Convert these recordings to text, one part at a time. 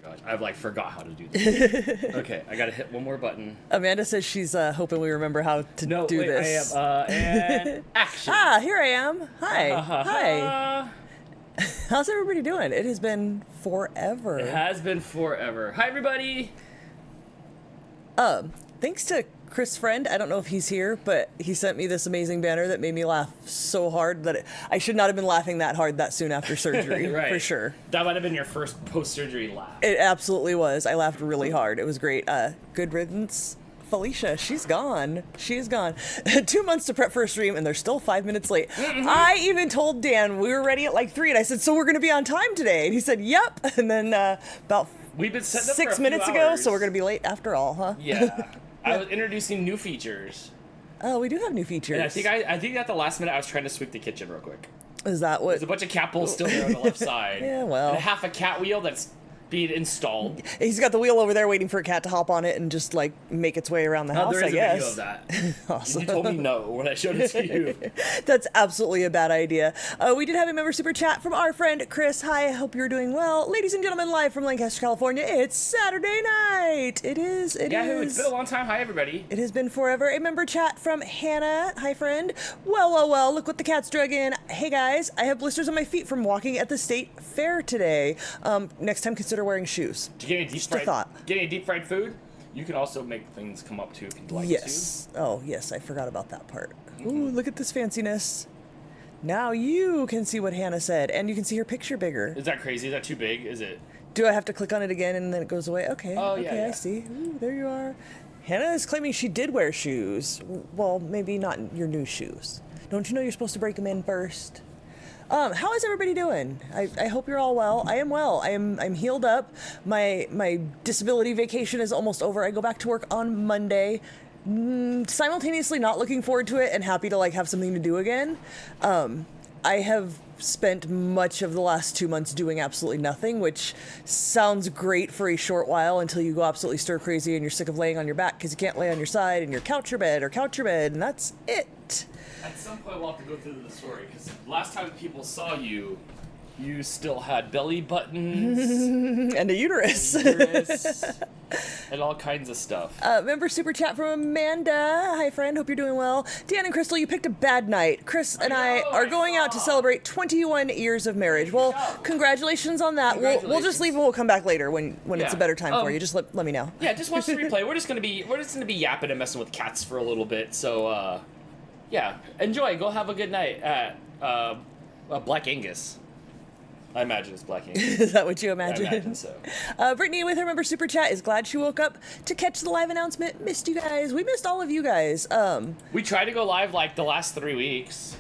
gosh, I've like forgot how to do this. Okay, I gotta hit one more button. Amanda says she's hoping we remember how to do this. I am, and action. Here I am. Hi. Hi. How's everybody doing? It has been forever. It has been forever. Hi, everybody. Thanks to Chris Friend, I don't know if he's here, but he sent me this amazing banner that made me laugh so hard that I should not have been laughing that hard that soon after surgery, right. For sure. That might have been your first post-surgery laugh. It absolutely was. I laughed really hard. It was great. Good riddance. Felicia, she's gone. She's gone. 2 months to prep for a stream, and they're still 5 minutes late. Mm-hmm. I even told Dan we were ready at like 3, and I said, so we're going to be on time today? And he said, yep. And then about We've been setting up 6 minutes ago, so we're going to be late after all, huh? Yeah. I was introducing new features. Oh, we do have new features. And I think at the last minute I was trying to sweep the kitchen real quick. Is that what? There's a bunch of cat bowls still there on the left side. Yeah, well. And half a cat wheel that's being installed. He's got the wheel over there waiting for a cat to hop on it and just like make its way around the house, I guess. There is a video of that. Awesome. You told me no when I showed it to you. That's absolutely a bad idea. We did have a member super chat from our friend Chris. Hi, I hope you're doing well. Ladies and gentlemen, live from Lancaster, California, it's Saturday night. It is. Yahoo, it's been a long time. Hi, everybody. It has been forever. A member chat from Hannah. Hi, friend. Well, look what the cat's drug in. Hey, guys, I have blisters on my feet from walking at the state fair today. Next time, consider wearing shoes. Did you get any deep fried food? You can also make things come up too if you'd like to. Oh, yes, I forgot about that part. Mm-hmm. Ooh, look at this fanciness. Now you can see what Hannah said, and you can see her picture bigger. Is that crazy? Is that too big? Is it? Do I have to click on it again and then it goes away? Okay. Oh, okay, yeah. I see. Ooh, there you are. Hannah is claiming she did wear shoes. Well, maybe not your new shoes. Don't you know you're supposed to break them in first? How is everybody doing? I hope you're all well. I am well. I'm healed up. My disability vacation is almost over. I go back to work on Monday. Simultaneously not looking forward to it and happy to like have something to do again. I have spent much of the last 2 months doing absolutely nothing, which sounds great for a short while until you go absolutely stir crazy and you're sick of laying on your back because you can't lay on your side and you're couch your bed, and that's it. At some point we'll have to go through the story because last time people saw you, you still had belly buttons and a uterus. And all kinds of stuff. Member super chat from Amanda. Hi, friend. Hope you're doing well. Dan and Crystal, you picked a bad night. Chris and I are going out to celebrate 21 years of marriage. Well, congratulations on that. We'll just leave and we'll come back later when it's a better time for you. Just let me know. Yeah, just watch the replay. We're just gonna be yapping and messing with cats for a little bit. So yeah, enjoy. Go have a good night at Black Angus. I imagine it's Black Angus. Is that what you imagine? I imagine so. Brittany with her member super chat is glad she woke up to catch the live announcement. Missed you guys. We missed all of you guys. We tried to go live like the last 3 weeks.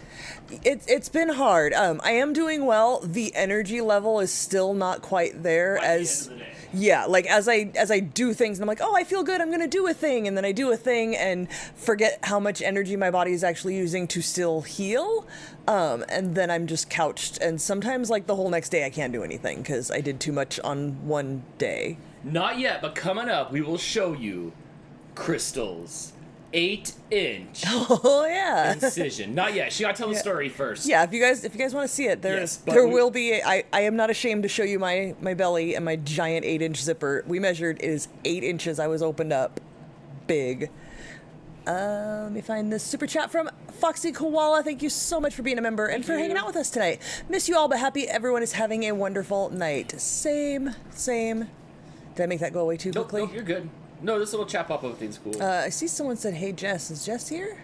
It's been hard. I am doing well. The energy level is still not quite there as. Yeah, like as I do things and I'm like, oh, I feel good, I'm gonna do a thing, and then I do a thing and forget how much energy my body is actually using to still heal, and then I'm just couched, and sometimes like the whole next day I can't do anything because I did too much on one day. Not yet, but coming up we will show you Crystal's 8-inch incision. Not yet. She gotta tell the story first. Yeah, if you guys want to see it, there will be. I am not ashamed to show you my belly and my giant 8-inch zipper. We measured. It is 8 inches. I was opened up, big. Let me find this super chat from Foxy Koala. Thank you so much for being a member and for hanging out with us tonight. Miss you all, but happy everyone is having a wonderful night. Same. Did I make that go away too quickly? Nope, you're good. No, this little chat pop-up thing's cool. I see someone said, hey, Jess. Is Jess here?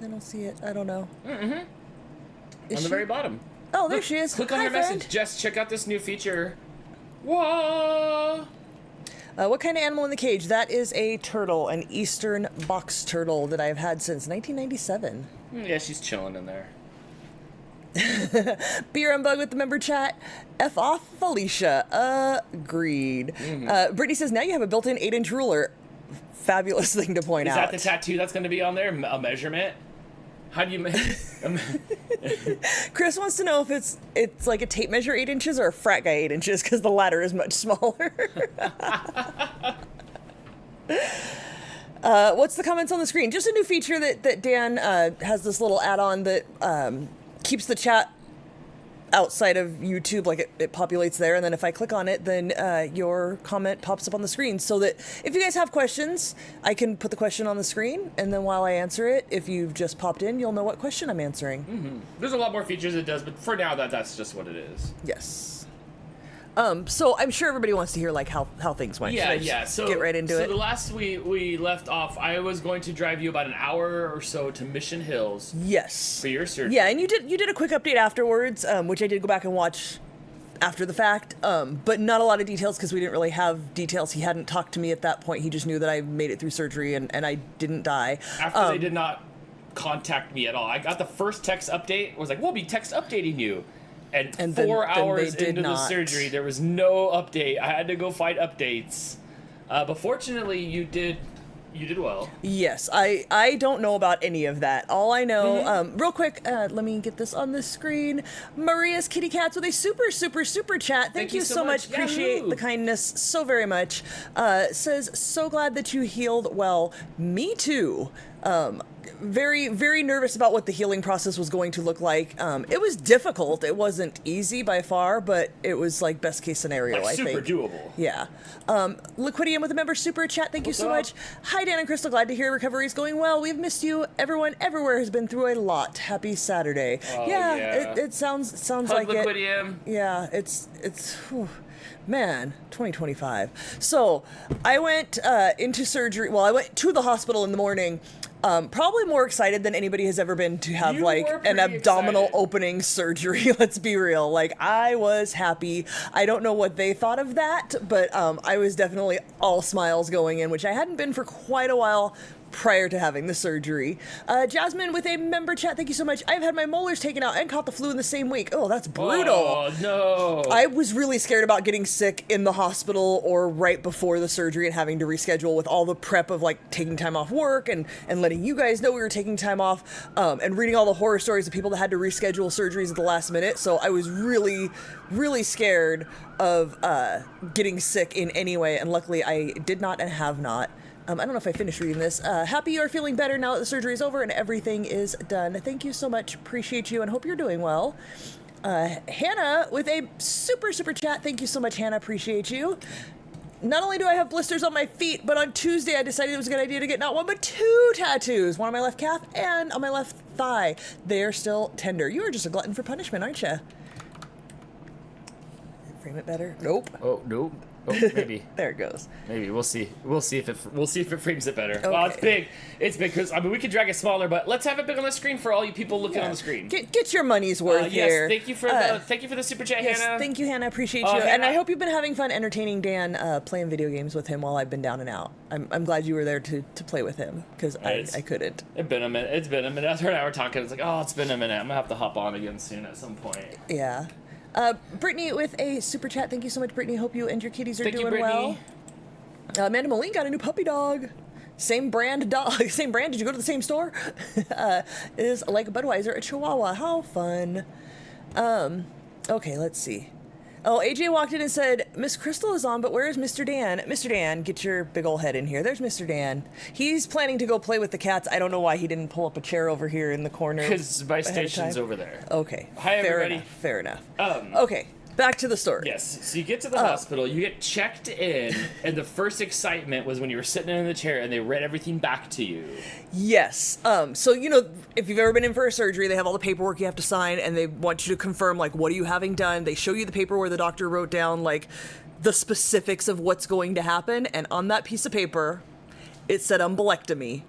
I don't see it. I don't know. Mm-hmm. On the very bottom. Oh, there she is. Click on her message. Jess, check out this new feature. Whoa! What kind of animal in the cage? That is a turtle, an eastern box turtle that I've had since 1997. Yeah, she's chilling in there. Beer and Bug with the member chat. F off, Felicia. Agreed. Mm-hmm. Brittany says, now you have a built-in 8-inch ruler. Fabulous thing to point out. Is that the tattoo that's going to be on there? A measurement? How do you measure? Chris wants to know if it's like a tape measure 8 inches or a frat guy 8 inches because the latter is much smaller. What's the comments on the screen? Just a new feature that Dan has this little add-on that keeps the chat outside of YouTube, like it populates there, and then if I click on it, then your comment pops up on the screen, so that if you guys have questions, I can put the question on the screen, and then while I answer it, if you've just popped in, you'll know what question I'm answering. Mm-hmm. There's a lot more features it does, but for now, that's just what it is. Yes. So I'm sure everybody wants to hear like how things went. Yeah. So get right into it. So the last we left off, I was going to drive you about an hour or so to Mission Hills. Yes. For your surgery. Yeah, and you did a quick update afterwards, which I did go back and watch after the fact, but not a lot of details because we didn't really have details. He hadn't talked to me at that point. He just knew that I made it through surgery and I didn't die. After they did not contact me at all. I got the first text update. Was like, we'll be text updating you. And 4 hours into the surgery, there was no update. I had to go find updates. But fortunately, you did well. Yes, I don't know about any of that. All I know, real quick, let me get this on the screen. Maria's Kitty Cats with a super chat. Thank you so much. Appreciate the kindness so very much. Says, so glad that you healed well. Me too. Very nervous about what the healing process was going to look like. It was difficult. It wasn't easy by far, but it was like best case scenario, I think. Super doable. Yeah. Liquidium with a member super chat. Thank you so much. Hi, Dan and Crystal. Glad to hear recovery is going well. We've missed you. Everyone everywhere has been through a lot. Happy Saturday. It sounds like Liquidium. it. Yeah, it's whew. Man, 2025. So I went into surgery. Well, I went to the hospital in the morning. Probably more excited than anybody has ever been to have an abdominal opening surgery. Let's be real. Like, I was happy. I don't know what they thought of that, but I was definitely all smiles going in, which I hadn't been for quite a while prior to having the surgery. Jasmine with a member chat, thank you so much. I've had my molars taken out and caught the flu in the same week. Oh, that's brutal. Oh, no. I was really scared about getting sick in the hospital or right before the surgery and having to reschedule with all the prep of like taking time off work and letting you guys know we were taking time off, and reading all the horror stories of people that had to reschedule surgeries at the last minute. So I was really scared of getting sick in any way, and luckily I did not and have not. I don't know if I finished reading this. Happy you're feeling better now that the surgery is over and everything is done. Thank you so much. Appreciate you and hope you're doing well. Hannah with a super chat. Thank you so much, Hannah. Appreciate you. Not only do I have blisters on my feet, but on Tuesday I decided it was a good idea to get not one but two tattoos. One on my left calf and on my left thigh. They're still tender. You are just a glutton for punishment, aren't you? Frame it better. Nope. Oh, nope. Oh, maybe. There it goes. Maybe we'll see. We'll see if it frames it better. Okay. Well, it's big. It's big because we could drag it smaller, but let's have it big on the screen for all you people looking on the screen. Get your money's worth here. Yes, thank you for the super chat, Hannah. Thank you, Hannah. Appreciate you. And I hope you've been having fun entertaining Dan playing video games with him while I've been down and out. I'm glad you were there to play with him because I couldn't. It's been a minute. After an hour talking, it's like, oh, it's been a minute. I'm gonna have to hop on again soon at some point. Yeah. Brittany with a super chat. Thank you so much, Brittany. Hope you and your kitties are doing well. Amanda Moline got a new puppy dog. Same brand dog. Same brand. Did you go to the same store? Is like a Budweiser, a Chihuahua. How fun. Okay, let's see. Oh, AJ walked in and said, Miss Crystal is on, but where is Mr. Dan? Mr. Dan, get your big old head in here. There's Mr. Dan. He's planning to go play with the cats. I don't know why he didn't pull up a chair over here in the corner. Because my station's over there. Okay. Hi, everybody. Fair enough. Okay. Back to the story. Yes. So you get to the hospital, you get checked in, and the first excitement was when you were sitting in the chair and they read everything back to you. Yes. So, if you've ever been in for a surgery, they have all the paperwork you have to sign, and they want you to confirm, like, what are you having done? They show you the paper where the doctor wrote down, like, the specifics of what's going to happen, and on that piece of paper, it said umbilectomy,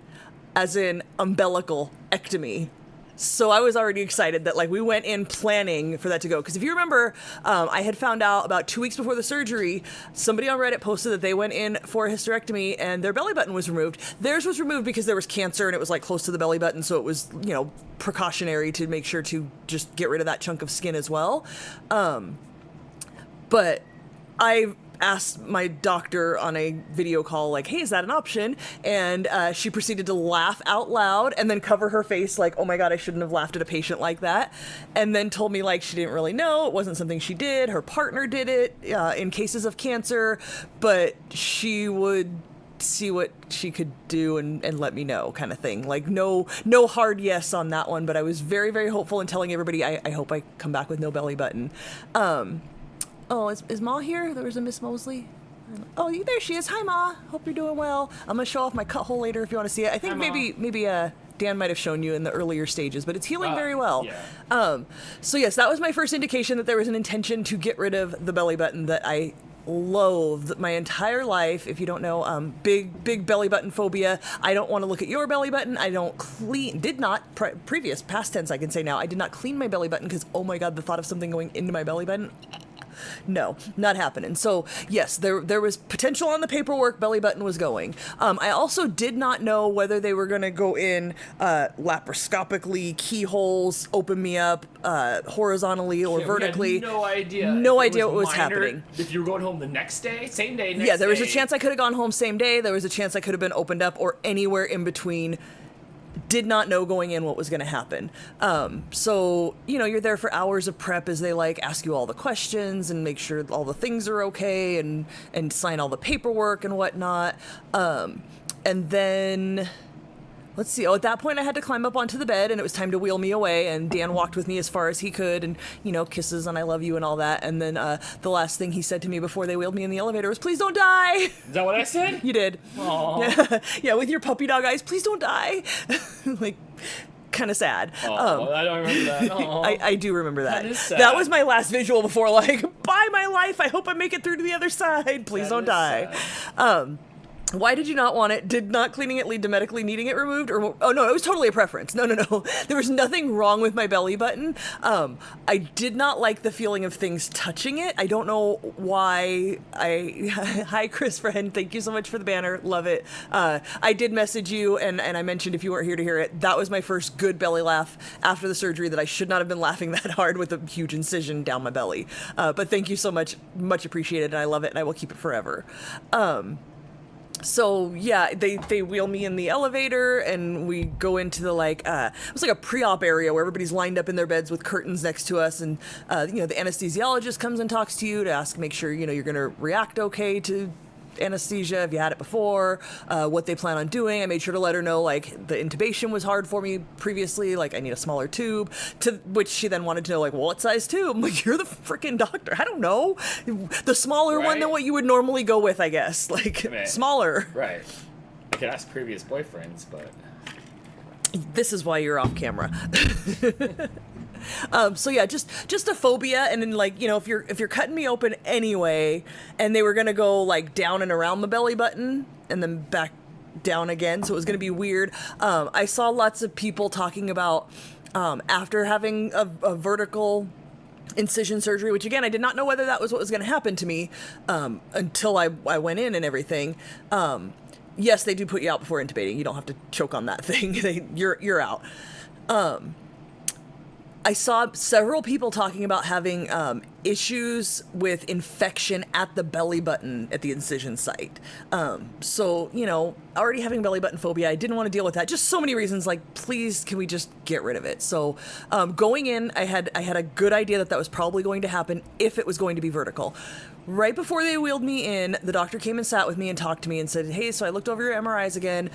as in umbilical ectomy. So I was already excited that, like, we went in planning for that to go. Because if you remember, I had found out about 2 weeks before the surgery, somebody on Reddit posted that they went in for a hysterectomy and their belly button was removed. Theirs was removed because there was cancer and it was, like, close to the belly button. So it was, precautionary to make sure to just get rid of that chunk of skin as well. But I asked my doctor on a video call, like, hey, is that an option? And she proceeded to laugh out loud and then cover her face like, oh my God, I shouldn't have laughed at a patient like that. And then told me, like, she didn't really know. It wasn't something she did. Her partner did it in cases of cancer, but she would see what she could do and let me know, kind of thing. Like, no hard yes on that one, but I was very, very hopeful in telling everybody I hope I come back with no belly button. Is Ma here? There was a Miss Mosley. Oh, there she is. Hi, Ma. Hope you're doing well. I'm gonna show off my cut hole later if you want to see it. I think maybe Dan might have shown you in the earlier stages, but it's healing very well. Yeah. So yes, that was my first indication that there was an intention to get rid of the belly button that I loathed my entire life. If you don't know, big belly button phobia. I don't want to look at your belly button. I don't previous past tense I can say now, I did not clean my belly button because, oh my God, the thought of something going into my belly button, no, not happening. So yes, there was potential on the paperwork. Belly button was going. I also did not know whether they were going to go in laparoscopically, keyholes, open me up horizontally or vertically. We had no idea. No idea what was happening. If you were going home the next day, same day, next day. Yeah, there was a chance I could have gone home same day. There was a chance I could have been opened up or anywhere in between. Did not know going in what was going to happen. So, you're there for hours of prep as they ask you all the questions and make sure all the things are okay and sign all the paperwork and whatnot. And then, let's see. At that point I had to climb up onto the bed and it was time to wheel me away, and Dan walked with me as far as he could and, kisses and I love you and all that. And then the last thing he said to me before they wheeled me in the elevator was, please don't die. Is that what I said? You did. Aww. Yeah, with your puppy dog eyes, please don't die. Kind of sad. I don't remember that. I do remember that. That is sad. That was my last visual before bye my life. I hope I make it through to the other side. Please don't die. Sad. Why did you not want it? Did not cleaning it lead to medically needing it removed? Or no, it was totally a preference. No. There was nothing wrong with my belly button. I did not like the feeling of things touching it. I don't know why. Hi, Chris friend. Thank you so much for the banner. Love it. I did message you, and I mentioned if you weren't here to hear it, that was my first good belly laugh after the surgery, that I should not have been laughing that hard with a huge incision down my belly. But thank you so much. Much appreciated, and I love it, and I will keep it forever. So yeah, they wheel me in the elevator and we go into the it was like a pre-op area where everybody's lined up in their beds with curtains next to us, and the anesthesiologist comes and talks to you to make sure you're going to react okay to anesthesia if you had it before, what they plan on doing. I made sure to let her know the intubation was hard for me previously, I need a smaller tube, to which she then wanted to know well, what size tube? I'm you're the freaking doctor, I don't know, the smaller one than what you would normally go with, I guess, smaller. Right. I could ask previous boyfriends, but this is why you're off camera. So yeah, just a phobia, and then if you're cutting me open anyway, and they were gonna go down and around the belly button and then back down again, so it was gonna be weird. I saw lots of people talking about after having a vertical incision surgery, which again I did not know whether that was what was gonna happen to me until I went in and everything. Yes, they do put you out before intubating. You don't have to choke on that thing. You're out. I saw several people talking about having issues with infection at the belly button at the incision site. So, already having belly button phobia, I didn't want to deal with that. Just so many reasons, please, can we just get rid of it? So, going in, I had a good idea that was probably going to happen if it was going to be vertical. Right before they wheeled me in, the doctor came and sat with me and talked to me and said, hey, so I looked over your MRIs again.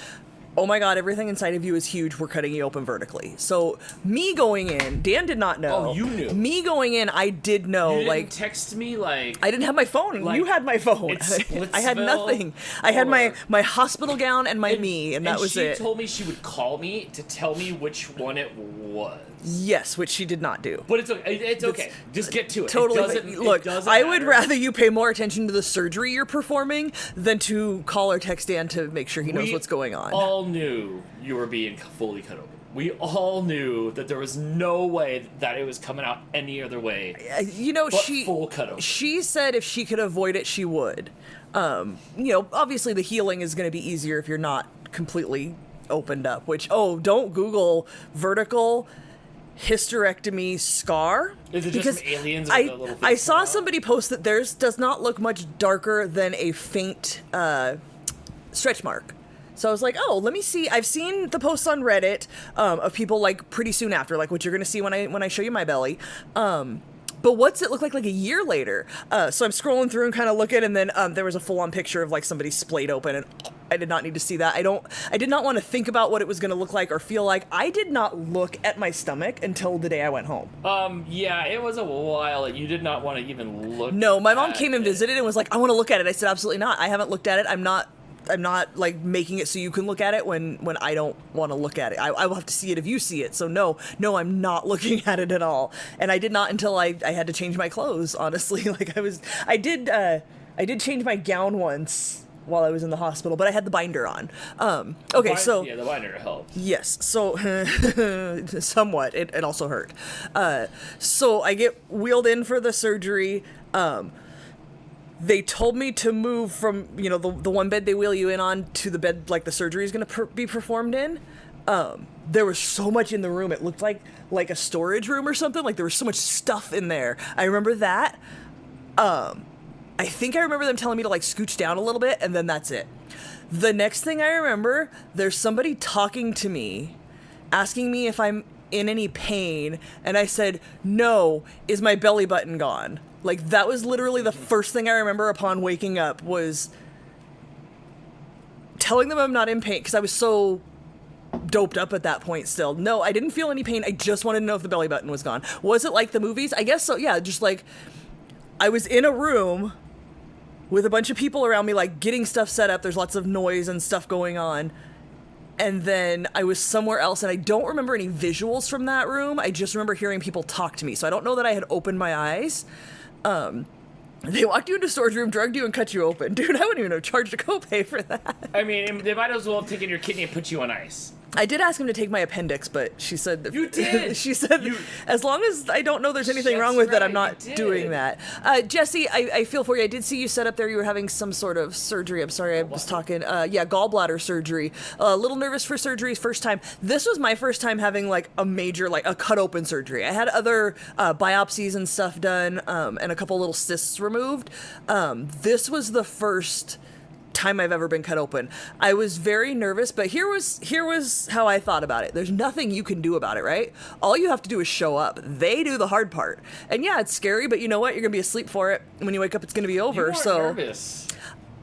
Oh my God, everything inside of you is huge. We're cutting you open vertically. So me going in, Dan did not know. Oh, you knew. Me going in, I did know. You didn't text me I didn't have my phone. You had my phone. I had nothing. I had my hospital gown and my me, and that was it. She told me she would call me to tell me which one it was. Yes, which she did not do. But it's okay. It's okay. Just get to it. Totally. Look, I would rather you pay more attention to the surgery you're performing than to call or text Dan to make sure he knows what's going on. We all knew you were being fully cut open. We all knew that there was no way that it was coming out any other way. Full cut open. She said if she could avoid it, she would. Obviously the healing is going to be easier if you're not completely opened up. Which, don't Google vertical hysterectomy scar. Is it just some aliens? I saw somebody post that theirs does not look much darker than a faint stretch mark. So I was like, let me see. I've seen the posts on Reddit of people pretty soon after, what you're gonna see when I show you my belly. But but what's it look like a year later? So I'm scrolling through and kind of looking, and then there was a full-on picture of like somebody splayed open, and I did not need to see that. I did not want to think about what it was going to look like or feel like. I did not look at my stomach until the day I went home. Yeah, it was a while. You did not want to even look. No, my mom came and visited and was like, I want to look at it. I said, absolutely not. I haven't looked at it. I'm not like making it so you can look at it when I don't want to look at it. I will have to see it if you see it. So no, I'm not looking at it at all. And I did not until I had to change my clothes, honestly. Like I did change my gown once while I was in the hospital, but I had the binder on. Okay, so yeah, the binder helped. Yes, so somewhat. It also hurt. So I get wheeled in for the surgery. They told me to move from, the one bed they wheel you in on to the bed like the surgery is going to be performed in. There was so much in the room. It looked like a storage room or something. Like there was so much stuff in there. I remember that. I think I remember them telling me to like scooch down a little bit, and then that's it. The next thing I remember, there's somebody talking to me, asking me if I'm in any pain, and I said, no, is my belly button gone? Like, that was literally the first thing I remember upon waking up, was telling them I'm not in pain, because I was so doped up at that point still. No, I didn't feel any pain. I just wanted to know if the belly button was gone. Was it like the movies? I guess so, yeah, just like, I was in a room with a bunch of people around me, like, getting stuff set up. There's lots of noise and stuff going on. And then I was somewhere else, and I don't remember any visuals from that room. I just remember hearing people talk to me. So I don't know that I had opened my eyes. They walked you into a storage room, drugged you, and cut you open. Dude, I wouldn't even have charged a copay for that. I mean, they might as well have taken your kidney and put you on ice. I did ask him to take my appendix, but she said... You did! She said, as long as I don't know there's anything wrong with it, I'm not doing that. Jesse, I feel for you. I did see you set up there. You were having some sort of surgery. I'm sorry, I was talking. Gallbladder surgery. A little nervous for surgery, first time. This was my first time having, like, a major, like, a cut-open surgery. I had other biopsies and stuff done, and a couple little cysts removed. This was the first time I've ever been cut open. I was very nervous, but here was how I thought about it. There's nothing you can do about it, right? All you have to do is show up. They do the hard part. And yeah, it's scary, but you know what? You're gonna be asleep for it. When you wake up, it's gonna be over. You weren't nervous.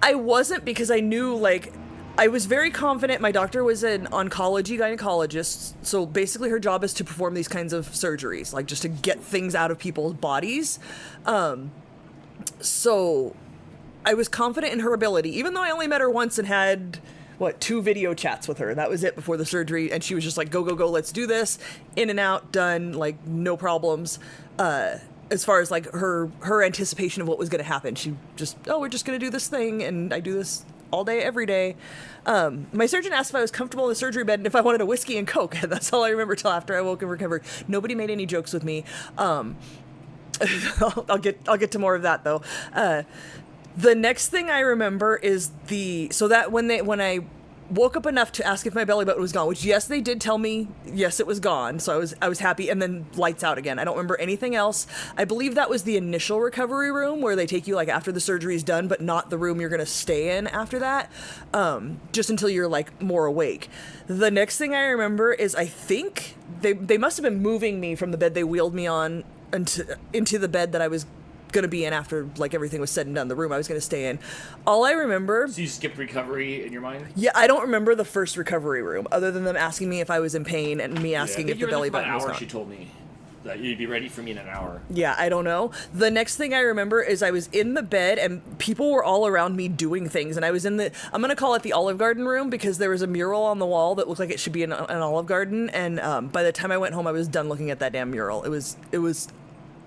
I wasn't, because I knew, like, I was very confident. My doctor was an oncology gynecologist, so basically her job is to perform these kinds of surgeries, like just to get things out of people's bodies. So I was confident in her ability, even though I only met her once and had, 2 video chats with her. That was it before the surgery, and she was just like, go, let's do this. In and out, done, like, no problems. As far as, like, her anticipation of what was going to happen. She just, we're just going to do this thing, and I do this all day, every day. My surgeon asked if I was comfortable in the surgery bed and if I wanted a whiskey and Coke. That's all I remember till after I woke and recovered. Nobody made any jokes with me. I'll get to more of that, though. The next thing I remember is when I woke up enough to ask if my belly button was gone, which, yes, they did tell me, yes, it was gone. So I was happy, and then lights out again. I don't remember anything else. I believe that was the initial recovery room where they take you, like, after the surgery is done, but not the room you're going to stay in after that, just until you're, like, more awake. The next thing I remember is, I think they must have been moving me from the bed they wheeled me on into the bed that I was going to be in after, like, everything was said and done, the room I was going to stay in. All I remember... So you skipped recovery in your mind? Yeah, I don't remember the first recovery room, other than them asking me if I was in pain and me asking if the belly button was gone. She told me that you'd be ready for me in an hour. Yeah, I don't know. The next thing I remember is I was in the bed and people were all around me doing things, and I was in I'm going to call it the Olive Garden room, because there was a mural on the wall that looked like it should be an Olive Garden, and by the time I went home, I was done looking at that damn mural. It was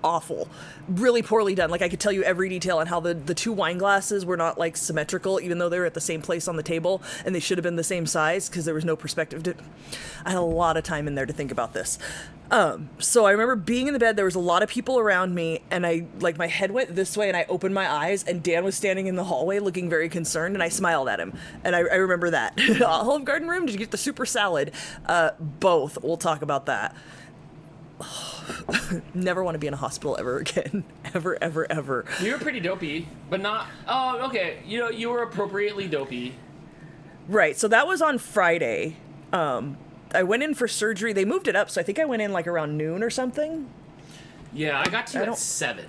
awful, really poorly done. Like, I could tell you every detail on how the 2 wine glasses were not, like, symmetrical, even though they were at the same place on the table, and they should have been the same size, because there was no perspective. I had a lot of time in there to think about this. So I remember being in the bed, there was a lot of people around me, and my head went this way, and I opened my eyes, and Dan was standing in the hallway looking very concerned, and I smiled at him. And I remember that. Olive Garden room, did you get the super salad? Both. We'll talk about that. Never want to be in a hospital ever again. Ever, ever, ever. You were pretty dopey, but not... Oh, okay. You were appropriately dopey. Right, so that was on Friday. I went in for surgery. They moved it up, so I think I went in, like, around noon or something. Yeah, I got to at 7.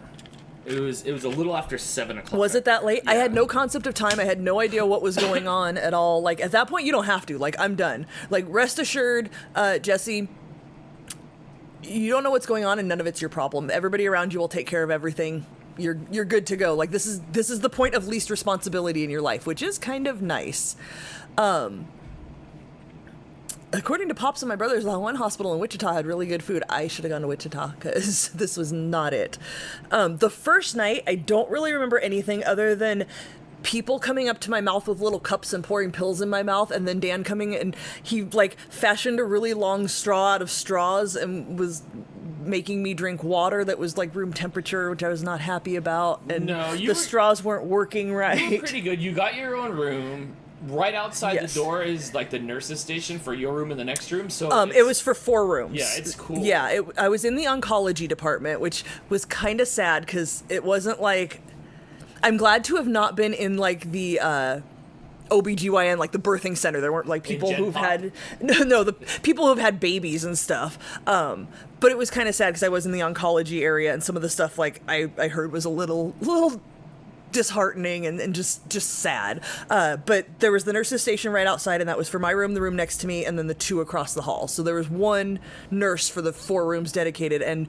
It was a little after 7 o'clock. Was it that late? Yeah. I had no concept of time. I had no idea what was going on at all. Like, at that point, you don't have to. Like, I'm done. Like, rest assured, Jesse, you don't know what's going on and none of it's your problem. Everybody around you will take care of everything. You're good to go. Like, this is the point of least responsibility in your life, which is kind of nice. According to Pops and my brothers, the one hospital in Wichita had really good food. I should have gone to Wichita because this was not it. The first night, I don't really remember anything other than people coming up to my mouth with little cups and pouring pills in my mouth, and then Dan coming and he like fashioned a really long straw out of straws and was making me drink water that was like room temperature, which I was not happy about. And straws weren't working right. You were pretty good. You got your own room. Right outside the door is like the nurse's station for your room in the next room. So it was for 4 rooms. Yeah, it's cool. Yeah, I was in the oncology department, which was kind of sad because it wasn't like. I'm glad to have not been in like the OBGYN, like the birthing center. There weren't like people who've had the people who've had babies and stuff. But it was kind of sad because I was in the oncology area, and some of the stuff like I heard was a little disheartening and just sad. But there was the nurse's station right outside, and that was for my room, the room next to me, and then the 2 across the hall. So there was one nurse for the 4 rooms dedicated, and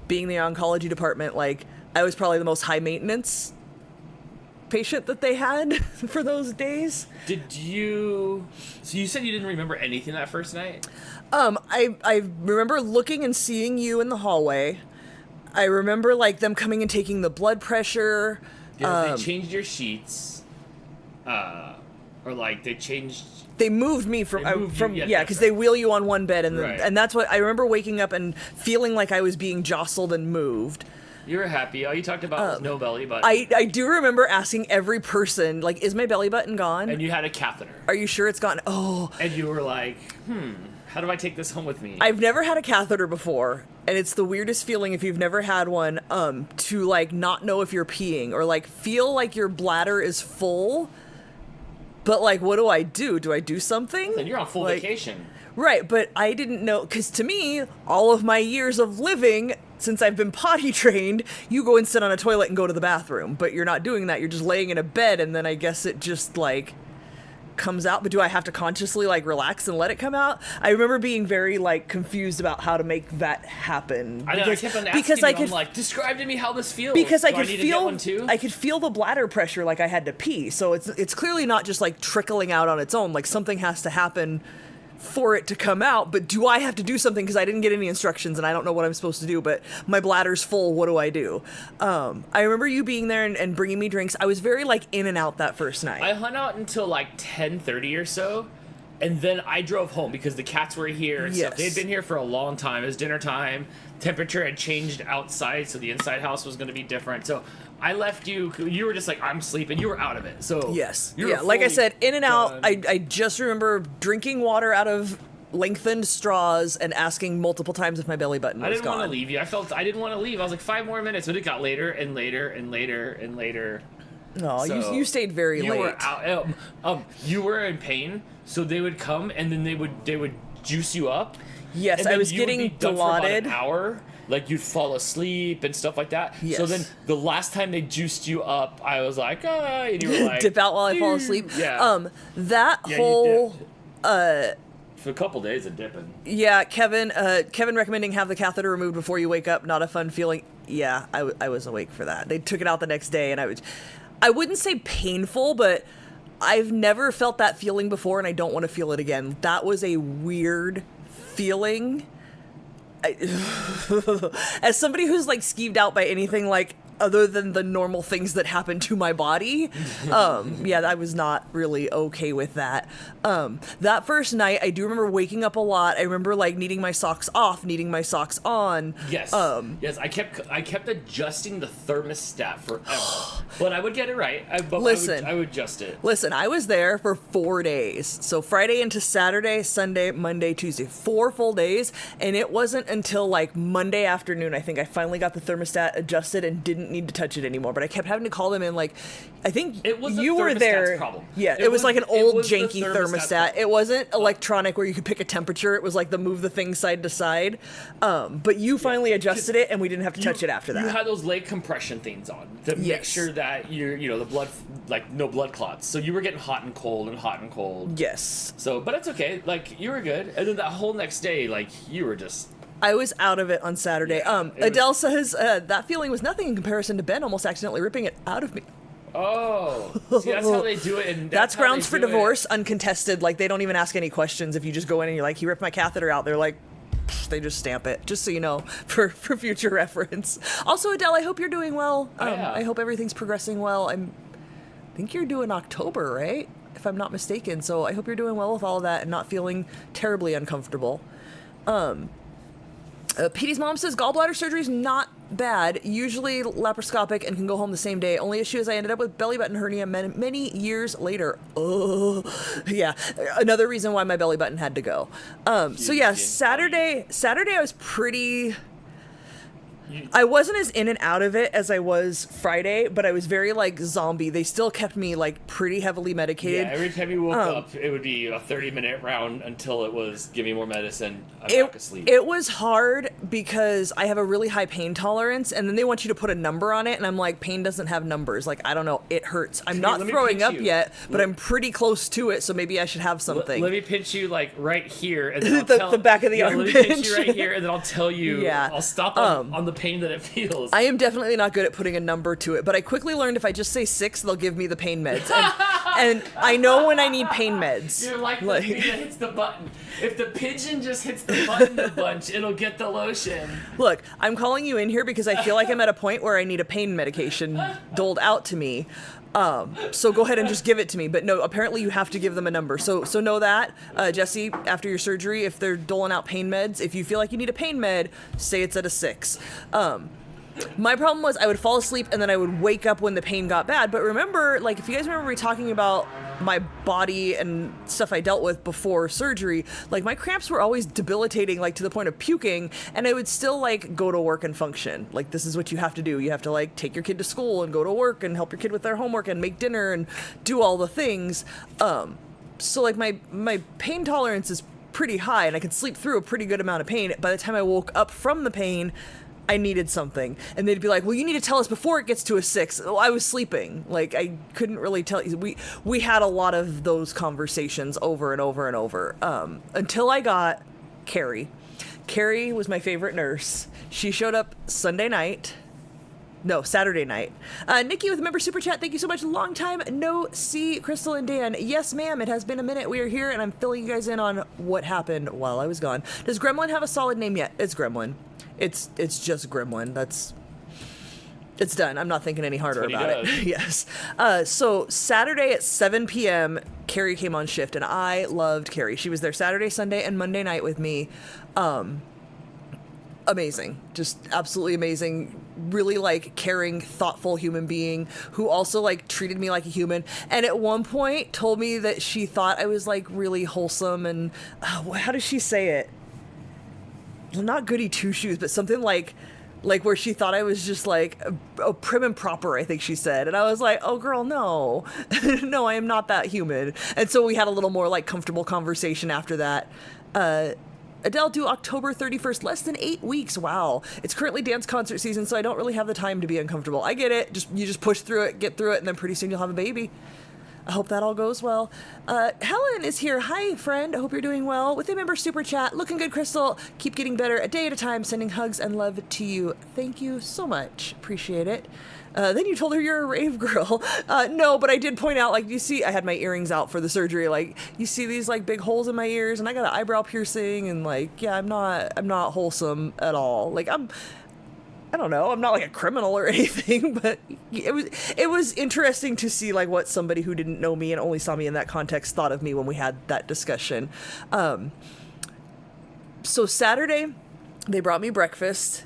being the oncology department, like I was probably the most high maintenance patient that they had for those days. So you said you didn't remember anything that first night? I remember looking and seeing you in the hallway. I remember like them coming and taking the blood pressure. Yeah, they changed your sheets, or like They moved me because they wheel you on one bed, and that's what I remember waking up and feeling like I was being jostled and moved. You were happy. All you talked about was no belly button. I do remember asking every person, like, is my belly button gone? And you had a catheter. Are you sure it's gone? Oh. And you were like, how do I take this home with me? I've never had a catheter before, and it's the weirdest feeling if you've never had one, to, like, not know if you're peeing, or, like, feel like your bladder is full, but, like, what do I do? Do I do something? Then you're on full vacation. Right, but I didn't know, because to me, all of my years of living, since I've been potty trained, you go and sit on a toilet and go to the bathroom, but you're not doing that. You're just laying in a bed, and then I guess it just, like, comes out. But do I have to consciously, like, relax and let it come out? I remember being very, like, confused about how to make that happen. I know, I kept on asking I'm like, describe to me how this feels. Because I could feel the bladder pressure, like I had to pee. So it's clearly not just, like, trickling out on its own. Like, something has to happen for it to come out, but do I have to do something because I didn't get any instructions and I don't know what I'm supposed to do, but my bladder's full, what do I do? I remember you being there and bringing me drinks. I was very, like, in and out that first night. I hung out until, like, 10:30 or so, and then I drove home because the cats were here and stuff. They had been here for a long time. It was dinner time. Temperature had changed outside, so the inside house was going to be different. So I left you. You were just like, I'm sleeping. You were out of it. So yes. Yeah, like I said, in and out. I just remember drinking water out of lengthened straws and asking multiple times if my belly button was gone. I didn't want to leave you. I didn't want to leave. I was like, 5 more minutes, but it got later and later and later and later. No, so you stayed very late. You were out. You were in pain, so they would come and then they would juice you up. Yes, I was getting dilaudid. For about an hour. Like, you'd fall asleep and stuff like that. Yes. So then the last time they juiced you up, I was like, and you were like... Dip out while I fall asleep? Yeah. That whole... For a couple days of dipping. Yeah, Kevin recommending have the catheter removed before you wake up. Not a fun feeling. Yeah, I was awake for that. They took it out the next day, and I wouldn't say painful, but I've never felt that feeling before, and I don't want to feel it again. That was a weird feeling. As somebody who's, like, skeeved out by anything, like, other than the normal things that happen to my body, yeah, I was not really okay with that. That first night, I do remember waking up a lot. I remember, like, needing my socks off, needing my socks on. Yes. Yes, I kept adjusting the thermostat forever. But I would get it right. Listen. I would adjust it. Listen, I was there for 4 days. So Friday into Saturday, Sunday, Monday, Tuesday. 4 full days. And it wasn't until like Monday afternoon, I think I finally got the thermostat adjusted and didn't need to touch it anymore. But I kept having to call them in like, I think It was the you were thermostat's there. problem. Yeah, it was like an it old was the janky thermostat's thermostat. problem. It wasn't electronic where you could pick a temperature. It was like the move the thing side to side. But you finally adjusted it and we didn't have to touch it after that. You had those leg compression things on to make Yes. sure that the blood, like no blood clots. So you were getting hot and cold and hot and cold. Yes. So, but it's okay. Like you were good. And then that whole next day, like you were just. I was out of it on Saturday. Yeah, Adele says that feeling was nothing in comparison to Ben almost accidentally ripping it out of me. Oh, see, that's how they do it. And That's how grounds they for do it. divorce, uncontested. Like, they don't even ask any questions. If you just go in and you're like, he ripped my catheter out, they're like, they just stamp it, just so you know, for future reference. Also, Adele, I hope you're doing well. Yeah. I hope everything's progressing well. I think you're due in October, right? If I'm not mistaken. So I hope you're doing well with all of that and not feeling terribly uncomfortable. Petey's mom says gallbladder surgery is not bad, usually laparoscopic and can go home the same day. Only issue is I ended up with belly button hernia many years later. Oh, yeah. Another reason why my belly button had to go. So yeah, Saturday I was pretty... I wasn't as in and out of it as I was Friday, but I was very like zombie. They still kept me like pretty heavily medicated. Yeah, every time you woke up, it would be a 30-minute round until it was give me more medicine. I'm back asleep. It was hard because I have a really high pain tolerance, and then they want you to put a number on it, and I'm like, pain doesn't have numbers. Like, I don't know, it hurts. I'm not let me throwing pinch up you. yet, but I'm pretty close to it, so maybe I should have something. Let me pinch you like right here, and then I'll The back of the arm Let me pinch. pinch you right here, and then I'll tell you. Yeah. I'll stop on the pain that it feels. I am definitely not good at putting a number to it, but I quickly learned if I just say 6, they'll give me the pain meds. And I know when I need pain meds. You're like the bee that hits the button. If the pigeon just hits the button a bunch, it'll get the lotion. Look, I'm calling you in here because I feel like I'm at a point where I need a pain medication doled out to me. So go ahead and just give it to me. But no, apparently you have to give them a number. So know that, Jesse, after your surgery, if they're doling out pain meds, if you feel like you need a pain med, say it's at a 6. My problem was I would fall asleep and then I would wake up when the pain got bad. But remember, like, if you guys remember me talking about my body and stuff I dealt with before surgery, like, my cramps were always debilitating, like, to the point of puking, and I would still, like, go to work and function. Like, this is what you have to do. You have to, like, take your kid to school and go to work and help your kid with their homework and make dinner and do all the things. So, like, my pain tolerance is pretty high, and I could sleep through a pretty good amount of pain. By the time I woke up from the pain, I needed something. And they'd be like, well, you need to tell us before it gets to a 6. Well, I was sleeping. Like, I couldn't really tell you. We had a lot of those conversations over and over and over. Until I got Carrie. Carrie was my favorite nurse. She showed up Saturday night. Nikki with member super chat, thank you so much. Long time no see, Crystal and Dan. Yes, ma'am, it has been a minute. We are here, and I'm filling you guys in on what happened while I was gone. Does Gremlin have a solid name yet? It's Gremlin. It's just Gremlin. It's done. I'm not thinking any harder about it. Yes. So Saturday at 7 p.m., Carrie came on shift, and I loved Carrie. She was there Saturday, Sunday, and Monday night with me. Amazing. Just absolutely amazing. Really, like, caring, thoughtful human being who also, like, treated me like a human. And at one point told me that she thought I was, like, really wholesome and, how does she say it? Not goody two-shoes, but something like where she thought I was just like a prim and proper, I think she said. And I was like, oh girl, no. No, I am not that human. And so we had a little more like comfortable conversation after that. Adele due October 31st, less than 8 weeks. Wow. It's currently dance concert season, so I don't really have the time to be uncomfortable. I get it. You just push through it, get through it, and then pretty soon you'll have a baby. I hope that all goes well. Helen is here. Hi, friend. I hope you're doing well. With a member super chat. Looking good, Crystal. Keep getting better a day at a time. Sending hugs and love to you. Thank you so much. Appreciate it. Then you told her you're a rave girl. No, but I did point out, like, you see, I had my earrings out for the surgery. Like, you see these, like, big holes in my ears, and I got an eyebrow piercing, and, like, yeah, I'm not wholesome at all. Like, I don't know, I'm not like a criminal or anything, but it was interesting to see like what somebody who didn't know me and only saw me in that context thought of me when we had that discussion. So Saturday, they brought me breakfast,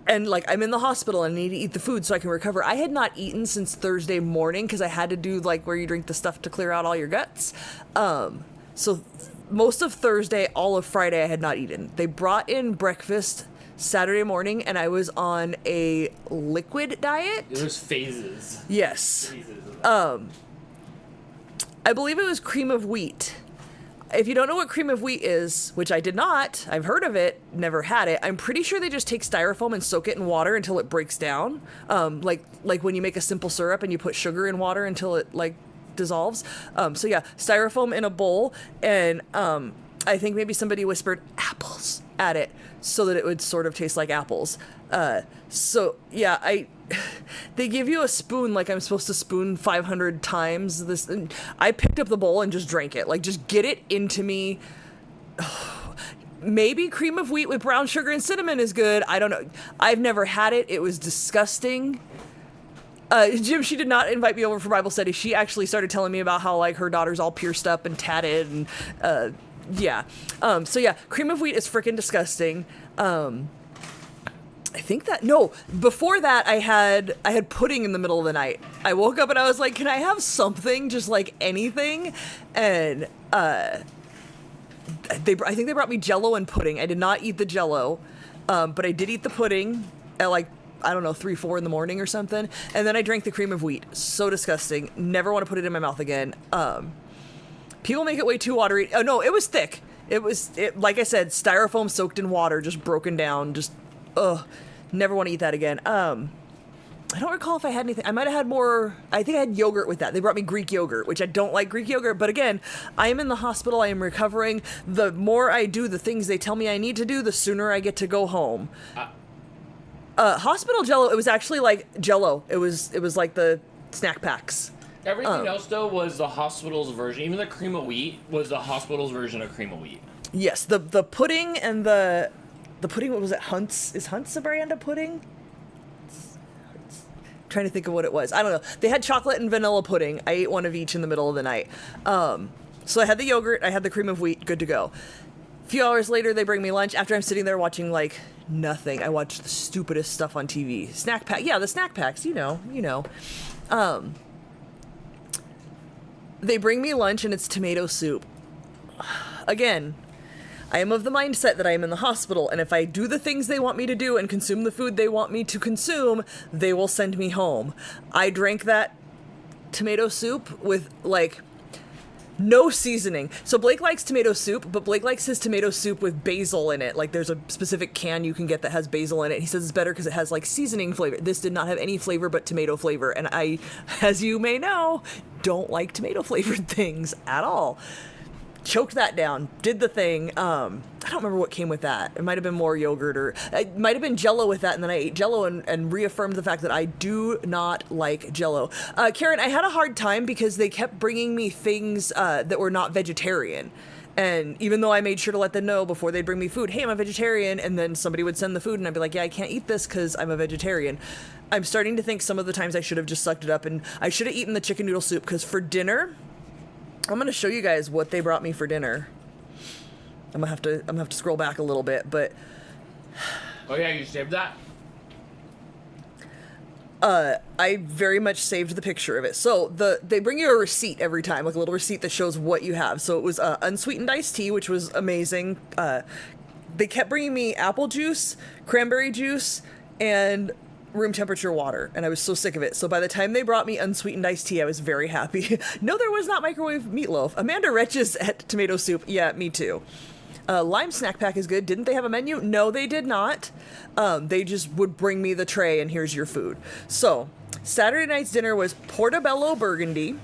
and like I'm in the hospital and I need to eat the food so I can recover. I had not eaten since Thursday morning because I had to do like where you drink the stuff to clear out all your guts. So most of Thursday, all of Friday, I had not eaten. They brought in breakfast Saturday morning and I was on a liquid diet. There's phases. Yes. Phases of that. I believe it was cream of wheat. If you don't know what cream of wheat is, which I did not, I've heard of it, never had it. I'm pretty sure they just take styrofoam and soak it in water until it breaks down. Like when you make a simple syrup and you put sugar in water until it like dissolves. So yeah, styrofoam in a bowl, and I think maybe somebody whispered apples at it so that it would sort of taste like apples. So yeah, they give you a spoon like I'm supposed to spoon 500 times this. I picked up the bowl and just drank it. Like, just get it into me. Maybe cream of wheat with brown sugar and cinnamon is good. I don't know. I've never had it. It was disgusting. Jim, she did not invite me over for Bible study. She actually started telling me about how like her daughter's all pierced up and tatted and yeah. So yeah, cream of wheat is freaking disgusting. I think that before that I had pudding in the middle of the night. I woke up and I was like, can I have something, just like anything? And I think they brought me Jell-O and pudding. I did not eat the Jell-O, but I did eat the pudding at like, I don't know, 3-4 in the morning or something. And then I drank the cream of wheat. So disgusting. Never want to put it in my mouth again. People make it way too watery. Oh no, it was thick. It like I said, styrofoam soaked in water, just broken down, just never want to eat that again. I don't recall if I had anything. I might have had more. I think I had yogurt with that. They brought me Greek yogurt, which I don't like Greek yogurt. But again, I am in the hospital. I am recovering. The more I do the things they tell me I need to do, the sooner I get to go home. Hospital Jell-O, it was actually like Jell-O. It was like the snack packs. Everything else, though, was the hospital's version. Even the cream of wheat was the hospital's version of cream of wheat. Yes, the pudding and the pudding, what was it? Hunt's? Is Hunt's a brand of pudding? Trying to think of what it was. I don't know. They had chocolate and vanilla pudding. I ate one of each in the middle of the night. So I had the yogurt, I had the cream of wheat, good to go. A few hours later, they bring me lunch. After I'm sitting there watching, like, nothing. I watched the stupidest stuff on TV. Snack pack. Yeah, the snack packs. You know. They bring me lunch, and it's tomato soup. Again, I am of the mindset that I am in the hospital, and if I do the things they want me to do and consume the food they want me to consume, they will send me home. I drank that tomato soup with, like, no seasoning. So Blake likes tomato soup, but Blake likes his tomato soup with basil in it. Like, there's a specific can you can get that has basil in it. He says it's better because it has, like, seasoning flavor. This did not have any flavor but tomato flavor, and I, as you may know, don't like tomato flavored things at all. Choked that down, did the thing. I don't remember what came with that. It might have been more yogurt, or it might have been Jell-O with that, and then I ate Jell-O and reaffirmed the fact that I do not like Jell-O. Karen, I had a hard time because they kept bringing me things that were not vegetarian. And even though I made sure to let them know before they'd bring me food, hey, I'm a vegetarian, and then somebody would send the food, and I'd be like, yeah, I can't eat this because I'm a vegetarian. I'm starting to think some of the times I should have just sucked it up, and I should have eaten the chicken noodle soup, because for dinner, I'm going to show you guys what they brought me for dinner. I'm gonna have to scroll back a little bit, but oh yeah, you saved that? I very much saved the picture of it. So they bring you a receipt every time, like a little receipt that shows what you have. So it was unsweetened iced tea, which was amazing. They kept bringing me apple juice, cranberry juice, and room temperature water, and I was so sick of it. So by the time they brought me unsweetened iced tea, I was very happy. No, there was not microwave meatloaf. Amanda retches at tomato soup. Yeah, me too. Lime snack pack is good. Didn't they have a menu? No, they did not. They just would bring me the tray and here's your food. So Saturday night's dinner was portobello burgundy,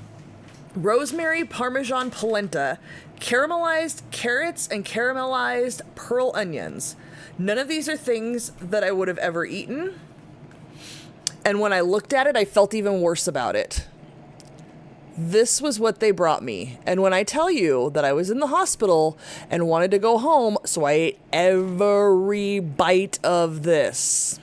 rosemary parmesan polenta, caramelized carrots, and caramelized pearl onions. None of these are things that I would have ever eaten. And when I looked at it, I felt even worse about it. This was what they brought me. And when I tell you that I was in the hospital and wanted to go home, so I ate every bite of this.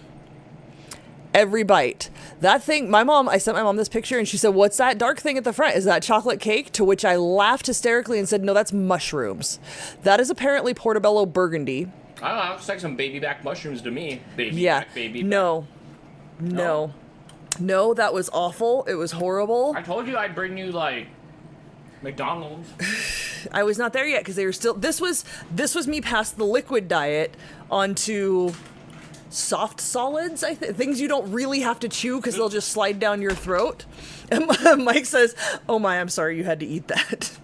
Every bite. That thing, I sent my mom this picture and she said, what's that dark thing at the front? Is that chocolate cake? To which I laughed hysterically and said, no, that's mushrooms. That is apparently portobello burgundy. I don't know. Looks like some baby back mushrooms to me. Baby back. No, that was awful. It was horrible. I told you I'd bring you like McDonald's. I was not there yet because they were still. This was me past the liquid diet onto soft solids. Things you don't really have to chew because they'll just slide down your throat. And Mike says, "Oh my, I'm sorry you had to eat that."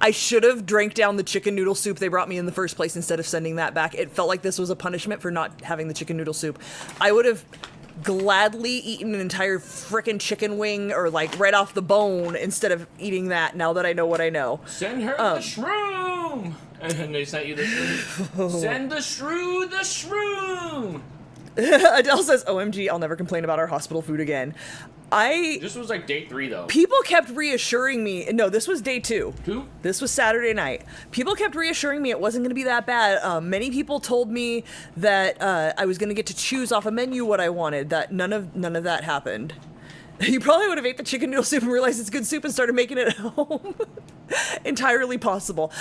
I should have drank down the chicken noodle soup they brought me in the first place instead of sending that back. It felt like this was a punishment for not having the chicken noodle soup. I would have gladly eaten an entire frickin' chicken wing or like right off the bone instead of eating that now that I know what I know. Send her the shroom! And they sent you the shroom. Send the shroom! Adele says, OMG, I'll never complain about our hospital food again. This was like day 3 though. People kept reassuring me. No, this was day 2. 2? This was Saturday night. People kept reassuring me it wasn't going to be that bad. Many people told me that I was going to get to choose off a menu what I wanted. That none of that happened. You probably would have ate the chicken noodle soup and realized it's good soup and started making it at home. Entirely possible.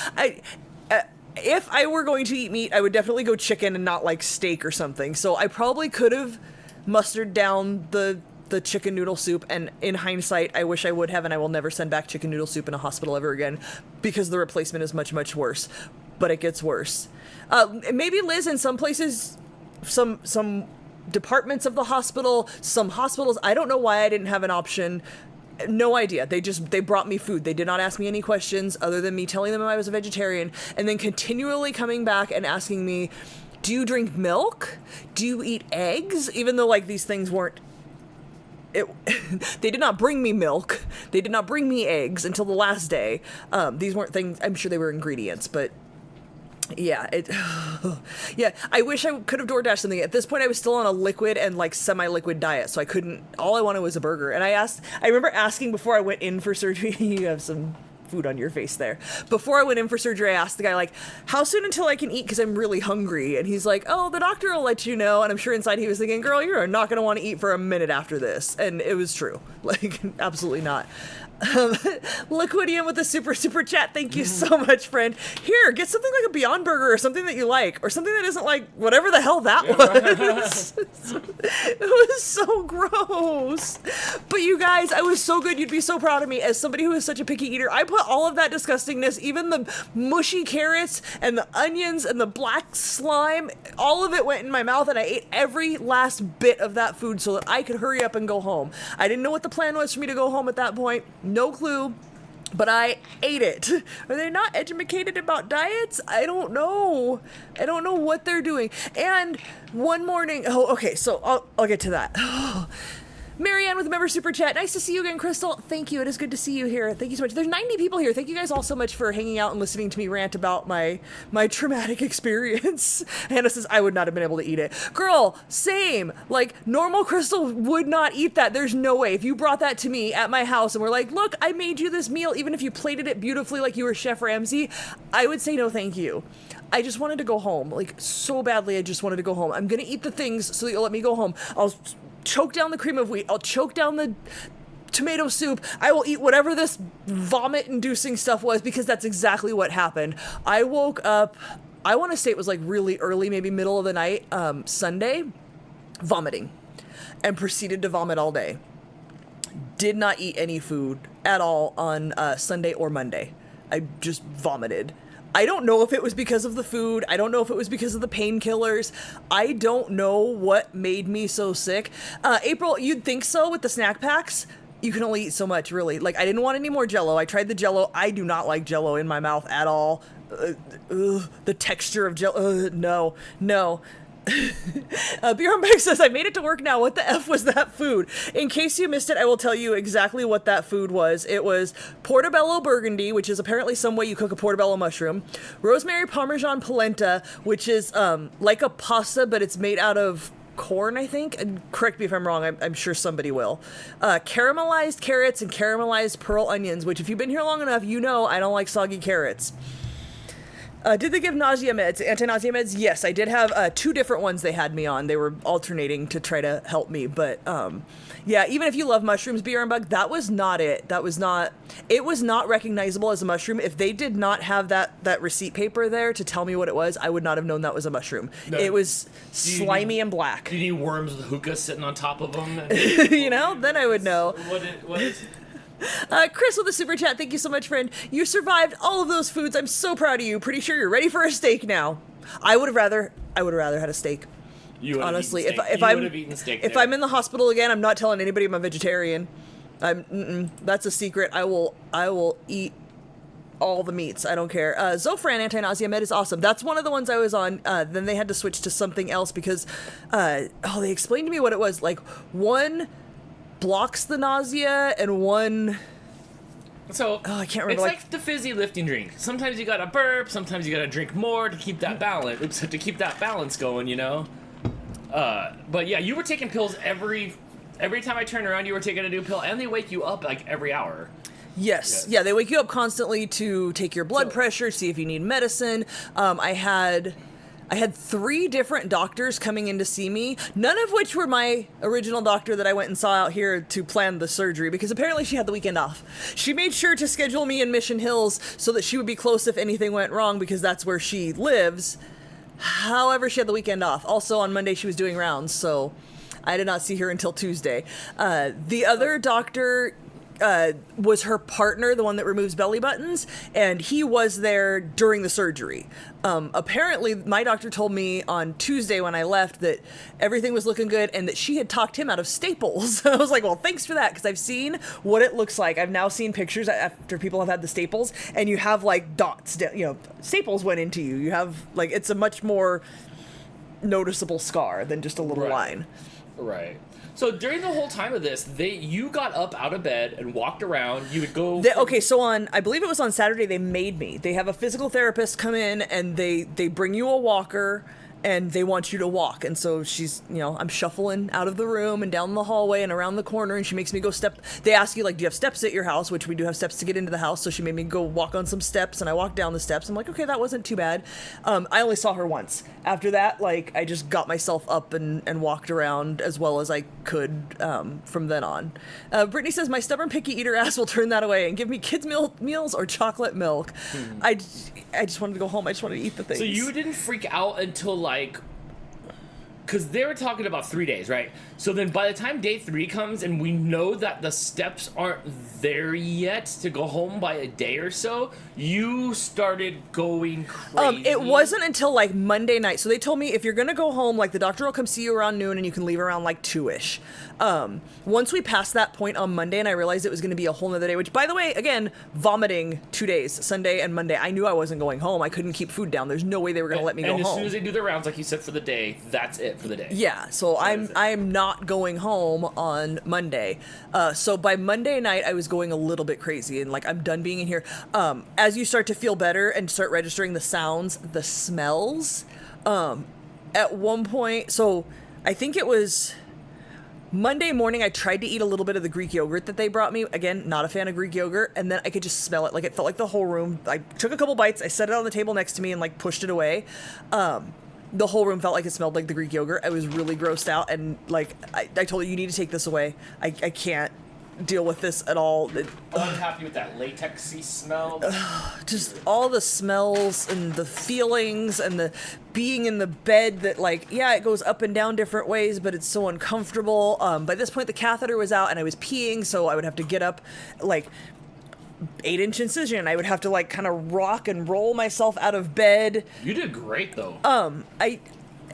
If I were going to eat meat, I would definitely go chicken and not like steak or something. So I probably could have mustered down the chicken noodle soup, and in hindsight, I wish I would have, and I will never send back chicken noodle soup in a hospital ever again because the replacement is much, much worse. But it gets worse. Maybe, Liz, in some places, some departments of the hospital, some hospitals, I don't know why I didn't have an option. No idea. They brought me food. They did not ask me any questions other than me telling them I was a vegetarian, and then continually coming back and asking me, do you drink milk? Do you eat eggs? Even though like these things weren't they did not bring me milk. They did not bring me eggs until the last day. These weren't things, I'm sure they were ingredients, but yeah, yeah, I wish I could have DoorDashed something. At this point, I was still on a liquid and like semi-liquid diet, so I couldn't, all I wanted was a burger. And I remember asking before I went in for surgery, you have some food on your face there. Before I went in for surgery, I asked the guy, like, how soon until I can eat because I'm really hungry? And he's like, oh, the doctor will let you know. And I'm sure inside he was thinking, girl, you're not going to want to eat for a minute after this. And it was true. Like, absolutely not. Liquidium with a super chat. Thank you so much, friend. Here, get something like a Beyond Burger or something that you like, or something that isn't like whatever the hell that was. It was so gross. But you guys, I was so good. You'd be so proud of me. As somebody who is such a picky eater, I put all of that disgustingness, even the mushy carrots and the onions and the black slime, all of it went in my mouth, and I ate every last bit of that food so that I could hurry up and go home. I didn't know what the plan was for me to go home at that point. No clue, but I ate it. Are they not educated about diets? I don't know. I don't know what they're doing. And one morning, okay, so I'll get to that. Marianne with a member super chat. Nice to see you again, Crystal. Thank you. It is good to see you here. Thank you so much. There's 90 people here. Thank you guys all so much for hanging out and listening to me rant about my traumatic experience. Hannah says, I would not have been able to eat it. Girl, same. Like, normal Crystal would not eat that. There's no way. If you brought that to me at my house and were like, look, I made you this meal, even if you plated it beautifully like you were Chef Ramsay, I would say no thank you. I just wanted to go home. Like, so badly, I just wanted to go home. I'm going to eat the things so that you'll let me go home. I'll choke down the cream of wheat. I'll choke down the tomato soup. I will eat whatever this vomit-inducing stuff was, because that's exactly what happened. I woke up, I want to say it was like really early, maybe middle of the night, Sunday, vomiting, and proceeded to vomit all day. Did not eat any food at all on Sunday or Monday. I just vomited. I don't know if it was because of the food. I don't know if it was because of the painkillers. I don't know what made me so sick. April, you'd think so with the snack packs. You can only eat so much, really. Like, I didn't want any more Jell-O. I tried the Jell-O. I do not like Jell-O in my mouth at all. The texture of Jell-O. No. Bjorn Beck says, I made it to work now. What the F was that food? In case you missed it, I will tell you exactly what that food was. It was portobello burgundy, which is apparently some way you cook a portobello mushroom. Rosemary parmesan polenta, which is like a pasta, but it's made out of corn, I think. And correct me if I'm wrong. I'm sure somebody will. Caramelized carrots and caramelized pearl onions, which if you've been here long enough, you know I don't like soggy carrots. Did they give nausea meds, anti-nausea meds? Yes, I did have 2 different ones they had me on. They were alternating to try to help me. But yeah, even if you love mushrooms, beer and bug, that was not it. It was not recognizable as a mushroom. If they did not have that receipt paper there to tell me what it was, I would not have known that was a mushroom. No. It was slimy and black. Do you need worms with hookah sitting on top of them? You know, then I would know. What is Chris with a super chat, thank you so much, friend. You survived all of those foods. I'm so proud of you. Pretty sure you're ready for a steak now. I would have rather had a steak. Honestly, if I'm in the hospital again, I'm not telling anybody I'm a vegetarian. That's a secret. I will eat all the meats. I don't care. Zofran anti-nausea med is awesome. That's one of the ones I was on. Then they had to switch to something else because they explained to me what it was. Like, one blocks the nausea and one I can't remember. It's like the fizzy lifting drink. Sometimes you gotta burp, sometimes you gotta drink more to keep that balance going, you know. But yeah, you were taking pills every time I turned around. You were taking a new pill, and they wake you up like every hour. Yes. Yeah, they wake you up constantly to take your blood pressure, see if you need medicine. I had 3 different doctors coming in to see me, none of which were my original doctor that I went and saw out here to plan the surgery, because apparently she had the weekend off. She made sure to schedule me in Mission Hills so that she would be close if anything went wrong, because that's where she lives. However, she had the weekend off. Also, on Monday, she was doing rounds, so I did not see her until Tuesday. The other doctor was her partner, the one that removes belly buttons, and he was there during the surgery. Apparently, my doctor told me on Tuesday when I left that everything was looking good and that she had talked him out of staples. I was like, well, thanks for that, because I've seen what it looks like. I've now seen pictures after people have had the staples, and you have like dots, staples went into you. You have like, it's a much more noticeable scar than just a little line. Right. So during the whole time of this, you got up out of bed and walked around. You would go. So I believe it was on Saturday, they made me. They have a physical therapist come in and they bring you a walker and they want you to walk. And so she's, I'm shuffling out of the room and down the hallway and around the corner, and she makes me go step. They ask you, like, do you have steps at your house? Which we do have steps to get into the house. So she made me go walk on some steps, and I walked down the steps. I'm like, okay, that wasn't too bad. I only saw her once. After that, like, I just got myself up and walked around as well as I could from then on. Brittany says, my stubborn picky eater ass will turn that away and give me kids meals or chocolate milk. I just wanted to go home. I just wanted to eat the things. So you didn't freak out until because they were talking about 3 days, right? So then by the time day 3 comes and we know that the steps aren't there yet to go home by a day or so, you started going crazy. It wasn't until like Monday night. So they told me if you're going to go home, like the doctor will come see you around noon and you can leave around like 2-ish. Once we passed that point on Monday and I realized it was going to be a whole nother day, which by the way, again, vomiting 2 days, Sunday and Monday. I knew I wasn't going home. I couldn't keep food down. There's no way they were going to let me go home. And as soon as they do their rounds, like you said, for the day, that's it for the day. Yeah, so I'm not going home on Monday. So by Monday night, I was going a little bit crazy and like, I'm done being in here. As you start to feel better and start registering the sounds, the smells, at one point, so I think it was Monday morning, I tried to eat a little bit of the Greek yogurt that they brought me. Again, not a fan of Greek yogurt. And then I could just smell it. Like, it felt like the whole room. I took a couple bites. I set it on the table next to me and, like, pushed it away. The whole room felt like it smelled like the Greek yogurt. I was really grossed out. And, like, I told her, you need to take this away. I can't deal with this at all. I'm happy with that latexy smell. Just all the smells and the feelings and the being in the bed that, like, yeah, it goes up and down different ways, but it's so uncomfortable. By this point, the catheter was out and I was peeing, so I would have to get up, like, 8-inch incision. I would have to, like, kind of rock and roll myself out of bed. You did great, though.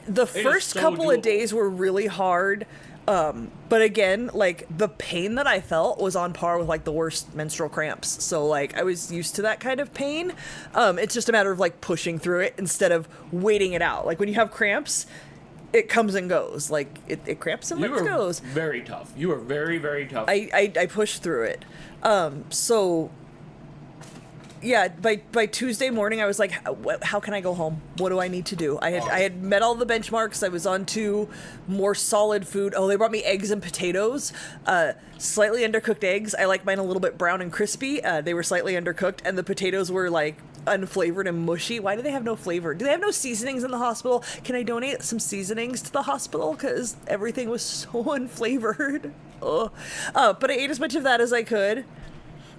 The first couple of days were really hard. But again, like, the pain that I felt was on par with, like, the worst menstrual cramps. So, like, I was used to that kind of pain. It's just a matter of, like, pushing through it instead of waiting it out. Like, when you have cramps, it comes and goes. Like, it cramps and it goes. Very tough. You were very, very tough. I pushed through it. So... yeah, by Tuesday morning, I was like, how can I go home? What do I need to do? I had met all the benchmarks. I was on to more solid food. Oh, they brought me eggs and potatoes, slightly undercooked eggs. I like mine a little bit brown and crispy. They were slightly undercooked, and the potatoes were like unflavored and mushy. Why do they have no flavor? Do they have no seasonings in the hospital? Can I donate some seasonings to the hospital? Because everything was so unflavored. Ugh. But I ate as much of that as I could.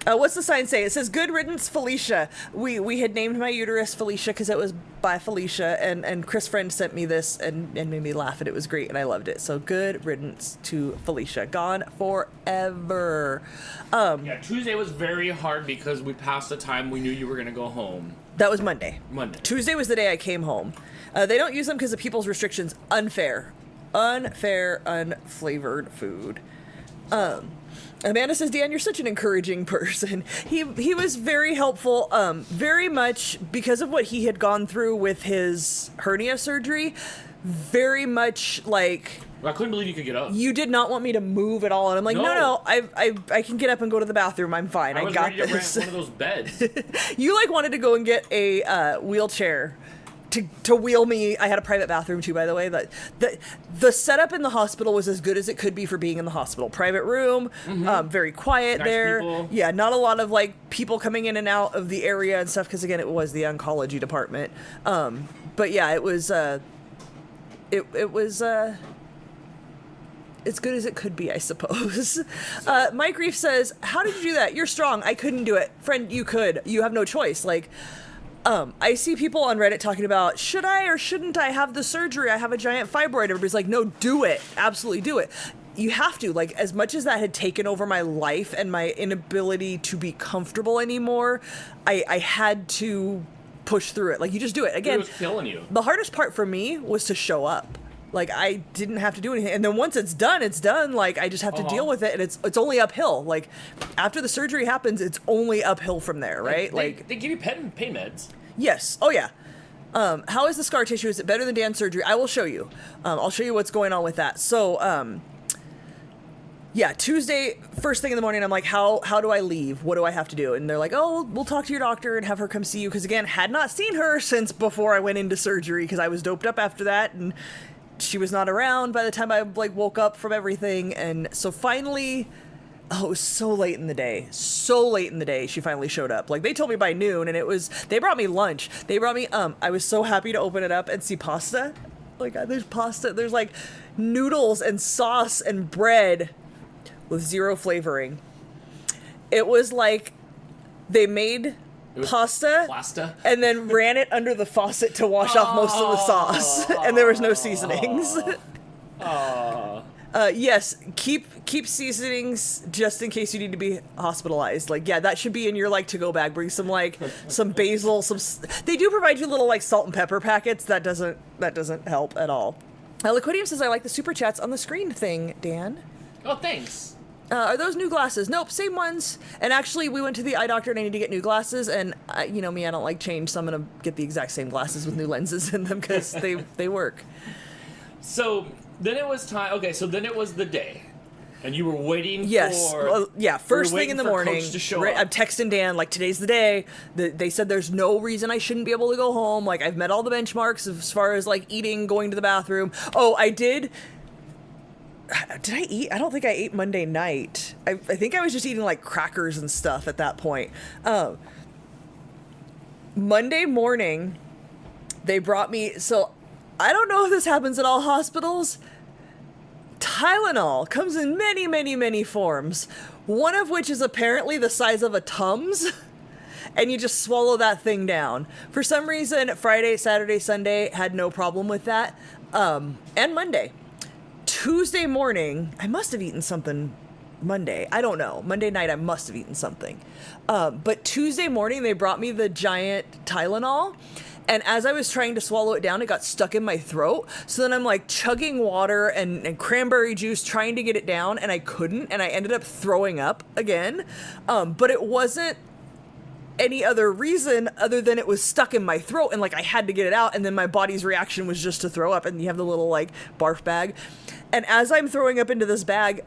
What's the sign say? It says, "Good riddance, Felicia." We had named my uterus Felicia because it was by Felicia, and Chris Friend sent me this and made me laugh, and it was great, and I loved it. So good riddance to Felicia. Gone forever. Yeah, Tuesday was very hard because we passed the time we knew you were going to go home. That was Monday. Monday. Tuesday was the day I came home. They don't use them because of people's restrictions. Unfair, unflavored food. Amanda says, "Dan, you're such an encouraging person." He was very helpful, very much because of what he had gone through with his hernia surgery. Very much like, I couldn't believe you could get up. you did not want me to move at all, and I'm like, no, I can get up and go to the bathroom. I'm fine. I got ready this. To rent one of those beds. You like wanted to go and get a wheelchair to wheel me. I had a private bathroom too, by the way. The setup in the hospital was as good as it could be for being in the hospital. Private room, very quiet Nice there. people. Yeah, not a lot of like people coming in and out of the area and stuff, because again, it was the oncology department. But yeah, it was as good as it could be, I suppose. Mike Reef says, "How did you do that? You're strong. I couldn't do it." Friend, you could. You have no choice. Like, I see people on Reddit talking about, should I or shouldn't I have the surgery? I have a giant fibroid. Everybody's like, no, do it. Absolutely do it. You have to. Like, as much as that had taken over my life and my inability to be comfortable anymore, I had to push through it. Like, you just do it. Again, It was killing you. the hardest part for me was to show up. Like, I didn't have to do anything. And then once it's done, it's done. Like, I just have to deal with it, and it's only uphill. Like, after the surgery happens, it's only uphill from there, right? They give you pain meds. Yes. Oh, yeah. How is the scar tissue? Is it better than Dan's surgery? I will show you. I'll show you what's going on with that. So, yeah, Tuesday, first thing in the morning, I'm like, how do I leave? What do I have to do? And they're like, oh, we'll talk to your doctor and have her come see you. Because, again, had not seen her since before I went into surgery, because I was doped up after that, and she was not around by the time I, like, woke up from everything. And so finally... Oh, it was so late in the day. So late in the day, she finally showed up. Like, they told me by noon, and they brought me lunch. They brought me, I was so happy to open it up and see pasta. Like, there's pasta. There's, like, noodles and sauce and bread with zero flavoring. It was like they made pasta and then ran it under the faucet to wash off most of the sauce. And there was no seasonings. Yes, keep seasonings just in case you need to be hospitalized. Like, yeah, that should be in your, like, to-go bag. Bring some, like, some basil, they do provide you little, like, salt and pepper packets. That doesn't help at all. Liquidium says, "I like the super chats on the screen thing, Dan." Oh, thanks. Are those new glasses? Nope, same ones. And actually, we went to the eye doctor and I need to get new glasses. And you know me, I don't like change, so I'm gonna get the exact same glasses with new lenses in them because they work. So then it was time. Okay, so then it was the day, and you were waiting yes. for... Well, yeah, first thing in the morning. Coach to show up. I'm texting Dan, like, today's the day. They said there's no reason I shouldn't be able to go home. Like, I've met all the benchmarks as far as, like, eating, going to the bathroom. Oh, I did... Did I eat? I don't think I ate Monday night. I think I was just eating, like, crackers and stuff at that point. Monday morning, they brought me... So, I don't know if this happens at all hospitals. Tylenol comes in many, many, many forms. One of which is apparently the size of a Tums. And you just swallow that thing down. For some reason, Friday, Saturday, Sunday had no problem with that. And Monday. Tuesday morning, I must have eaten something Monday. I don't know. Monday night, I must have eaten something. But Tuesday morning, they brought me the giant Tylenol. And as I was trying to swallow it down, it got stuck in my throat. So then I'm like chugging water and cranberry juice, trying to get it down. And I couldn't. And I ended up throwing up again. But it wasn't any other reason other than it was stuck in my throat. And like I had to get it out. And then my body's reaction was just to throw up. And you have the little like barf bag. And as I'm throwing up into this bag,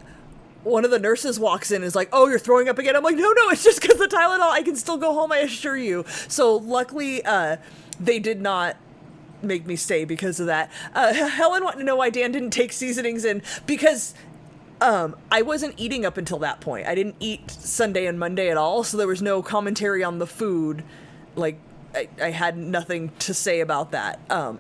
one of the nurses walks in and is like, "Oh, you're throwing up again?" I'm like, no, it's just because the Tylenol. I can still go home, I assure you. So luckily, they did not make me stay because of that. Helen wanted to know why Dan didn't take seasonings in. Because I wasn't eating up until that point. I didn't eat Sunday and Monday at all, so there was no commentary on the food, like, I had nothing to say about that.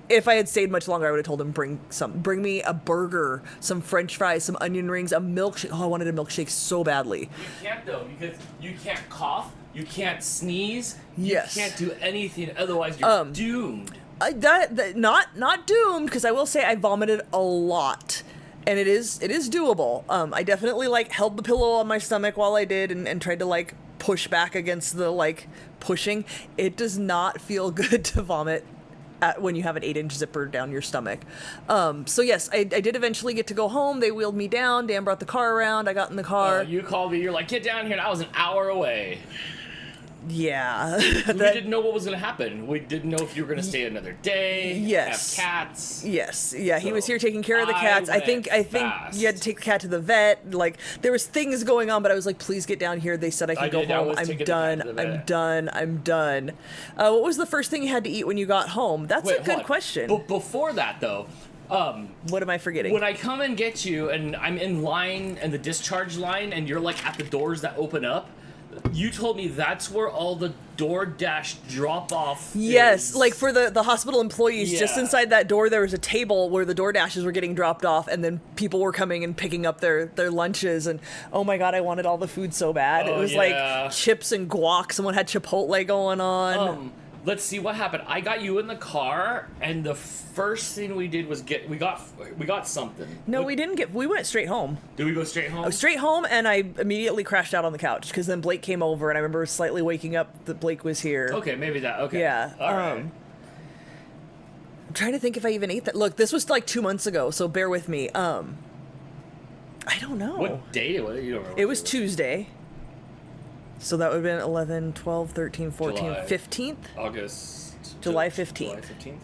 If I had stayed much longer, I would have told him bring me a burger, some French fries, some onion rings, a milkshake. Oh, I wanted a milkshake so badly. You can't though, because you can't cough, you can't sneeze, Yes. you can't do anything. Otherwise, you're doomed. Not doomed, because I will say I vomited a lot. And it is doable. I definitely like held the pillow on my stomach while I did and tried to like push back against the like pushing. It does not feel good to vomit when you have an 8-inch zipper down your stomach. So yes, I did eventually get to go home. They wheeled me down. Dan brought the car around. I got in the car. You called me. You're like, get down here, and I was an hour away. Yeah. We didn't know what was going to happen. We didn't know if you were going to stay another day. Yes. Have cats. Yes. Yeah, he was So, here taking care of the cats. I think fast. you had to take the cat to the vet. Like there was things going on, but I was like, please get down here. They said I can go home. I'm done. What was the first thing you had to eat when you got home? That's a good question. But before that, though, What am I forgetting? when I come and get you, and I'm in line, and the discharge line, and you're like at the doors that open up, you told me that's where all the DoorDash drop-off Yes, is. like for the hospital employees, just Yeah. inside that door there was a table where the DoorDashes were getting dropped off, and then people were coming and picking up their lunches, and oh my god, I wanted all the food so bad. It Oh, was yeah. like chips and guac. Someone had Chipotle going on. Let's see what happened. I got you in the car, and the first thing we did was we got something. No, we didn't get. We went straight home. Did we go straight home? Straight home, and I immediately crashed out on the couch because then Blake came over, and I remember slightly waking up that Blake was here. Okay, maybe that. Okay. Yeah. All right. I'm trying to think if I even ate that. Look, this was like 2 months ago, so bear with me. I don't know. What day was it? You don't remember. It was Tuesday. So that would have been 11, 12, 13, 14, July. 15th? July 15th. July 15th.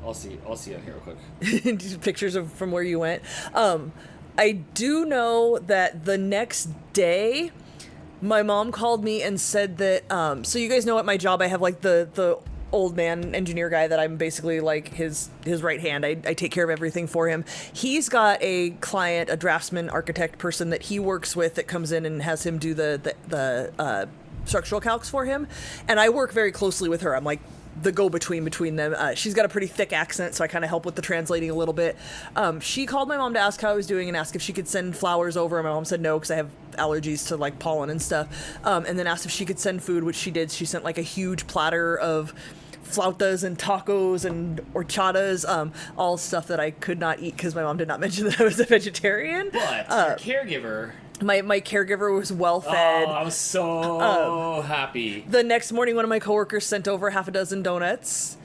I'll see on here real quick. Pictures of from where you went. I do know that the next day, my mom called me and said that, so you guys know at my job I have like the old man engineer guy that I'm basically like his right hand. I take care of everything for him. He's got a client, a draftsman architect person that he works with that comes in and has him do the structural calcs for him. And I work very closely with her. I'm like the go-between between them. She's got a pretty thick accent, so I kind of help with the translating a little bit. She called my mom to ask how I was doing and asked if she could send flowers over. My mom said no because I have allergies to like pollen and stuff. And then asked if she could send food, which she did. She sent like a huge platter of flautas and tacos and horchatas, all stuff that I could not eat because my mom did not mention that I was a vegetarian. But your caregiver. My caregiver was well fed. Oh, I was so happy. The next morning, one of my coworkers sent over half a dozen donuts.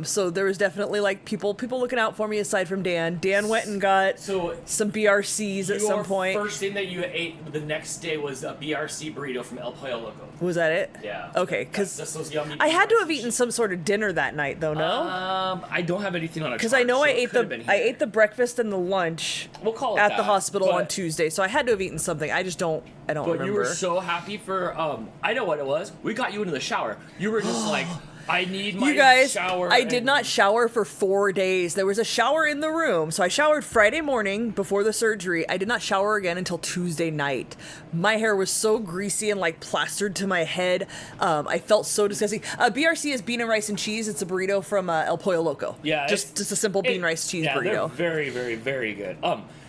So there was definitely like people looking out for me aside from Dan. Dan went and got some BRCs at some point. First thing that you ate the next day was a BRC burrito from El Pollo Loco. Was that it? Yeah. Okay, because That's those yummy I had to have BRCs. eaten some sort of dinner that night, though. No, I don't have anything on a because I know so I it ate could have been I here. ate the breakfast and the lunch We'll call it at the that, hospital on but- Tuesday, so I had to have eaten something. I just don't. I don't But remember. you were so happy for I know what it was. We got you into the shower. You were just like, I need my You guys, shower. I did not shower for 4 days. There was a shower in the room. So I showered Friday morning before the surgery. I did not shower again until Tuesday night. My hair was so greasy and like plastered to my head. I felt so disgusting. BRC is bean and rice and cheese. It's a burrito from El Pollo Loco. Yeah, just a simple bean, rice, cheese yeah, burrito. They're very, very, very good.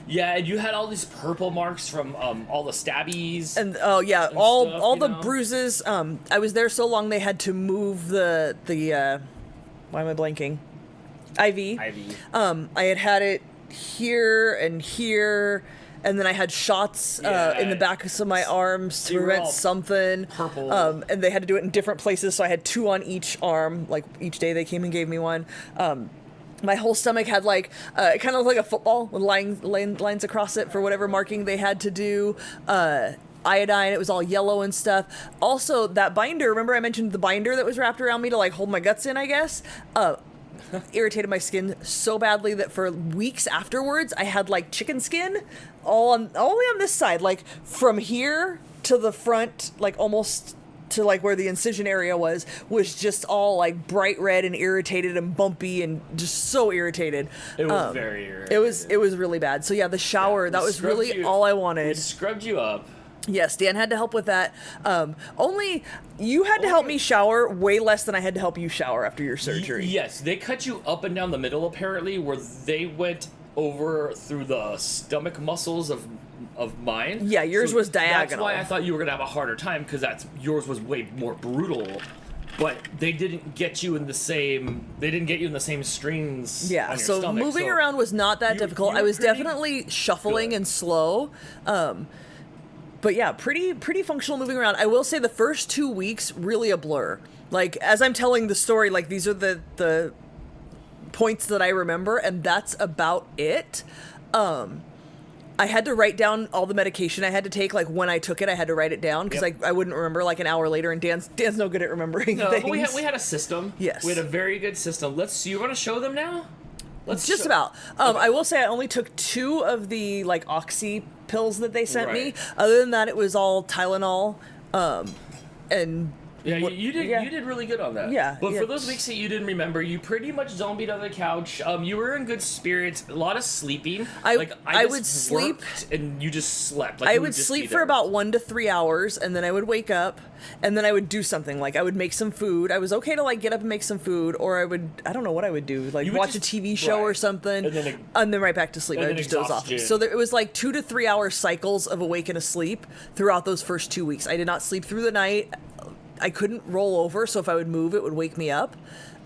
Yeah, and you had all these purple marks from all the stabbies. And oh yeah, and all stuff, the you know? bruises. I was there so long they had to move the why am I blanking? IV. I had it here and here, and then I had shots in the back of my arms to They were prevent all something. purple. And they had to do it in different places, so I had 2 on each arm. Like each day they came and gave me one. My whole stomach had like kind of like a football with lines across it for whatever marking they had to do. Iodine, it was all yellow and stuff. Also, that binder, remember I mentioned the binder that was wrapped around me to like hold my guts in, I guess? Irritated my skin so badly that for weeks afterwards, I had like chicken skin all the way on this side, like from here to the front, like almost to like where the incision area was just all like bright red and irritated and bumpy and just so irritated. It was very irritating. It was really bad. So yeah, the shower, that was really all I wanted. We scrubbed you up. Yes, Dan had to help with that. Only you had to help me shower way less than I had to help you shower after your surgery. Yes, they cut you up and down the middle apparently, where they went over through the stomach muscles of mine. Yeah, yours was diagonal. That's why I thought you were gonna have a harder time, because yours was way more brutal. But they didn't get you in the same. They didn't get you in the same strings. Yeah, on your so stomach, moving around was not that difficult. you I were was pretty definitely shuffling good. and slow. But yeah, pretty functional moving around. I will say the first 2 weeks really a blur. Like as I'm telling the story, like these are the points that I remember, and that's about it. I had to write down all the medication I had to take. Like when I took it, I had to write it down because I wouldn't remember like an hour later. And Dan's no good at remembering things. But we had a system. Yes, we had a very good system. You want to show them now? Just about. Okay. I will say I only took 2 of the like oxy pills that they sent me. Right. Other than that, it was all Tylenol. And yeah, you did really good on that. Yeah. But for those weeks that you didn't remember, you pretty much zombied on the couch. You were in good spirits. A lot of sleeping. I just would sleep, worked and you just slept. I would sleep for about 1 to 3 hours, and then I would wake up, and then I would do something. Like I would make some food. I was okay to like get up and make some food, or I don't know what I would do, like watch a TV show or something, and then right back to sleep. I would just doze off. So it was like 2 to 3 hour cycles of awake and asleep throughout those first 2 weeks. I did not sleep through the night. I couldn't roll over, so if I would move, it would wake me up.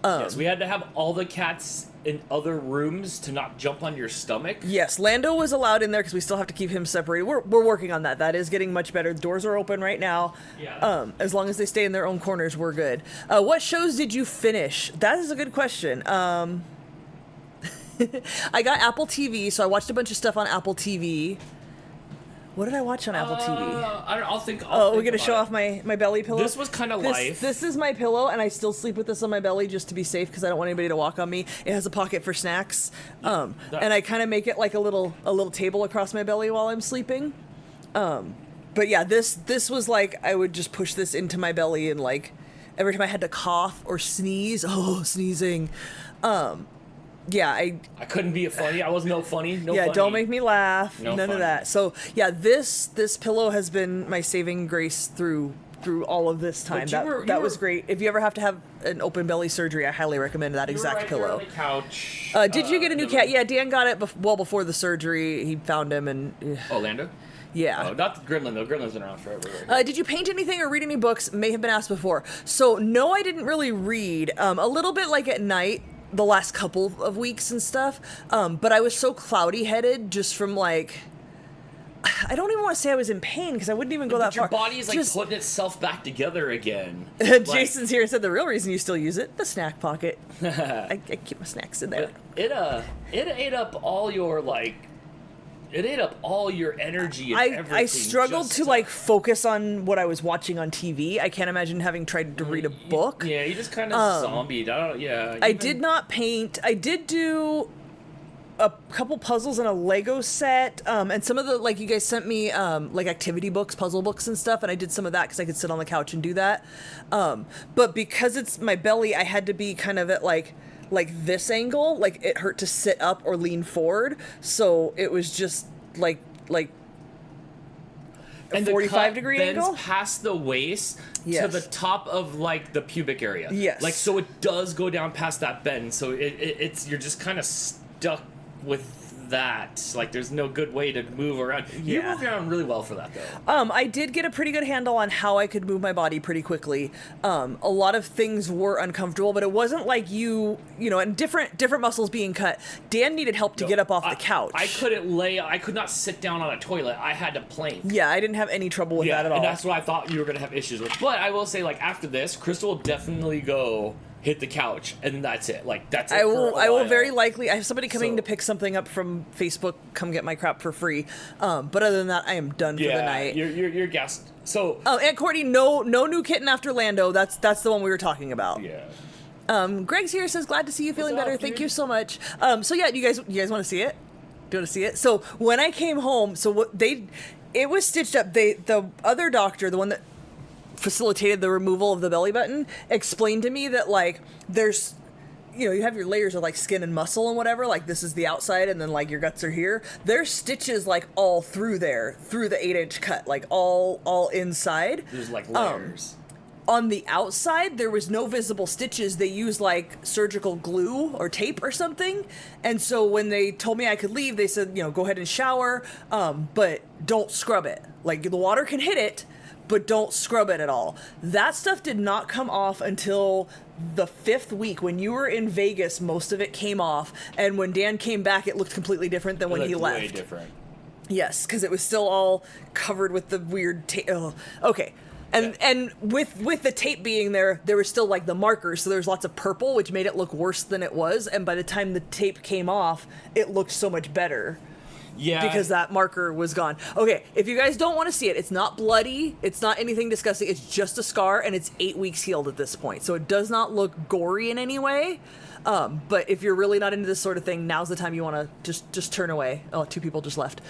Yes, we had to have all the cats in other rooms to not jump on your stomach. Yes, Lando was allowed in there because we still have to keep him separated. We're working on that. That is getting much better. The doors are open right now. Yeah. As long as they stay in their own corners, we're good. What shows did you finish? That is a good question. I got Apple TV, so I watched a bunch of stuff on Apple TV. What did I watch on Apple TV? I'll think. We're gonna show off my belly pillow. This was kind of life. This is my pillow, and I still sleep with this on my belly just to be safe because I don't want anybody to walk on me. It has a pocket for snacks, and I kind of make it like a little table across my belly while I'm sleeping. But yeah, this was like I would just push this into my belly, and like every time I had to cough or sneeze, sneezing. Yeah, I couldn't be funny. I was no funny. Yeah, don't make me laugh. None funny. of that. So yeah, this pillow has been my saving grace through all of this time. That was great. If you ever have to have an open belly surgery, I highly recommend that exact pillow. On the couch. Did you get a new cat? Yeah, Dan got it well before the surgery. He found him and. Orlando? Yeah. Oh, not Gremlin though. Gremlin's been around forever. Did you paint anything or read any books? May have been asked before. So no, I didn't really read. A little bit like at night. The last couple of weeks and stuff, but I was so cloudy headed just from like I don't even want to say I was in pain because I wouldn't even go that far. Your body is like putting itself back together again. Jason's here and said the real reason you still use it, the snack pocket. I keep my snacks in there. It ate up all your It ate up all your energy and everything. I struggled to like focus on what I was watching on TV. I can't imagine having tried to read a book. Yeah, you just kind of zombied. I did not paint. I did do a couple puzzles and a Lego set, and some of the like you guys sent me like activity books, puzzle books and stuff, and I did some of that because I could sit on the couch and do that. But because it's my belly, I had to be kind of at like this angle, like it hurt to sit up or lean forward, so it was just like a 45-degree angle past the waist to the top of like the pubic area. Yes, like so it does go down past that bend, so it's you're just kind of stuck with that. Like there's no good way to move around. You moved around really well for that though. I did get a pretty good handle on how I could move my body pretty quickly. A lot of things were uncomfortable, but it wasn't like you know, and different muscles being cut. Dan needed help to get up off the couch. I could not sit down on a toilet. I had to plank. Yeah, I didn't have any trouble with that at all. And that's what I thought you were gonna have issues with. But I will say, like after this, Crystal will definitely go hit the couch, and that's it. Like that's it. I will very likely. I have somebody coming to pick something up from Facebook. Come get my crap for free. But other than that, I am done for the night. You're gassed. So Aunt Courtney, no new kitten after Lando. That's the one we were talking about. Yeah. Greg's here, says glad to see you feeling better. Dude? Thank you so much. So yeah, you guys want to see it? Do you want to see it? So when I came home, it was stitched up. The other doctor, the one that facilitated the removal of the belly button, explained to me that like you have your layers of like skin and muscle and whatever, like this is the outside and then like your guts are here. There's stitches like all through there, through the 8-inch cut, like all inside. There's like layers. On the outside, there was no visible stitches. They used like surgical glue or tape or something. And so when they told me I could leave, they said, go ahead and shower, but don't scrub it. Like the water can hit it, but don't scrub it at all. That stuff did not come off until the 5th week. When you were in Vegas, most of it came off. And when Dan came back, it looked completely different than when he left. Way different. Yes, because it was still all covered with the weird tape. Okay. And with the tape being there was still like the markers, so there's lots of purple, which made it look worse than it was. And by the time the tape came off, it looked so much better. Yeah. Because that marker was gone. Okay, if you guys don't want to see it, it's not bloody, it's not anything disgusting, it's just a scar, and it's 8 weeks healed at this point. So it does not look gory in any way. But if you're really not into this sort of thing, now's the time you want to just turn away. Oh, 2 people just left.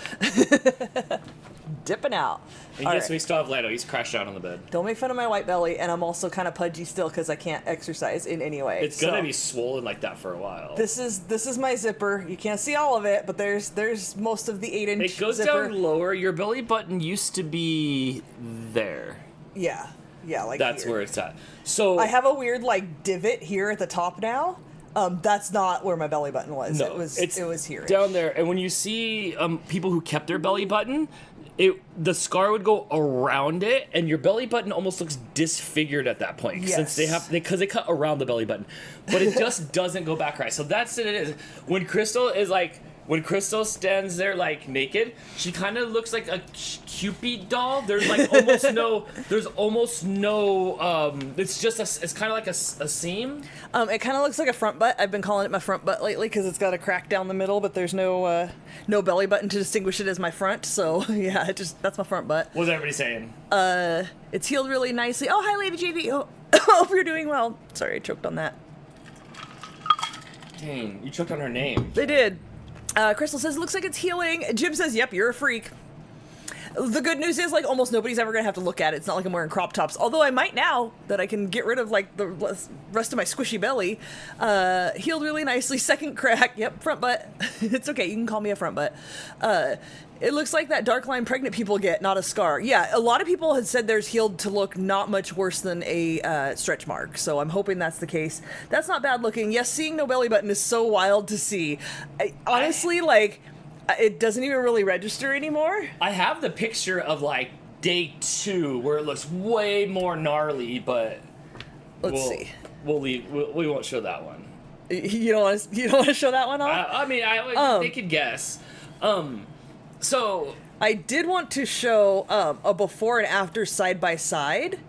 Dipping out. And yes, we still have Lando. He's crashed out on the bed. Don't make fun of my white belly, and I'm also kind of pudgy still because I can't exercise in any way. It's gonna be swollen like that for a while. This is my zipper. You can't see all of it, but there's most of the 8-inch. It goes zipper. down lower. Your belly button used to be there. Yeah, like that's here. where it's at. So I have a weird like divot here at the top now. That's not where my belly button was. No, it was here down there. And when you see people who kept their belly button, the scar would go around it, and your belly button almost looks disfigured at that point. Yes. Since they cut around the belly button, but it just doesn't go back right. So that's what it is. When Crystal stands there like naked, she kind of looks like a Cupid doll. There's like almost no. It's just it's kind of like a seam. It kind of looks like a front butt. I've been calling it my front butt lately because it's got a crack down the middle, but there's no belly button to distinguish it as my front. So yeah, that's my front butt. What's everybody saying? It's healed really nicely. Oh, hi, Lady JV. Oh, hope you're doing well. Sorry, I choked on that. Dang, you choked on her name. They did. Crystal says, looks like it's healing. Jim says, yep, you're a freak. The good news is, like, almost nobody's ever going to have to look at it. It's not like I'm wearing crop tops. Although I might now that I can get rid of, like, the rest of my squishy belly. Healed really nicely. Second crack. Yep, front butt. It's okay. You can call me a front butt. It looks like that dark line pregnant people get, not a scar. Yeah, a lot of people had said theirs healed to look not much worse than a stretch mark. So I'm hoping that's the case. That's not bad looking. Yes, seeing no belly button is so wild to see. Honestly, like... it doesn't even really register anymore. I have the picture of like day 2 where it looks way more gnarly, but let's see. We'll leave. We won't show that one. You don't want to show that one off? I mean, they could guess. So I did want to show a before and after side by side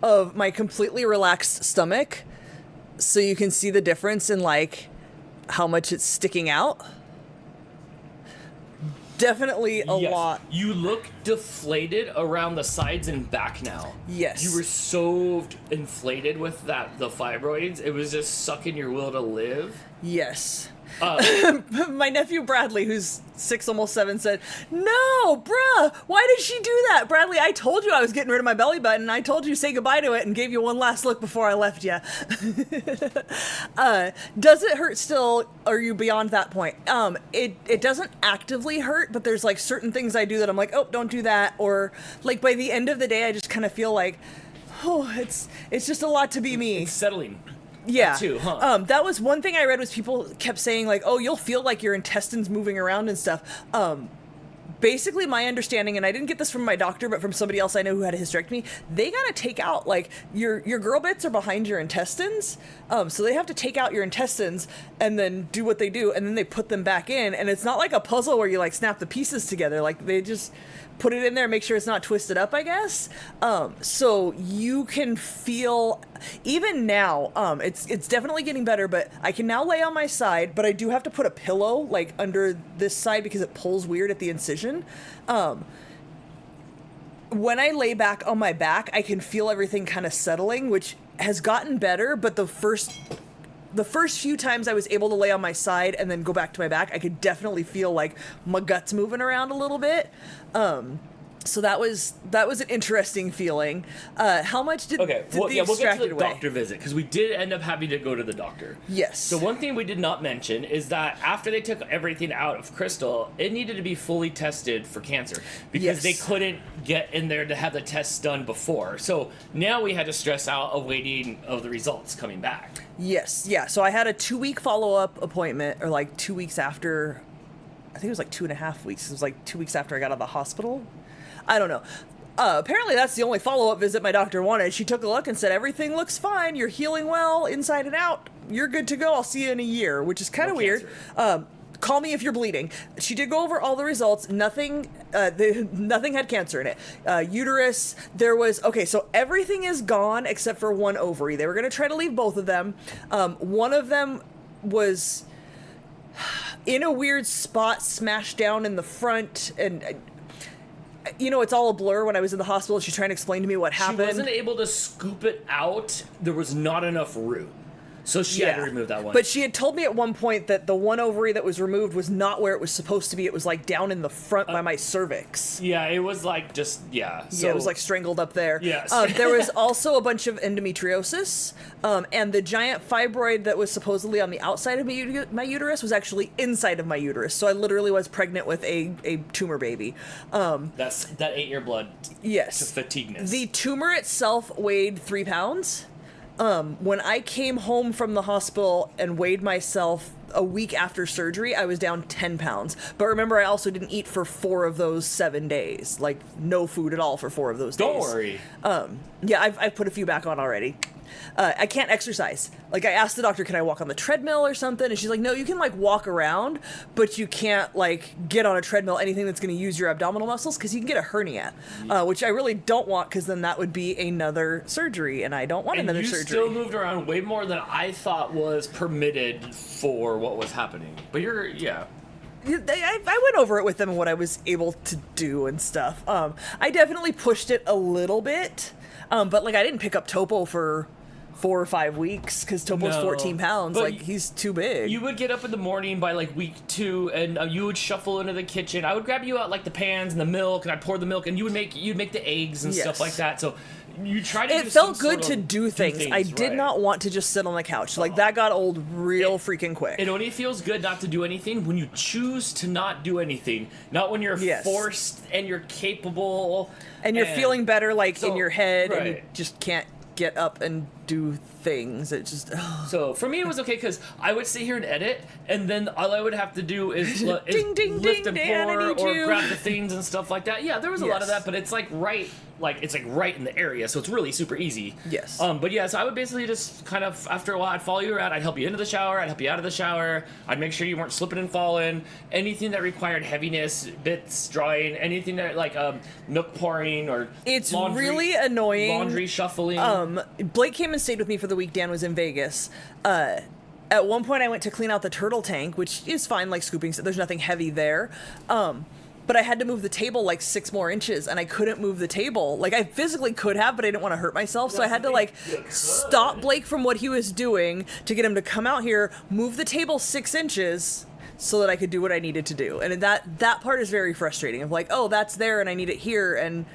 of my completely relaxed stomach, so you can see the difference in like how much it's sticking out. Definitely a lot. You look deflated around the sides and back now. Yes. You were so inflated with the fibroids. It was just sucking your will to live. Yes. My nephew Bradley, who's 6, almost 7, said, "No, bruh, why did she do that? Bradley, I told you I was getting rid of my belly button. I told you say goodbye to it and gave you one last look before I left you." Does it hurt still? Are you beyond that point? It doesn't actively hurt, but there's like certain things I do that I'm like, oh, don't do that. Or like by the end of the day, I just kind of feel like, oh, it's just a lot to be me. It's settling. Yeah. Too, huh? That was one thing I read was people kept saying like, oh, you'll feel like your intestines moving around and stuff. Basically my understanding, and I didn't get this from my doctor, but from somebody else I know who had a hysterectomy, they gotta take out like your girl bits are behind your intestines. So they have to take out your intestines and then do what they do, and then they put them back in, and it's not like a puzzle where you like snap the pieces together. Like they just put it in there, make sure it's not twisted up, I guess. So you can feel, even now, it's definitely getting better, but I can now lay on my side, but I do have to put a pillow, like, under this side because it pulls weird at the incision. When I lay back on my back, I can feel everything kind of settling, which has gotten better, but the first few times I was able to lay on my side and then go back to my back, I could definitely feel like my guts moving around a little bit. So that was an interesting feeling. How much did We'll the get to the extracted away? doctor visit, because we did end up having to go to the doctor. Yes. So one thing we did not mention is that after they took everything out of Crystal, it needed to be fully tested for cancer, because they couldn't get in there to have the tests done before. So now we had to stress out awaiting of the results coming back. Yes, yeah. So I had a 2-week follow-up appointment, or like 2 weeks after, I think it was like 2.5 weeks. It was like 2 weeks after I got out of the hospital. I don't know. Apparently that's the only follow-up visit my doctor wanted. She took a look and said, everything looks fine. You're healing well inside and out. You're good to go. I'll see you in a year, which is kind of weird. Call me if you're bleeding. She did go over all the results. Nothing had cancer in it. Uterus, there was, okay, so everything is gone except for one ovary. They were going to try to leave both of them. One of them was in a weird spot, smashed down in the front, and you know, it's all a blur. When I was in the hospital, she's trying to explain to me what happened. She wasn't able to scoop it out. There was not enough room. So she had to remove that one. But she had told me at one point that the one ovary that was removed was not where it was supposed to be. It was like down in the front by my cervix. Yeah, it was like just, So, yeah, it was like strangled up there. Yes. There was also a bunch of endometriosis, and the giant fibroid that was supposedly on the outside of my uterus was actually inside of my uterus. So I literally was pregnant with a tumor baby. That ate your blood to fatigueness. The tumor itself weighed 3 pounds. When I came home from the hospital and weighed myself a week after surgery, I was down 10 pounds. But remember, I also didn't eat for 4 of those 7 days. Like, no food at all for 4 of those days. Don't worry. Yeah, I've put a few back on already. I can't exercise. Like, I asked the doctor, can I walk on the treadmill or something? And she's like, no, you can, like, walk around, but you can't, like, get on a treadmill, anything that's going to use your abdominal muscles, because you can get a hernia, which I really don't want, because then that would be another surgery, and I don't want another surgery. You still moved around way more than I thought was permitted for what was happening. But I went over it with them and what I was able to do and stuff. I definitely pushed it a little bit, but, like, I didn't pick up Topo for 4 or 5 weeks, because Topo's 14 pounds. Like, he's too big. You would get up in the morning by, like, week 2, and you would shuffle into the kitchen. I would grab you out, like, the pans and the milk, and I'd pour the milk, and you'd make the eggs and stuff like that. So you try to. It felt good to do things. I did not want to just sit on the couch. Like, that got old real freaking quick. It only feels good not to do anything when you choose to not do anything. Not when you're forced and you're capable. And you're feeling better, like, in your head, and you just can't get up and do things. It just So for me it was okay, because I would sit here and edit, and then all I would have to do is lift and pour or grab the things and stuff like that. Yeah, there was a lot of that, but it's like right in the area, so it's really super easy. Yes. But yeah, so I would basically just kind of, after a while, I'd follow you around. I'd help you into the shower. I'd help you out of the shower. I'd make sure you weren't slipping and falling. Anything that required heaviness, bits, drawing, anything that like milk pouring or really annoying. Laundry shuffling. Blake came and stayed with me for the week Dan was in Vegas. At one point I went to clean out the turtle tank, which is fine, like scooping, so there's nothing heavy there. But I had to move the table like 6 more inches, and I couldn't move the table. Like, I physically could have, but I didn't want to hurt myself, so I had to like stop Blake from what he was doing to get him to come out here, move the table 6 inches so that I could do what I needed to do. And that part is very frustrating. Of like, oh, that's there and I need it here, and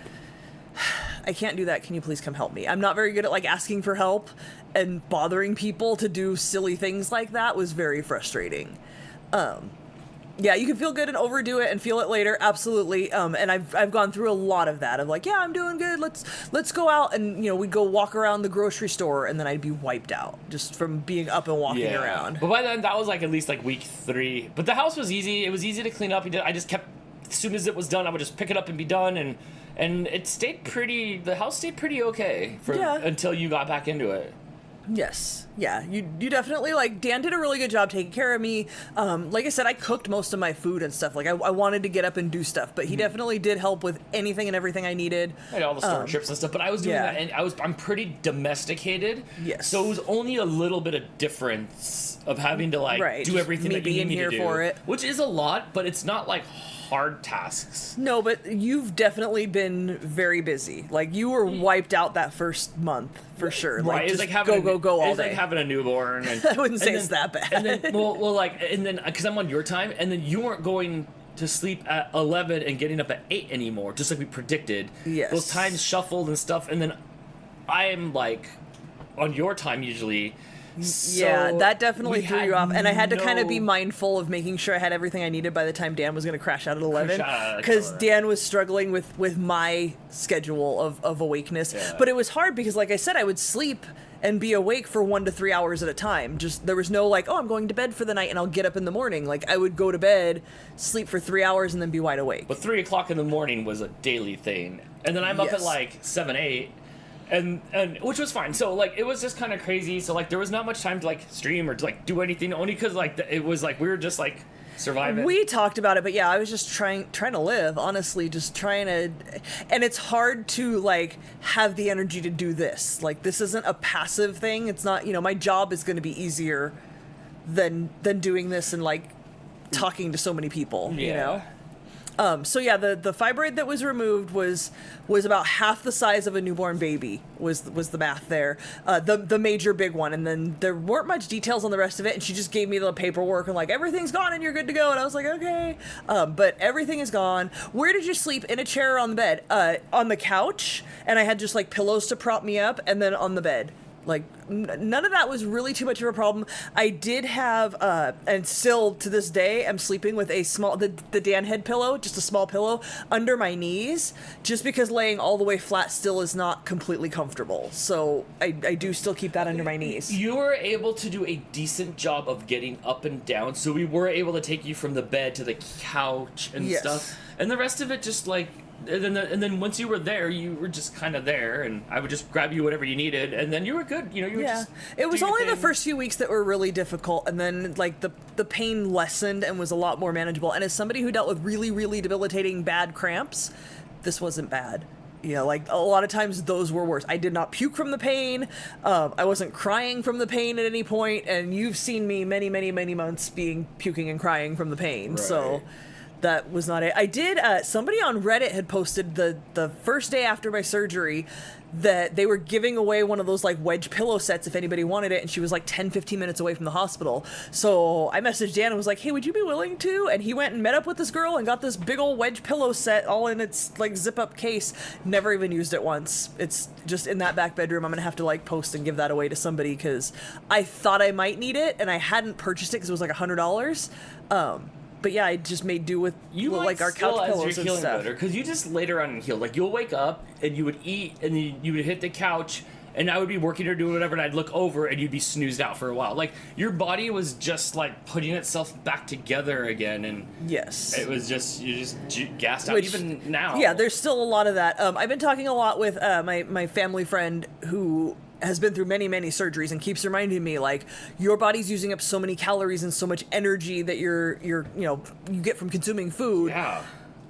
I can't do that. Can you please come help me? I'm not very good at like asking for help, and bothering people to do silly things like that was very frustrating. Yeah, you can feel good and overdo it and feel it later, absolutely. And I've gone through a lot of that. Of like, yeah, I'm doing good. Let's go out, and we'd go walk around the grocery store, and then I'd be wiped out just from being up and walking around. But by then, that was like at least like week 3. But the house was easy. It was easy to clean up. I just kept, as soon as it was done, I would just pick it up and be done, and it stayed pretty. The house stayed pretty okay until you got back into it. Yes. Yeah. You definitely, like, Dan did a really good job taking care of me. Like I said, I cooked most of my food and stuff. Like, I wanted to get up and do stuff, but he definitely did help with anything and everything I needed. I had all the store trips and stuff, but I was doing that, and I'm pretty domesticated. Yes. So it was only a little bit of difference of having to, like, do everything that you need me to do. For it. Which is a lot, but it's not, like, hard tasks. No, but you've definitely been very busy. Like, you were wiped out that first month for sure. Right, like, it's just like having go all it's day. like having a newborn. And, I wouldn't say it's that bad. And then, well, like, and then because I'm on your time, and then you weren't going to sleep at 11 and getting up at 8 anymore, just like we predicted. Yes. Those times shuffled and stuff, and then I'm like on your time usually. Yeah, that definitely threw you off, and I had to kind of be no- mindful of making sure I had everything I needed by the time Dan was going to crash out at 11, Crash out, because sure. Dan was struggling with my schedule of awakeness. Yeah. But it was hard because, like I said, I would sleep and be awake for 1 to 3 hours at a time. Just there was no like, oh, I'm going to bed for the night and I'll get up in the morning. Like I would go to bed, sleep for 3 hours, and then be wide awake. But 3 o'clock in the morning was a daily thing, and then I'm up at Yes. like 7, 8. And which was fine. So like it was just kind of crazy. So like there was not much time to like stream or to like do anything, only because like it was like we were just like surviving. We talked about it, but yeah, I was just trying to live, honestly, just trying to, and it's hard to like have the energy to do this. Like this isn't a passive thing. It's not, my job is going to be easier than doing this and like talking to so many people, Yeah. So yeah, the fibroid that was removed was about half the size of a newborn baby was the math there, the major big one, and then there weren't much details on the rest of it, and she just gave me the paperwork and like everything's gone and you're good to go, and I was like okay, but everything is gone. Where did you sleep? In a chair or on the bed? On the couch, and I had just like pillows to prop me up, and then on the bed. Like none of that was really too much of a problem. I did have, and still to this day, I'm sleeping with a small, the Dan head pillow, just a small pillow under my knees, just because laying all the way flat still is not completely comfortable. So I do still keep that under my knees. You were able to do a decent job of getting up and down, so we were able to take you from the bed to the couch and Yes. stuff. And the rest of it just like, and then once you were there, you were just kind of there, and I would just grab you whatever you needed, and then you were good. You were Yeah, just it was doing your only the thing. first few weeks that were really difficult, and then like the pain lessened and was a lot more manageable. And as somebody who dealt with really, really debilitating bad cramps, this wasn't bad. Like a lot of times those were worse. I did not puke from the pain. I wasn't crying from the pain at any point, and you've seen me many, many, many months being puking and crying from the pain. So Right. that was not it. I did, somebody on Reddit had posted the first day after my surgery that they were giving away one of those like wedge pillow sets if anybody wanted it, and she was like 10-15 minutes away from the hospital. So I messaged Dan and was like, hey, would you be willing to? And he went and met up with this girl and got this big old wedge pillow set all in its like zip up case. Never even used it once. It's just in that back bedroom. I'm gonna have to like post and give that away to somebody because I thought I might need it and I hadn't purchased it because it was like $100. But yeah, I just made do with like our couch pillows and stuff. Because you just later on and heal. Like you'll wake up and you would eat and then you would hit the couch and I would be working or doing whatever and I'd look over and you'd be snoozed out for a while. Like your body was just like putting itself back together again, and Yes. it was just you just gassed out. Which- even now. Yeah, there's still a lot of that. I've been talking a lot with my family friend who has been through many, many surgeries and keeps reminding me like your body's using up so many calories and so much energy that you get from consuming food. Yeah.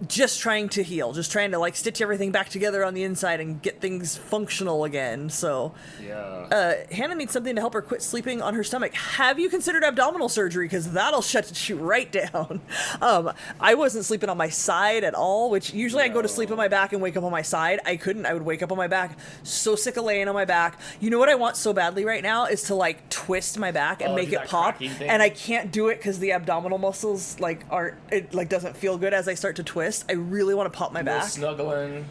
Just trying to heal, just trying to like stitch everything back together on the inside and get things functional again. So Yeah. Hannah needs something to help her quit sleeping on her stomach. Have you considered abdominal surgery? Because that'll shut you right down. I wasn't sleeping on my side at all, which usually I go to sleep on my back and wake up on my side. I couldn't. I would wake up on my back. So sick of laying on my back. You know what I want so badly right now is to like twist my back and Oh, make do it that pop. cracking thing? And I can't do it because the abdominal muscles like aren't. It like doesn't feel good as I start to twist. I really want to pop my A little back. snuggling.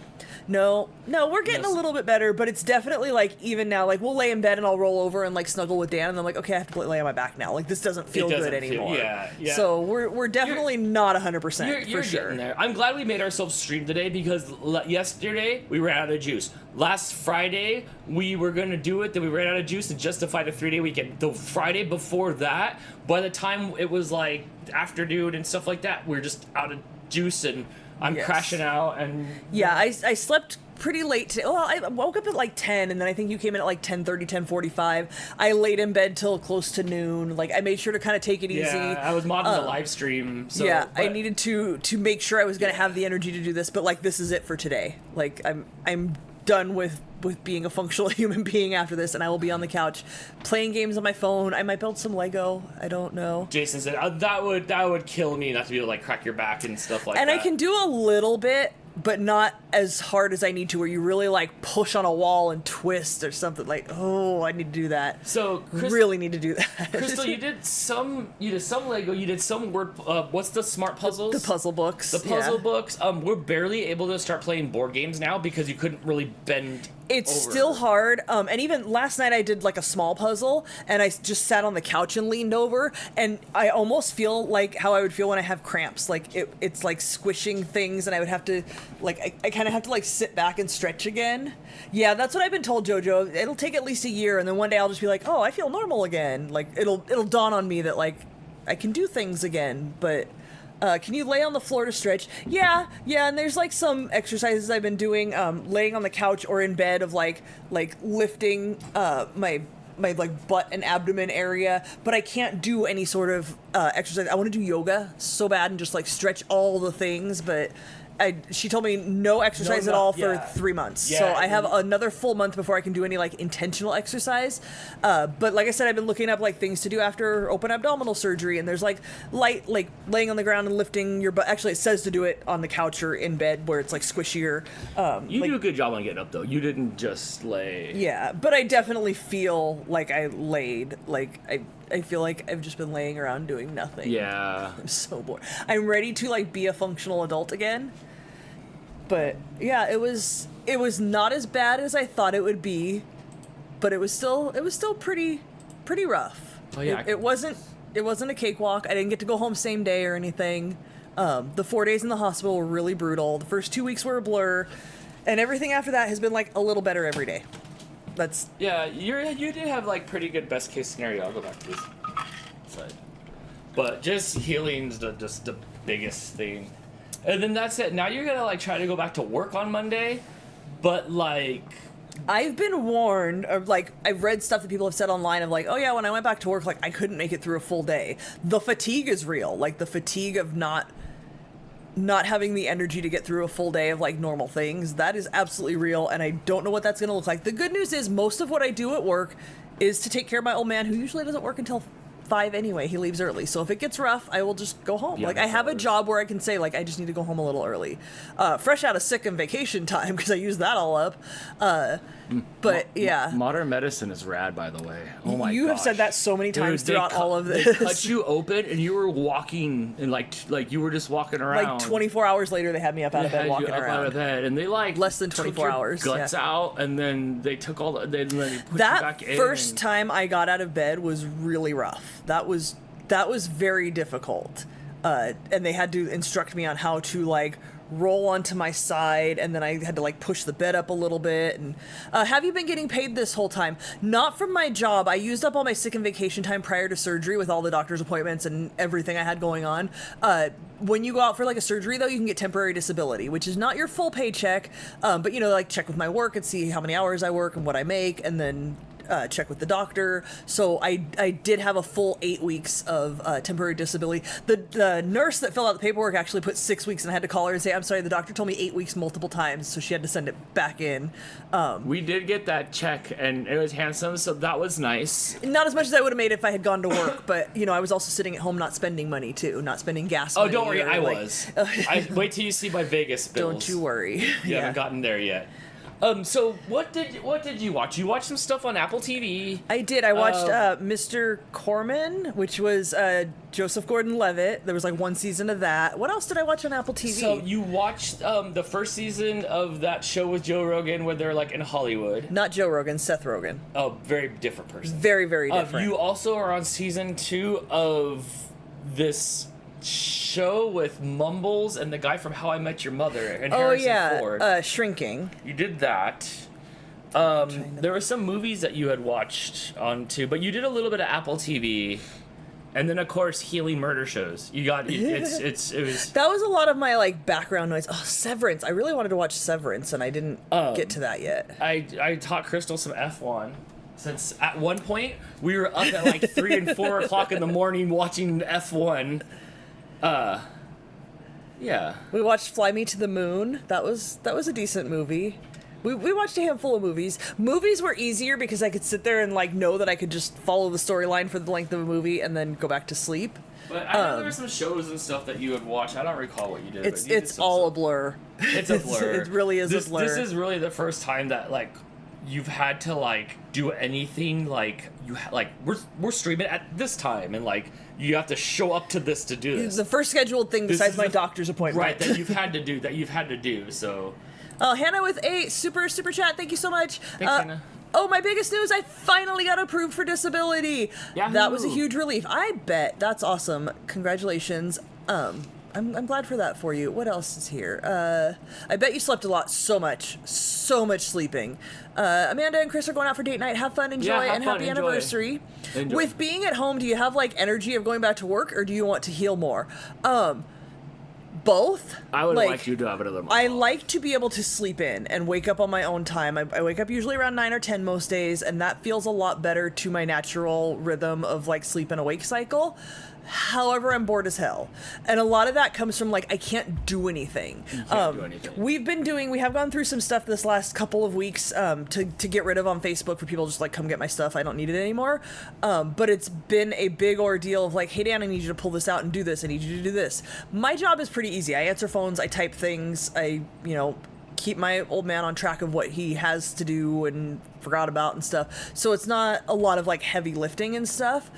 No, we're getting a Yes. little bit better, but it's definitely like even now, like we'll lay in bed and I'll roll over and like snuggle with Dan, and I'm like, okay, I have to lay on my back now. Like this doesn't feel doesn't good feel- anymore. yeah. So we're definitely not 100% You're for sure. getting there. I'm glad we made ourselves stream today because yesterday we ran out of juice. Last Friday we were gonna do it, then we ran out of juice and justified a 3-day weekend. The Friday before that, by the time it was like afternoon and stuff like that, we were just out of juice and I'm Yes. crashing out and Yeah, I slept pretty late today. Well, I woke up at like 10, and then I think you came in at like 10:30, 10:45. I laid in bed till close to noon. Like I made sure to kind of take it easy. yeah, I was modding the live stream. So, yeah, I but- needed to make sure I was gonna have the energy to do this, but like this is it for today. Like I'm done with being a functional human being after this, and I will be on the couch playing games on my phone. I might build some Lego. I don't know. Jason said that would kill me not to be able to like crack your back and stuff like And that. I can do a little bit, but not as hard as I need to, where you really like push on a wall and twist or something. Like, oh, I need to do that. So really need to do that. Crystal, you did some Lego, you did some word. What's the smart puzzles? The puzzle books. The puzzle books. We're barely able to start playing board games now because you couldn't really bend. It's over. still hard. And even last night I did like a small puzzle and I just sat on the couch and leaned over, and I almost feel like how I would feel when I have cramps. Like it's like squishing things, and I would have to like, I kind of have to like sit back and stretch again. Yeah, that's what I've been told, Jojo. It'll take at least a year, and then one day I'll just be like, oh, I feel normal again. Like it'll dawn on me that like I can do things again, but can you lay on the floor to stretch? Yeah, and there's like some exercises I've been doing, laying on the couch or in bed of like lifting my like butt and abdomen area, but I can't do any sort of exercise. I want to do yoga so bad and just like stretch all the things, but she told me no exercise at all for 3 months. Yeah, so I have another full month before I can do any like intentional exercise. But like I said, I've been looking up like things to do after open abdominal surgery, and there's like light, like laying on the ground and lifting your butt. Actually, it says to do it on the couch or in bed where it's like squishier. You like, do a good job on getting up though. You didn't just lay. Yeah, but I definitely feel like I laid. Like I feel like I've just been laying around doing nothing. Yeah. I'm so bored. I'm ready to like be a functional adult again. But yeah, it was not as bad as I thought it would be, but it was still pretty rough. Oh yeah. It wasn't a cakewalk. I didn't get to go home same day or anything. The 4 days in the hospital were really brutal. The first 2 weeks were a blur, and everything after that has been like a little better every day. That's you did have like pretty good best case scenario. I'll go back to this side, but just healing's just the biggest thing. And then that's it. Now you're gonna like try to go back to work on Monday, but like I've been warned, or like I've read stuff that people have said online of like, oh yeah, when I went back to work, like I couldn't make it through a full day. The fatigue is real, like the fatigue of not having the energy to get through a full day of like normal things. That is absolutely real, and I don't know what that's gonna look like. The good news is most of what I do at work is to take care of my old man, who usually doesn't work until 5 anyway. He leaves early, so if it gets rough, I will just go home. Yeah, like I have a job where I can say like I just need to go home a little early, fresh out of sick and vacation time because I used that all up. But yeah, modern medicine is rad, by the way. Oh my! You have said that so many times throughout all of this. They cut you open, and you were walking, and like you were just walking around. Like 24 hours later, they had me up out of bed walking around. Out of bed, and they like less than 24 hours. Guts out, and then they took all the. Then they put that you back in. First time I got out of bed was really rough. That was very difficult, and they had to instruct me on how to like roll onto my side, and then I had to like push the bed up a little bit. And have you been getting paid this whole time? Not from my job. I used up all my sick and vacation time prior to surgery with all the doctor's appointments and everything I had going on. When you go out for like a surgery though, you can get temporary disability, which is not your full paycheck, but you know, like check with my work and see how many hours I work and what I make, and then check with the doctor. So I did have a full 8 weeks of temporary disability. The nurse that filled out the paperwork actually put 6 weeks, and I had to call her and say, I'm sorry, the doctor told me 8 weeks multiple times, so she had to send it back in. We did get that check, and it was handsome, so that was nice. Not as much as I would have made if I had gone to work, but you know, I was also sitting at home not spending money too, not spending gas money. Oh, don't worry, I like, was. Wait till you see my Vegas bills. Don't you worry. You haven't gotten there yet. So what did you watch? You watched some stuff on Apple TV. I did. I watched Mr. Corman, which was Joseph Gordon-Levitt. There was like one season of that. What else did I watch on Apple TV? So you watched the first season of that show with Joe Rogan where they're like in Hollywood. Not Joe Rogan, Seth Rogen. Oh, very different person. Very, very different. You also are on season 2 of this show with Mumbles and the guy from How I Met Your Mother and Harrison Ford. Shrinking. You did that. There were some movies that you had watched on too, but you did a little bit of Apple TV, and then of course healing murder shows. You got it was. That was a lot of my like background noise. Oh, Severance! I really wanted to watch Severance, and I didn't get to that yet. I taught Crystal some F1. Since at one point we were up at like 3 and 4 o'clock in the morning watching F1. Yeah. We watched Fly Me to the Moon. That was a decent movie. We watched a handful of movies. Movies were easier because I could sit there and like know that I could just follow the storyline for the length of a movie and then go back to sleep. But I know there were some shows and stuff that you would watch. I don't recall what you did. It's but you did some all a stuff. blur. It's a blur. It really is a blur. This is really the first time that like you've had to like do anything like we're streaming at this time and like you have to show up to this to do this. The first scheduled thing besides my doctor's appointment. Right, that you've had to do. So. Hannah with a super chat. Thank you so much. Thanks, Hannah. Oh, my biggest news, I finally got approved for disability. Yahoo. That was a huge relief. I bet. That's awesome. Congratulations. I'm glad for that for you. What else is here? I bet you slept a lot. So much sleeping. Amanda and Chris are going out for date night. Have fun, enjoy, and happy anniversary. Enjoy. With being at home, do you have like energy of going back to work, or do you want to heal more? Both. I would like you to have another month. I like to be able to sleep in and wake up on my own time. I wake up usually around 9 or 10 most days, and that feels a lot better to my natural rhythm of like sleep and awake cycle. However, I'm bored as hell. And a lot of that comes from like I can't do anything. You can't do anything. We have gone through some stuff this last couple of weeks to get rid of on Facebook for people just like come get my stuff. I don't need it anymore. But it's been a big ordeal of like, hey Dan, I need you to pull this out and do this. I need you to do this. My job is pretty easy. I answer phones, I type things, I keep my old man on track of what he has to do and forgot about and stuff. So it's not a lot of like heavy lifting and stuff.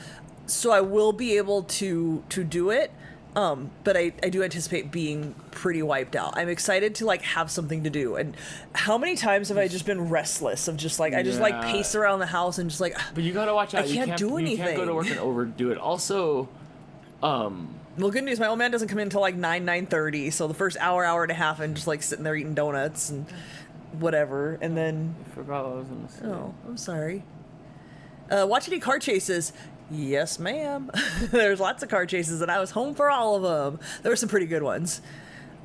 So I will be able to do it, but I do anticipate being pretty wiped out. I'm excited to like have something to do. And how many times have I just been restless of just like I just like pace around the house and just like. But you gotta watch out. I can't do anything. You can't go to work and overdo it. Also, well, good news. My old man doesn't come in until like 9:30. So the first hour and a half, I'm just like sitting there eating donuts and whatever. And then I forgot what I was gonna say. Oh, I'm sorry. Watch any car chases. Yes, ma'am. There's lots of car chases, and I was home for all of them. There were some pretty good ones.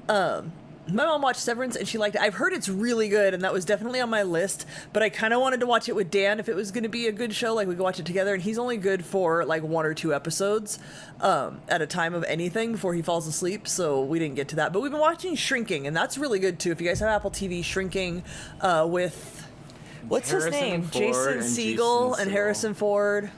My mom watched Severance, and she liked it. I've heard it's really good, and that was definitely on my list, but I kind of wanted to watch it with Dan if it was going to be a good show, like we could watch it together, and he's only good for like 1 or 2 episodes at a time of anything before he falls asleep, so we didn't get to that. But we've been watching Shrinking, and that's really good, too. If you guys have Apple TV, Shrinking with... What's his name? Jason Segel and Harrison Ford.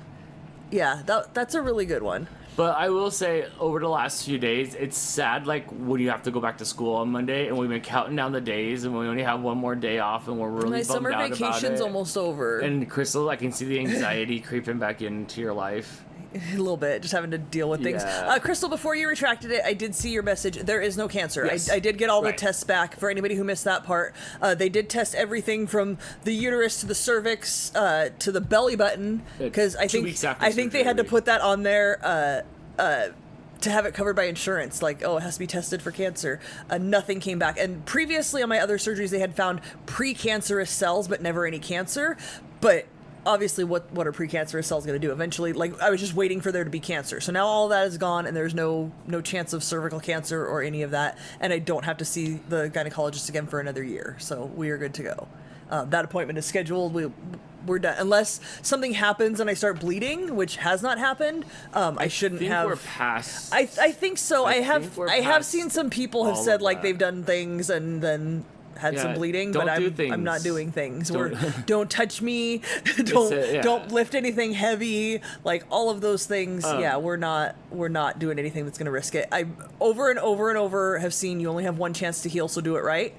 Yeah, that's a really good one. But I will say, over the last few days, it's sad, like, when you have to go back to school on Monday, and we've been counting down the days, and we only have one more day off, and we're really my bummed summer out about it. vacation's almost over. And Crystal, I can see the anxiety creeping back into your life. A little bit, just having to deal with things. Yeah. Crystal, before you retracted it, I did see your message. There is no cancer. Yes. I did get all the tests back. For anybody who missed that part, they did test everything from the uterus to the cervix to the belly button, because I think they had to put that on there to have it covered by insurance. Like, oh, it has to be tested for cancer. Nothing came back. And previously on my other surgeries, they had found precancerous cells, but never any cancer. But obviously, what are precancerous cells going to do? Eventually, like, I was just waiting for there to be cancer. So now all that is gone, and there's no chance of cervical cancer or any of that, and I don't have to see the gynecologist again for another year. So we are good to go. That appointment is scheduled. We're done. Unless something happens and I start bleeding, which has not happened. I shouldn't have. We're past. I think so. I have seen some people have said like they've done things and then had some bleeding, but I'm not doing things. Don't touch me. Don't lift anything heavy. Like all of those things. We're not doing anything that's gonna risk it. I over and over have seen you only have one chance to heal, so do it right.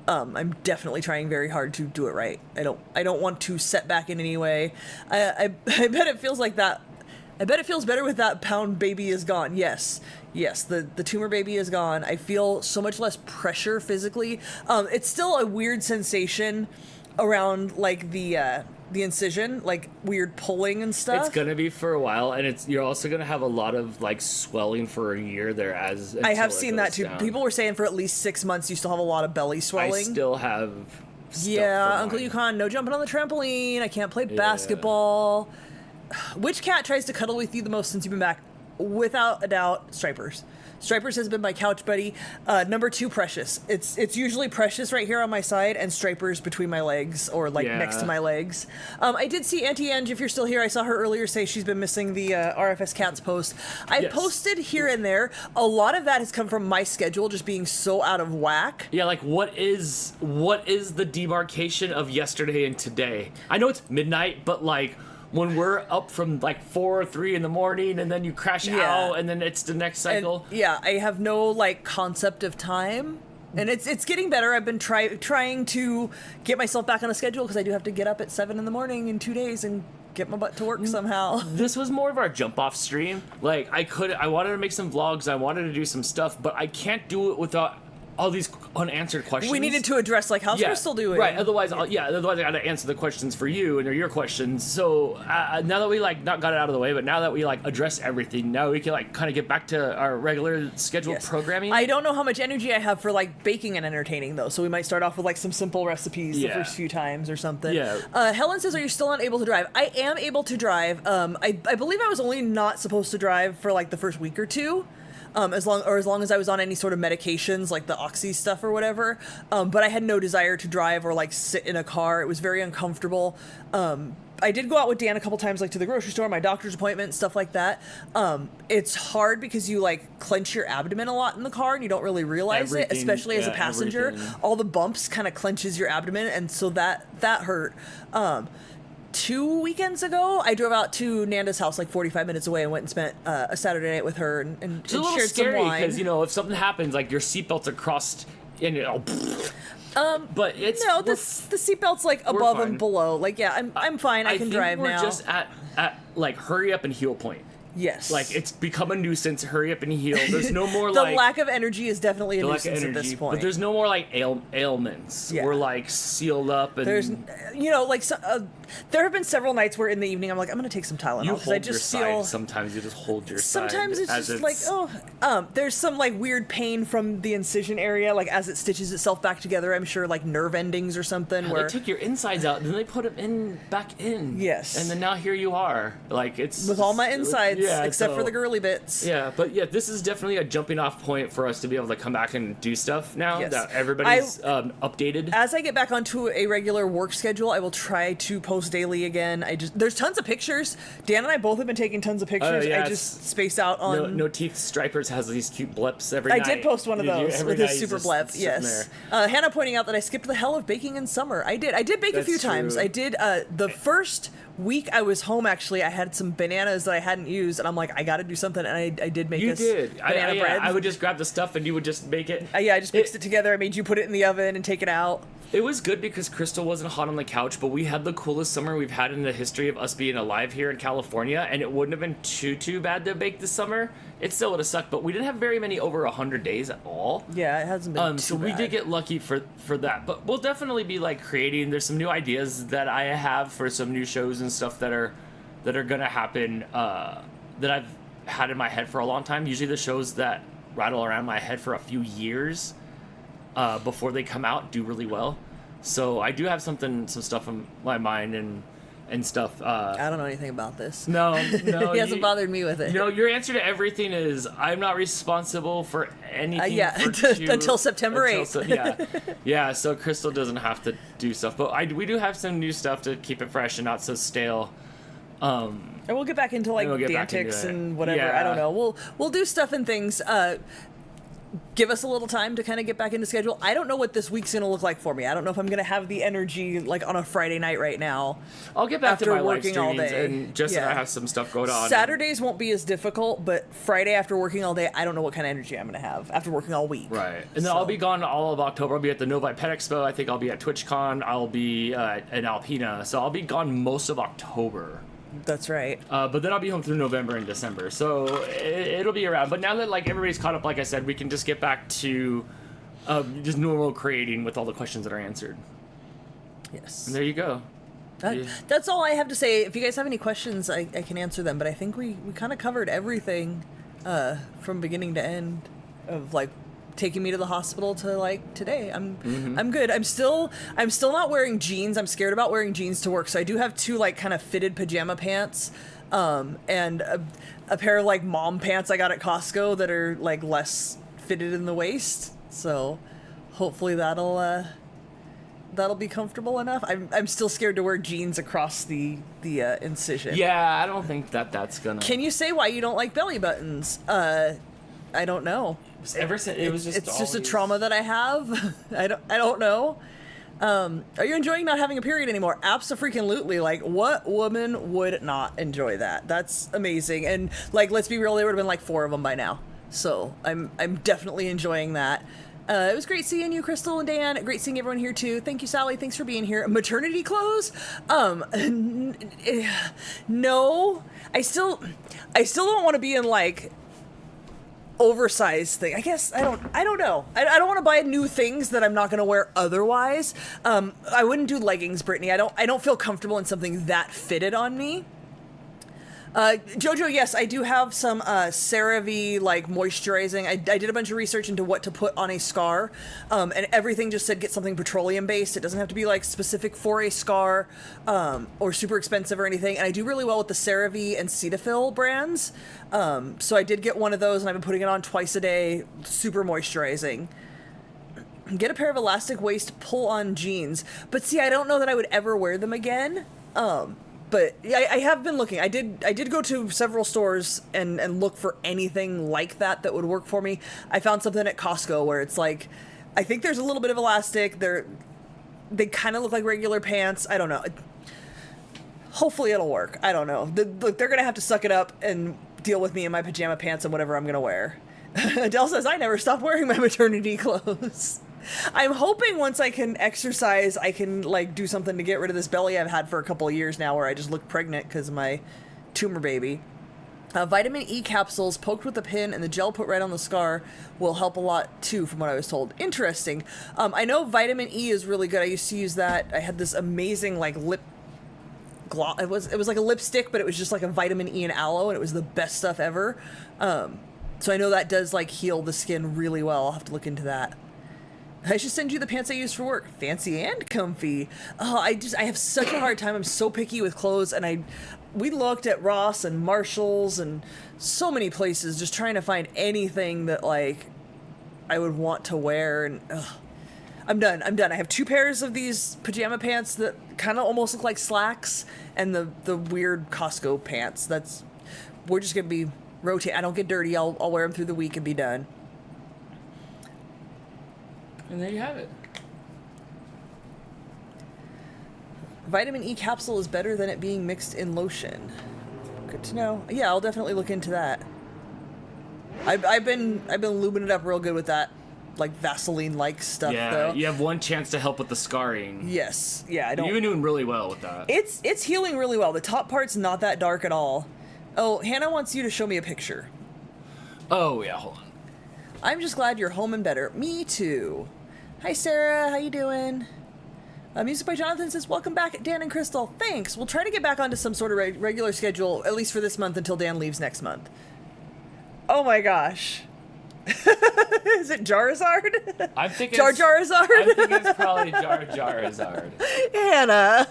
I'm definitely trying very hard to do it right. I don't want to set back in any way. I bet it feels like that. I bet it feels better with that pound baby is gone. Yes, the tumor baby is gone. I feel so much less pressure physically. It's still a weird sensation around like the incision, like weird pulling and stuff. It's gonna be for a while, and you're also gonna have a lot of like swelling for a year there. I have seen that too. Down. People were saying for at least 6 months you still have a lot of belly swelling. I still have. Uncle Yukon, no jumping on the trampoline. I can't play basketball. Which cat tries to cuddle with you the most since you've been back? Without a doubt, Stripers. Stripers has been my couch buddy. Number 2, Precious. It's usually Precious right here on my side and Stripers between my legs or like next to my legs. I did see Auntie Ange, if you're still here. I saw her earlier say she's been missing the RFS Cats post. I posted here and there. A lot of that has come from my schedule just being so out of whack. Yeah, like what is the demarcation of yesterday and today? I know it's midnight, but like when we're up from like 4 or 3 in the morning, and then you crash out, and then it's the next cycle. And, I have no like concept of time. And it's getting better. I've been trying to get myself back on a schedule because I do have to get up at 7 in the morning in 2 days and get my butt to work somehow. This was more of our jump off stream. Like I wanted to make some vlogs, I wanted to do some stuff, but I can't do it without all these unanswered questions. We needed to address like how's Crystal doing? Right. Otherwise, otherwise I got to answer the questions for you and your questions. So now that we like not got it out of the way, but now that we like address everything, now we can like kind of get back to our regular scheduled programming. I don't know how much energy I have for like baking and entertaining though, so we might start off with like some simple recipes the first few times or something. Yeah. Helen says, "Are you still not able to drive?" I am able to drive. I believe I was only not supposed to drive for like the first week or two. As long as I was on any sort of medications like the oxy stuff or whatever, but I had no desire to drive or like sit in a car. It was very uncomfortable. I did go out with Dan a couple times, like to the grocery store, my doctor's appointment, stuff like that. It's hard because you like clench your abdomen a lot in the car and you don't really realize it, especially as a passenger. All the bumps kind of clenches your abdomen, and so that hurt. 2 weekends ago, I drove out to Nanda's house like 45 minutes away and went and spent a Saturday night with her and it's a little shared scary some wine. because, you know, if something happens, like your seatbelts are crossed and but it's... No, the seatbelt's like above and below. Like, yeah, I'm fine. I can drive now. I think we're just at like hurry up and heal point. Yes. Like, it's become a nuisance. Hurry up and heal. There's no more the like... lack of energy is definitely a nuisance at this point. But there's no more like ailments. Yeah. We're like sealed up and... There's, you know, like... there have been several nights where in the evening I'm like, I'm going to take some Tylenol. You hold I just your feel... side. Sometimes you just hold your side. Sometimes it's just like, there's some like weird pain from the incision area, like as it stitches itself back together. I'm sure like nerve endings or something. Yeah, where they took your insides out and then they put them back in. Yes. And then now here you are. Like it's... With all my insides, except for the girly bits. Yeah, but yeah, this is definitely a jumping off point for us to be able to come back and do stuff now that everybody's updated. As I get back onto a regular work schedule, I will try to post daily again. There's tons of pictures. Dan and I both have been taking tons of pictures. I just space out on... No Teeth Stripers has these cute blips every night. I did post one of those with his super blep, yes. Hannah pointing out that I skipped the hell of baking in summer. I did bake a few times. I did, the first week I was home, actually, I had some bananas that I hadn't used, and I'm like, I gotta do something, and I did make banana bread. I would just grab the stuff and you would just make it. I just mixed it together. I made you put it in the oven and take it out. It was good because Crystal wasn't hot on the couch, but we had the coolest summer we've had in the history of us being alive here in California, and it wouldn't have been too bad to bake this summer. It still would have sucked, but we didn't have very many over 100 days at all. Yeah, it hasn't been too so bad. We did get lucky for that, but we'll definitely be like creating. There's some new ideas that I have for some new shows and stuff that are gonna happen that I've had in my head for a long time. Usually the shows that rattle around my head for a few years before they come out do really well. So I do have some stuff in my mind and stuff. I don't know anything about this. No. He hasn't bothered me with it. No, your answer to everything is I'm not responsible for anything. Until September 8th. Yeah. So Crystal doesn't have to do stuff, but we do have some new stuff to keep it fresh and not so stale. And we'll get back into like Dantics and whatever. Yeah. I don't know. We'll do stuff and things. Give us a little time to kind of get back into schedule. I don't know what this week's going to look like for me. I don't know if I'm going to have the energy like on a Friday night right now. I'll get back after to my working live all day. And Jess and I have some stuff going on. Saturdays won't be as difficult, but Friday after working all day, I don't know what kind of energy I'm going to have after working all week. Right. And then I'll be gone all of October. I'll be at the Novi Pet Expo. I think I'll be at TwitchCon. I'll be in Alpena. So I'll be gone most of October. That's right. But then I'll be home through November and December, so it'll be around. But now that like everybody's caught up, like I said, we can just get back to just normal creating with all the questions that are answered. Yes. And there you go. That's all I have to say. If you guys have any questions, I can answer them. But I think we kind of covered everything from beginning to end of like taking me to the hospital to like today. I'm good. I'm still not wearing jeans. I'm scared about wearing jeans to work. So I do have two like kind of fitted pajama pants, and a pair of like mom pants I got at Costco that are like less fitted in the waist. So hopefully that'll be comfortable enough. I'm still scared to wear jeans across the incision. Yeah, I don't think that's gonna. Can you say why you don't like belly buttons? I don't know. Ever since it was just it's just a trauma that I have. I don't know. Are you enjoying not having a period anymore? Abso-freaking-lutely. Like, what woman would not enjoy that? That's amazing. And, like, let's be real, there would have been, like, 4 of them by now. So, I'm definitely enjoying that. It was great seeing you, Crystal and Dan. Great seeing everyone here, too. Thank you, Sally. Thanks for being here. Maternity clothes? No. I still don't want to be in, like, oversized thing. I guess I don't know. I don't want to buy new things that I'm not going to wear otherwise. I wouldn't do leggings, Brittany. I don't feel comfortable in something that fitted on me. Jojo, yes, I do have some CeraVe like moisturizing. I did a bunch of research into what to put on a scar, and everything just said get something petroleum based. It doesn't have to be like specific for a scar or super expensive or anything. And I do really well with the CeraVe and Cetaphil brands. So I did get one of those, and I've been putting it on twice a day. Super moisturizing. Get a pair of elastic waist pull-on jeans, but see, I don't know that I would ever wear them again. But I have been looking. I did go to several stores and look for anything like that would work for me. I found something at Costco where it's like, I think there's a little bit of elastic. They kind of look like regular pants. I don't know. Hopefully it'll work. I don't know. They're going to have to suck it up and deal with me in my pajama pants and whatever I'm going to wear. Adele says, I never stopped wearing my maternity clothes. I'm hoping once I can exercise, I can like do something to get rid of this belly I've had for a couple of years now where I just look pregnant because of my tumor baby. Vitamin E capsules poked with a pin and the gel put right on the scar will help a lot too, from what I was told. Interesting. I know vitamin E is really good. I used to use that. I had this amazing like lip gloss. It was like a lipstick, but it was just like a vitamin E and aloe, and it was the best stuff ever. So I know that does like heal the skin really well. I'll have to look into that. I should send you the pants I use for work. Fancy and comfy. Oh, I have such a hard time. I'm so picky with clothes, and we looked at Ross and Marshalls and so many places just trying to find anything that like I would want to wear, and I'm done. I have 2 pairs of these pajama pants that kind of almost look like slacks, and the weird Costco pants. We're just gonna be rotate. I don't get dirty. I'll wear them through the week and be done. And there you have it. Vitamin E capsule is better than it being mixed in lotion. Good to know. Yeah, I'll definitely look into that. I've been lubing it up real good with that, like Vaseline-like stuff. Yeah, though. You have one chance to help with the scarring. Yes. Yeah, I don't. You've been doing really well with that. It's healing really well. The top part's not that dark at all. Oh, Hannah wants you to show me a picture. Oh yeah, hold on. I'm just glad you're home and better. Me too. Hi, Sarah. How you doing? Music by Jonathan says, welcome back, Dan and Crystal. Thanks. We'll try to get back onto some sort of regular schedule, at least for this month until Dan leaves next month. Oh my gosh. Is it Jarzard? I'm thinking Jarzard? I'm thinking it's probably Jarzard. Hannah.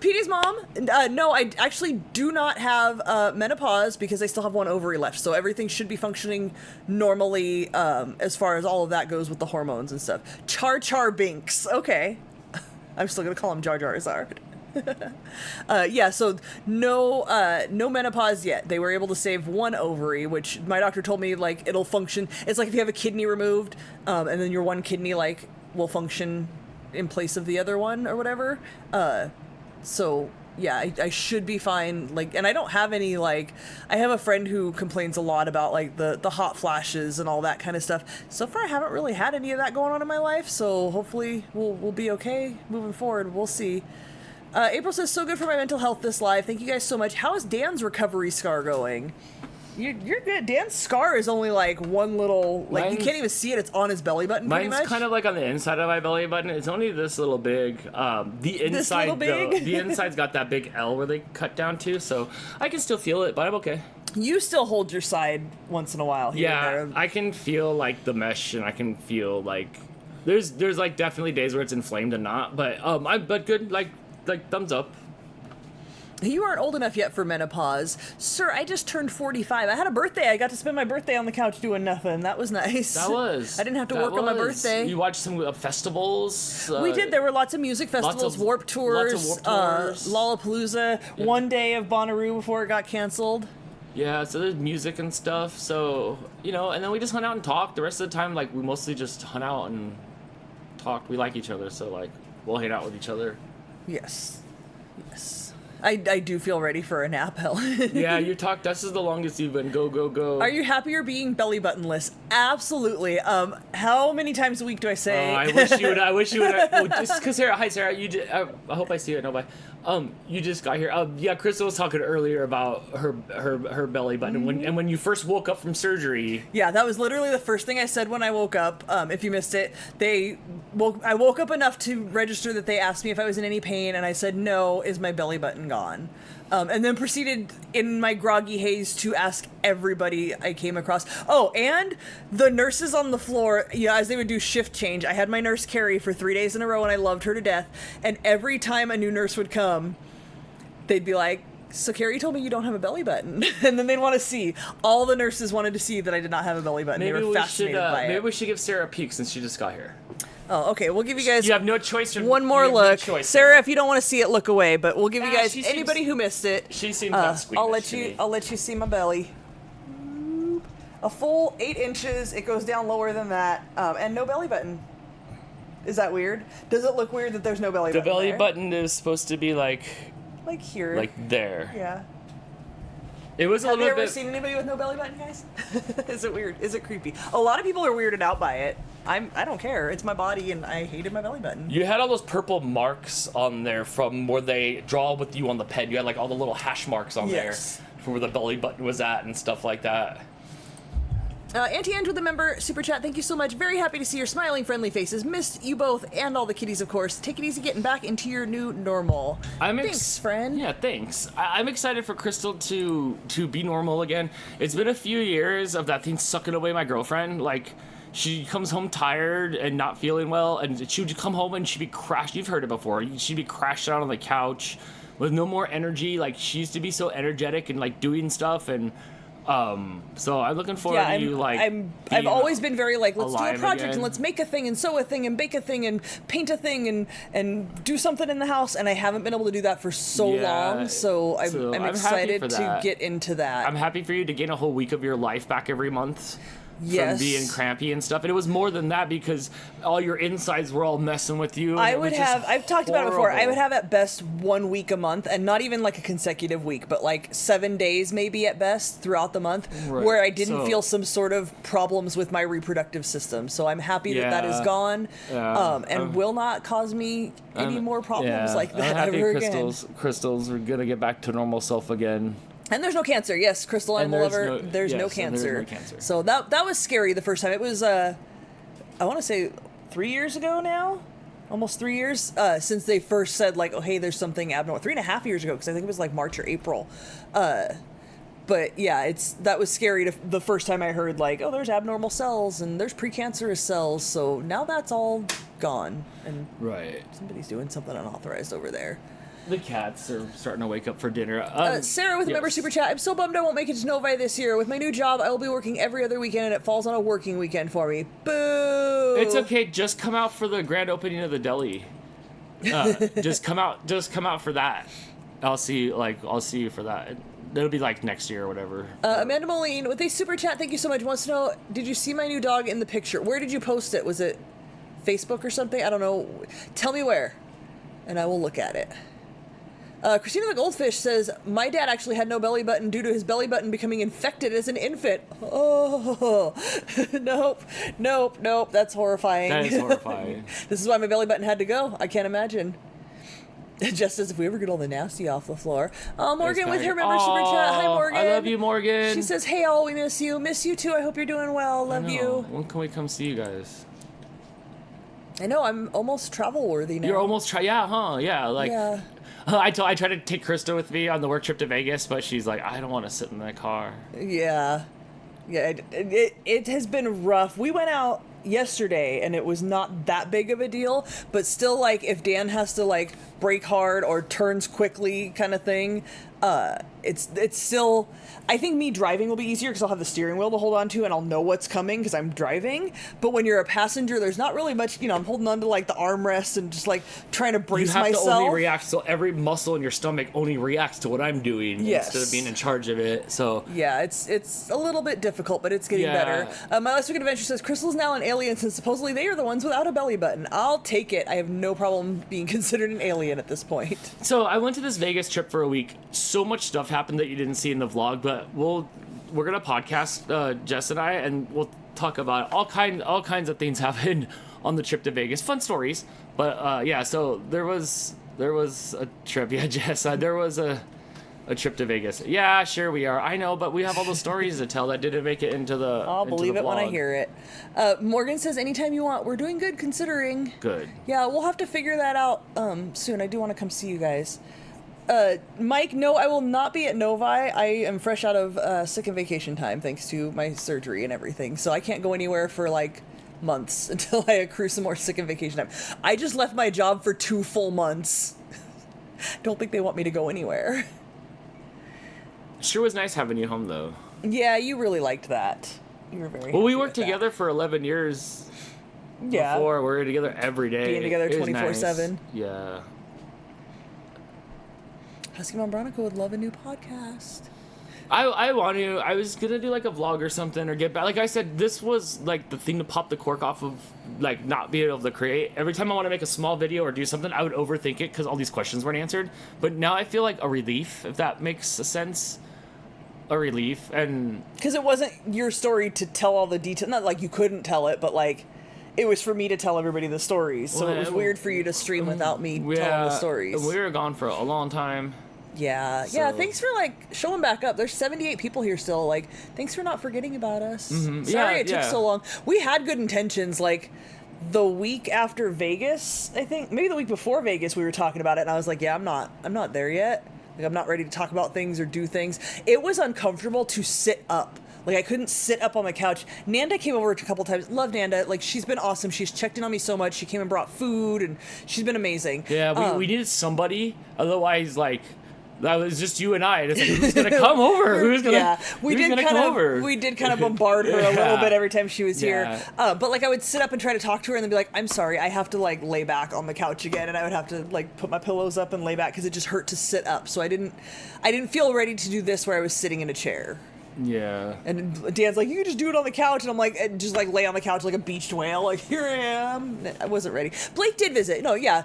Petey's mom, no, I actually do not have menopause because I still have one ovary left, so everything should be functioning normally as far as all of that goes with the hormones and stuff. Char Binks, okay. I'm still gonna call him Jarzard. Yeah, so no menopause yet. They were able to save one ovary, which my doctor told me like it'll function. It's like if you have a kidney removed, and then your one kidney like will function in place of the other one or whatever. So yeah, I should be fine. Like, and I don't have any like, I have a friend who complains a lot about like the hot flashes and all that kind of stuff. So far I haven't really had any of that going on in my life, so hopefully we'll be okay moving forward. We'll see. April says, so good for my mental health this live. Thank you guys so much. How is Dan's recovery scar going? You're good. Dan's scar is only like one little, like you can't even see it. It's on his belly button pretty much. Mine's kind of like on the inside of my belly button. It's only this little big. The inside, the inside's got that big L where they cut down to, so I can still feel it, but I'm okay. You still hold your side once in a while. Yeah, I can feel like the mesh, and I can feel like there's like definitely days where it's inflamed and not, but good, like thumbs up. You aren't old enough yet for menopause. Sir, I just turned 45. I had a birthday. I got to spend my birthday on the couch doing nothing. That was nice. That was. I didn't have to work on my birthday. You watched some festivals? We did. There were lots of music festivals, Warped Tours, Lollapalooza, yeah. One day of Bonnaroo before it got canceled. Yeah, so there's music and stuff. So, and then we just hung out and talked. The rest of the time, like, we mostly just hung out and talked. We like each other, so like we'll hang out with each other. Yes. I do feel ready for a nap, Helen. Yeah, you talked. This is the longest you've been. Go. Are you happier being belly buttonless? Absolutely. How many times a week do I say? Oh, I wish you would. Oh, just because Sarah. Hi, Sarah. I hope I see you. No, bye. You just got here. Yeah, Crystal was talking earlier about her belly button when you first woke up from surgery. Yeah, that was literally the first thing I said when I woke up. If you missed it, I woke up enough to register that they asked me if I was in any pain, and I said no. Is my belly button gone? And then proceeded in my groggy haze to ask everybody I came across. Oh, and the nurses on the floor, as they would do shift change, I had my nurse Carrie for 3 days in a row, and I loved her to death. And every time a new nurse would come, they'd be like, so Carrie told me you don't have a belly button. And then they'd want to see. All the nurses wanted to see that I did not have a belly button. They were fascinated by it. Maybe we should give Sarah a peek since she just got here. Oh, okay. We'll give you guys. You have no choice. One more look, Sarah. If you don't want to see it, look away. But we'll give you guys anybody who missed it. She seems not squeamish. I'll let you see my belly. A full 8 inches. It goes down lower than that, and no belly button. Is that weird? Does it look weird that there's no belly button? The belly button is supposed to be like here, like there. Yeah. It was a little bit. Have you ever seen anybody with no belly button, guys? Is it weird? Is it creepy? A lot of people are weirded out by it. I don't care. It's my body, and I hated my belly button. You had all those purple marks on there from where they draw with you on the pen. You had like all the little hash marks on there for where the belly button was at and stuff like that. Auntie Ange with a member super chat. Thank you so much. Very happy to see your smiling, friendly faces. Missed you both and all the kitties, of course. Take it easy getting back into your new normal. Thanks, friend. Yeah, thanks. I'm excited for Crystal to be normal again. It's been a few years of that thing sucking away my girlfriend. Like, she comes home tired and not feeling well, and she would come home and she'd be crashed. You've heard it before. She'd be crashed out on the couch with no more energy. Like, she used to be so energetic and like doing stuff, and so I'm looking forward to you I've always been very like, let's do a project again. and let's make a thing and sew a thing and bake a thing and paint a thing and do something in the house, and I haven't been able to do that for so long. So I'm excited to get into that. I'm happy for you to gain a whole week of your life back every month. From being crampy and stuff, and it was more than that because all your insides were all messing with you. I've talked about it before, I would have at best 1 week a month, and not even like a consecutive week, but like 7 days maybe at best throughout the month, where I didn't feel some sort of problems with my reproductive system. So I'm happy that is gone, and will not cause me any more problems like that ever again. Crystals are gonna get back to normal self again. And there's no cancer. Yes, Crystal Animal Lover, there's no cancer. So that was scary the first time. It was, I want to say 3 years ago now? Almost 3 years since they first said, like, oh, hey, there's something abnormal. 3.5 years ago, because I think it was like March or April. But yeah, that was scary the first time I heard, like, oh, there's abnormal cells and there's precancerous cells. So now that's all gone. And somebody's doing something unauthorized over there. The cats are starting to wake up for dinner. Sarah with a member super chat. I'm so bummed I won't make it to Novi this year. With my new job, I will be working every other weekend, and it falls on a working weekend for me. Boo! It's okay. Just come out for the grand opening of the deli. Just come out for that. I'll see you for that. It'll be like next year or whatever. Amanda Moline with a super chat. Thank you so much. Wants to know, did you see my new dog in the picture? Where did you post it? Was it Facebook or something? I don't know. Tell me where, and I will look at it. Christina the Goldfish says, my dad actually had no belly button due to his belly button becoming infected as an infant. Oh, nope. That's horrifying. That is horrifying. This is why my belly button had to go. I can't imagine. Just as if we ever get all the nasty off the floor. Morgan with her member super chat. Hi, Morgan. I love you, Morgan. She says, hey, all, we miss you. Miss you too. I hope you're doing well. Love you. When can we come see you guys? I know. I'm almost travel worthy now. You're almost Yeah. I tried to take Krista with me on the work trip to Vegas, but she's like, I don't want to sit in that car. Yeah. It has been rough. We went out yesterday, and it was not that big of a deal, but still, like, if Dan has to, like, brake hard or turns quickly kind of thing, It's still, I think me driving will be easier because I'll have the steering wheel to hold on to and I'll know what's coming because I'm driving. But when you're a passenger, there's not really much, I'm holding on to like the armrest and just like trying to brace myself. You have to only react, so every muscle in your stomach only reacts to what I'm doing instead of being in charge of it. So yeah, it's a little bit difficult, but it's getting better. My last week of adventure says Crystal's now an alien since supposedly they are the ones without a belly button. I'll take it. I have no problem being considered an alien at this point. So I went to this Vegas trip for a week. So much stuff happened that you didn't see in the vlog, but we're gonna podcast Jess and I, and we'll talk about all kinds of things happened on the trip to Vegas. Fun stories, but so there was a trip. Yeah, Jess, there was a trip to Vegas. Yeah, sure we are. I know, but we have all the stories to tell that didn't make it into the. I'll believe it when I hear it. Morgan says, anytime you want. We're doing good considering. Good. Yeah, we'll have to figure that out soon. I do want to come see you guys. Mike, no, I will not be at Novi. I am fresh out of sick and vacation time thanks to my surgery and everything. So I can't go anywhere for like months until I accrue some more sick and vacation time. I just left my job for 2 full months. Don't think they want me to go anywhere. Sure was nice having you home though. Yeah, you really liked that. You were very well. We worked together for 11 years. Yeah. Before we were together every day. Being together 24/7. Nice. Yeah. Husky Mom Veronica would love a new podcast. I want to. I was gonna do like a vlog or something or get back. Like I said, this was like the thing to pop the cork off of, like not being able to create. Every time I want to make a small video or do something, I would overthink it because all these questions weren't answered. But now I feel like a relief, if that makes a sense. A relief, and because it wasn't your story to tell all the details. Not like you couldn't tell it, but like it was for me to tell everybody the stories. So it was weird for you to stream without me telling the stories. We were gone for a long time. Yeah, yeah. Thanks for like showing back up. There's 78 people here still. Like, thanks for not forgetting about us. Mm-hmm. Sorry it took so long. We had good intentions. Like the week after Vegas, I think maybe the week before Vegas, we were talking about it, and I was like, yeah, I'm not there yet. Like, I'm not ready to talk about things or do things. It was uncomfortable to sit up. Like, I couldn't sit up on the couch. Nanda came over a couple times. Love Nanda. Like, she's been awesome. She's checked in on me so much. She came and brought food, and she's been amazing. Yeah, we needed somebody. Otherwise, like, that was just you and I. It's like, who's gonna come over? Who's gonna come over? We did kind of bombard her a little bit every time she was here. But like I would sit up and try to talk to her and then be like, I'm sorry, I have to like lay back on the couch again, and I would have to like put my pillows up and lay back because it just hurt to sit up. So I didn't feel ready to do this where I was sitting in a chair. Yeah. And Dan's like, you can just do it on the couch. And I'm like, and just like lay on the couch like a beached whale. Like, here I am. I wasn't ready. Blake did visit. No, yeah.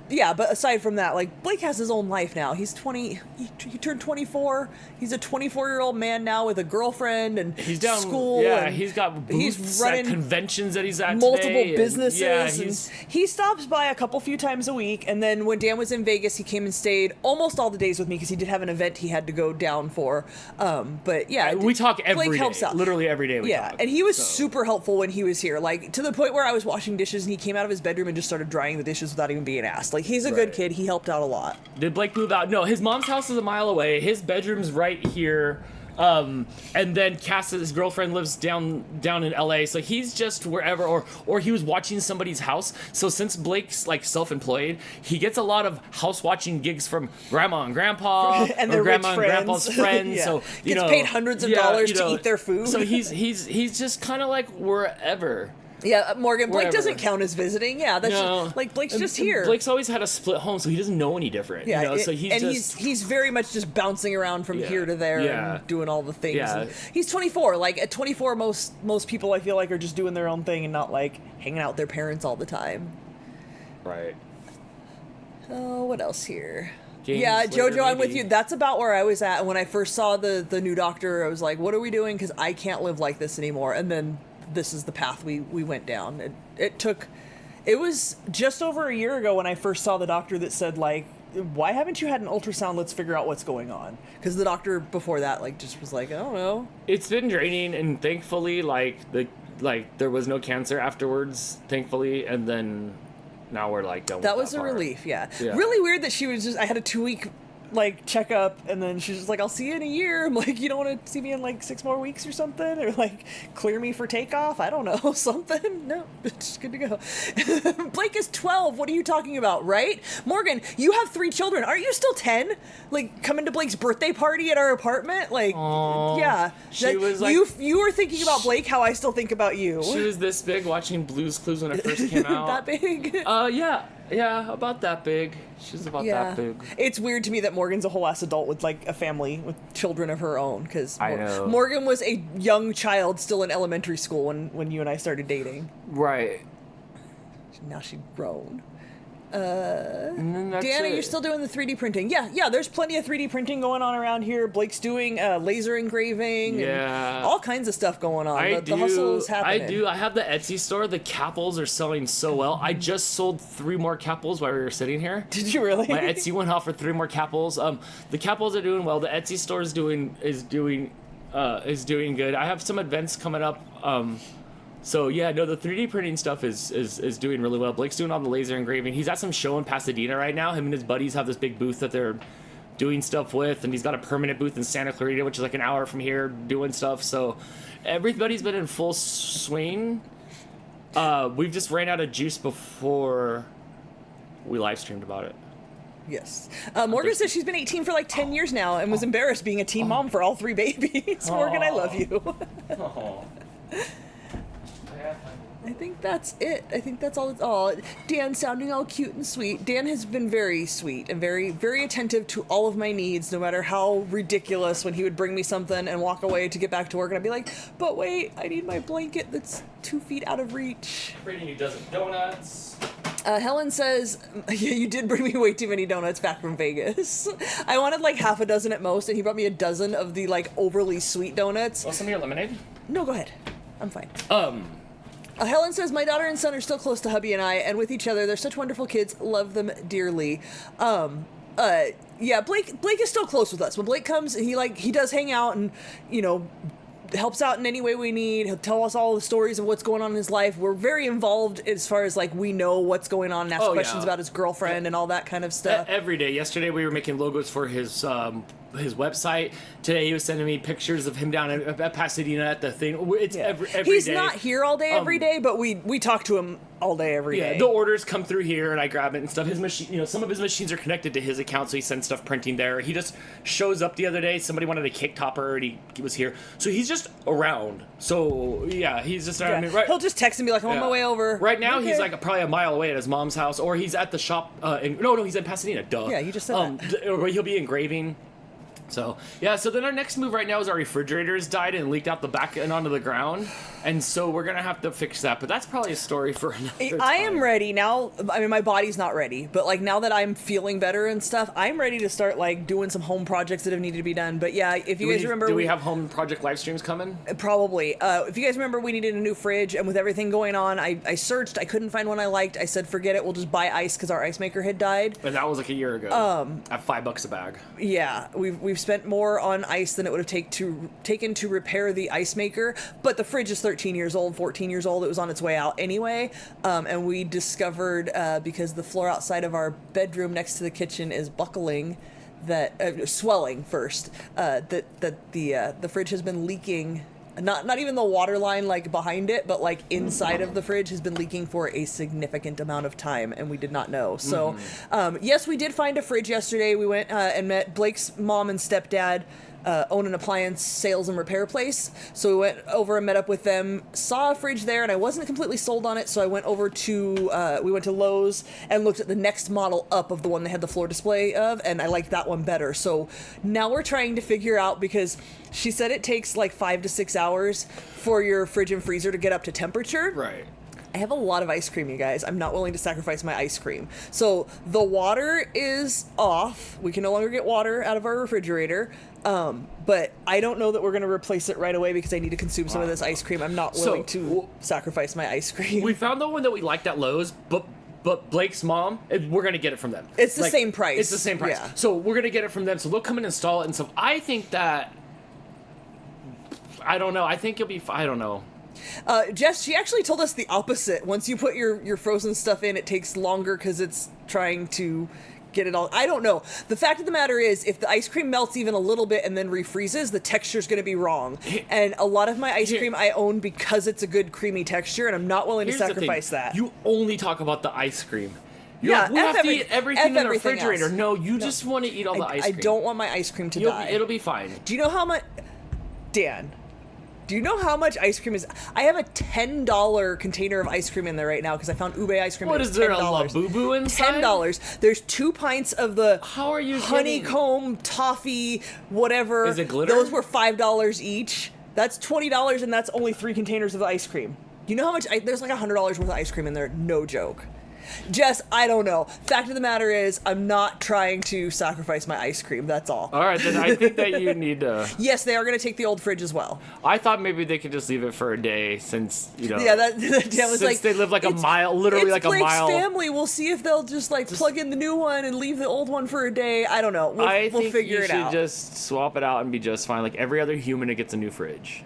Yeah, but aside from that, like, Blake has his own life now. He's 20. He turned 24. He's a 24-year-old man now with a girlfriend and he's down school. Yeah, and he's got booths he's running at conventions that he's at multiple today, businesses. And he stops by a few times a week. And then when Dan was in Vegas, he came and stayed almost all the days with me because he did have an event he had to go down for. But yeah. We talk every Blake day. Helps out. Literally every day we talk. And he was super helpful when he was here, like to the point where I was washing dishes and he came out of his bedroom and just started drying the dishes without even being asked. Like, he's a good kid. He helped out a lot. Did Blake move out? No, his mom's house is a mile away. His bedroom's right here. And then Cass, his girlfriend, lives down in LA, so he's just wherever, or he was watching somebody's house. So since Blake's like self-employed, he gets a lot of house watching gigs from grandma and grandpa and their grandma rich and grandpa's friends. Yeah. So gets paid hundreds of dollars to eat their food. So he's just kind of like wherever. Yeah, Morgan, Blake doesn't count as visiting. Yeah, that's just, like Blake's just here. Blake's always had a split home, so he doesn't know any different. Yeah, so he's very much just bouncing around from here to there and doing all the things. Yeah. He's 24. Like at 24, most people I feel like are just doing their own thing and not like hanging out with their parents all the time. Right. Oh, what else here? Games, yeah, later, Jojo, I'm with maybe. you. That's about where I was at. And when I first saw the new doctor, I was like, what are we doing? Because I can't live like this anymore. And then this is the path we went down. It was just over a year ago when I first saw the doctor that said, like, why haven't you had an ultrasound? Let's figure out what's going on. Because the doctor before that, like, just was like, I don't know. It's been draining, and thankfully, there was no cancer afterwards, thankfully, and then now we're like done. That with was that a part. relief, yeah. Really weird that she was just. I had a 2-week like checkup, and then she's just like, I'll see you in a year. I'm like, you don't want to see me in like 6 more weeks or something, or like clear me for takeoff? I don't know, something. No, it's good to go. Blake is 12. What are you talking about, right? Morgan, you have 3 children. Aren't you still 10? Like, coming to Blake's birthday party at our apartment? Like, Aww. yeah. She was like, you were thinking about Blake how I still think about you. She was this big watching Blue's Clues when it first came out. That big? Yeah, about that big. She's about that big. It's weird to me that Morgan's a whole ass adult with like a family with children of her own, because I know. Morgan was a young child still in elementary school when you and I started dating. Right. Now she's grown. And then that's Dan, are it. you still doing the 3D printing? Yeah, there's plenty of 3D printing going on around here. Blake's doing laser engraving. Yeah. And all kinds of stuff going on. The hustle is happening. I have the Etsy store. The Capels are selling so well. I just sold 3 more Capels while we were sitting here. Did you really? My Etsy went off for 3 more Capels. The Capels are doing well. The Etsy store is doing good. I have some events coming up. So yeah, no, the 3D printing stuff is doing really well. Blake's doing all the laser engraving. He's at some show in Pasadena right now. Him and his buddies have this big booth that they're doing stuff with, and he's got a permanent booth in Santa Clarita, which is like an hour from here, doing stuff. So everybody's been in full swing. We've just ran out of juice before we live streamed about it. Yes. Morgan says she's been 18 for like 10 years now and was embarrassed being a teen mom for all 3 babies. Morgan, I love you. I think that's it. I think that's all. Dan sounding all cute and sweet. Dan has been very sweet and very, very attentive to all of my needs, no matter how ridiculous, when he would bring me something and walk away to get back to work, and I'd be like, but wait, I need my blanket that's 2 feet out of reach. Bringing you dozen donuts. Helen says, yeah, you did bring me way too many donuts back from Vegas. I wanted like half a dozen at most, and he brought me a dozen of the like overly sweet donuts. Want some of your lemonade? No, go ahead. I'm fine. Helen says, my daughter and son are still close to hubby and I, and with each other. They're such wonderful kids. Love them dearly. Yeah, Blake is still close with us. When Blake comes, he does hang out and, helps out in any way we need. He'll tell us all the stories of what's going on in his life. We're very involved as far as like we know what's going on and ask questions about his girlfriend and all that kind of stuff. Every day. Yesterday we were making logos for his website. Today he was sending me pictures of him down at Pasadena at the thing. It's every He's day. not here all day every day, but we talk to him all day every day. The orders come through here and I grab it and stuff. His machine, some of his machines are connected to his account, so he sends stuff printing there. He just shows up the other day. Somebody wanted a cake topper and he was here, so he's just around. So yeah, he's just around. Yeah. He'll just text and be like, I'm on my way over. Right now okay. He's like probably a mile away at his mom's house, or he's at the shop. No, he's in Pasadena. Duh. Yeah, you just said that. Or he'll be engraving. So, yeah, so then our next move right now is our refrigerator has died and leaked out the back and onto the ground. And so we're going to have to fix that. But that's probably a story for another time. I am ready now. I mean, my body's not ready. But, like, now that I'm feeling better and stuff, I'm ready to start, like, doing some home projects that have needed to be done. But, yeah, if you guys remember... Do we have home project live streams coming? Probably. If you guys remember, we needed a new fridge. And with everything going on, I searched. I couldn't find one I liked. I said, forget it. We'll just buy ice because our ice maker had died. And that was, like, a year ago. At $5 a bag. Yeah. We've spent more on ice than it would have taken to repair the ice maker, but the fridge is 13 years old, 14 years old. It was on its way out anyway, and we discovered because the floor outside of our bedroom next to the kitchen is buckling, that swelling first, that the fridge has been leaking. Not even the water line like behind it, but like inside of the fridge has been leaking for a significant amount of time, and we did not know. So, yes, we did find a fridge yesterday. We went and met Blake's mom and stepdad. Own an appliance sales and repair place. So we went over and met up with them, saw a fridge there, and I wasn't completely sold on it, so I went over to, we went to Lowe's and looked at the next model up of the one they had the floor display of, and I liked that one better. So now we're trying to figure out, because she said it takes like 5 to 6 hours for your fridge and freezer to get up to temperature. Right. I have a lot of ice cream, you guys. I'm not willing to sacrifice my ice cream. So the water is off. We can no longer get water out of our refrigerator. But I don't know that we're going to replace it right away because I need to consume some of this ice cream. I'm not willing to sacrifice my ice cream. We found the one that we liked at Lowe's, but Blake's mom, we're going to get it from them. It's the same price. It's the same price. Yeah. So we're going to get it from them. So they'll come and install it and stuff. I think that, I don't know. I think you'll be, I don't know. Jess, she actually told us the opposite. Once you put your frozen stuff in, it takes longer because it's trying to get it all. I don't know. The fact of the matter is, if the ice cream melts even a little bit and then refreezes, the texture's going to be wrong. And a lot of my ice cream I own because it's a good creamy texture, and I'm not willing to sacrifice that. You only talk about the ice cream. We Yeah, have to eat everything in the everything refrigerator. else. No, you just want to eat all the ice cream. I don't want my ice cream to die. It'll be fine. Do you know how much, Dan? Do you know how much ice cream is? I have a $10 container of ice cream in there right now because I found ube ice cream. What is there, a Labubu inside? $10. There's 2 pints of the How are you honeycomb toffee whatever. Is it glitter? Those were $5 each. That's $20, and that's only 3 containers of the ice cream. You know how much? There's like $100 worth of ice cream in there. No joke. Jess, I don't know. Fact of the matter is, I'm not trying to sacrifice my ice cream. That's all. All right, then I think that you need to. Yes, they are going to take the old fridge as well. I thought maybe they could just leave it for a day since, you know. Yeah, that was since like they live like a mile, literally like a Blake's mile. family. We'll see if they'll just plug in the new one and leave the old one for a day. I don't know. We'll figure it out. You should just swap it out and be just fine. Like every other human, it gets a new fridge.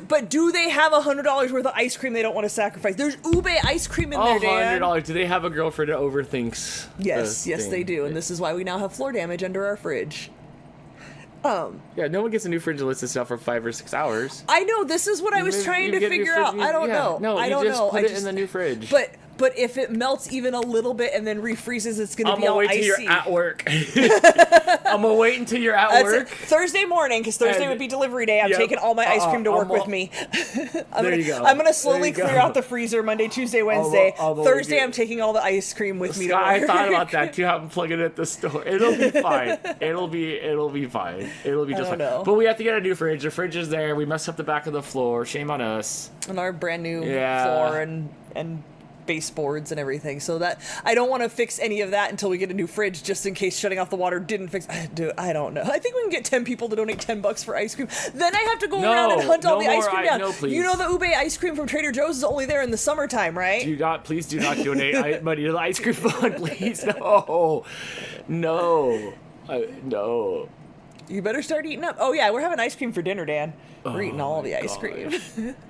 But do they have $100 worth of ice cream they don't want to sacrifice? There's ube ice cream in there, Dan. $100. Do they have a girlfriend that overthinks? Yes, they do. And this is why we now have floor damage under our fridge. Yeah, no one gets a new fridge unless it's out for 5 or 6 hours. I know. This is what I was trying to figure out. I don't know. No, I you don't just know. put it in the new fridge. But if it melts even a little bit and then refreezes, it's going to be all icy. I'm gonna wait till you're at work. I'm gonna wait until you're at work. Thursday morning, because Thursday would be delivery day. I'm taking all my ice cream to work with me. There you go. I'm gonna slowly clear out the freezer Monday, Tuesday, Wednesday. Thursday, I'm taking all the ice cream with me to work. I thought about that too. Have them plug it at the store. It'll be fine. It'll be fine. It'll be just fine. Know. But we have to get a new fridge. The fridge is there. We messed up the back of the floor. Shame on us. And our brand new floor and baseboards and everything, so that I don't want to fix any of that until we get a new fridge, just in case shutting off the water didn't fix. I don't know. I think we can get 10 people to donate $10 for ice cream. Then I have to go around and hunt all the ice cream down. No, please. You know the ube ice cream from Trader Joe's is only there in the summertime, right? Please do not donate money to the ice cream fund, please. No. No. You better start eating up. Oh yeah, we're having ice cream for dinner, Dan. We're eating all the ice cream.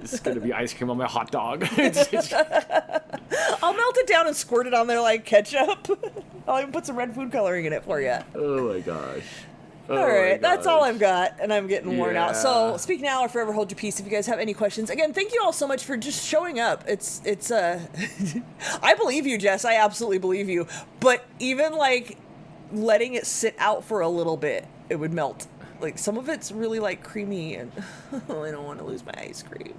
It's gonna be ice cream on my hot dog. I'll melt it down and squirt it on there like ketchup. I'll even put some red food coloring in it for you. Oh my gosh. All right, that's all I've got, and I'm getting worn out. So, speak now or forever hold your peace. If you guys have any questions, again, thank you all so much for just showing up. It's I believe you, Jess. I absolutely believe you. But even letting it sit out for a little bit, it would melt. Like some of it's really creamy, and I don't want to lose my ice cream.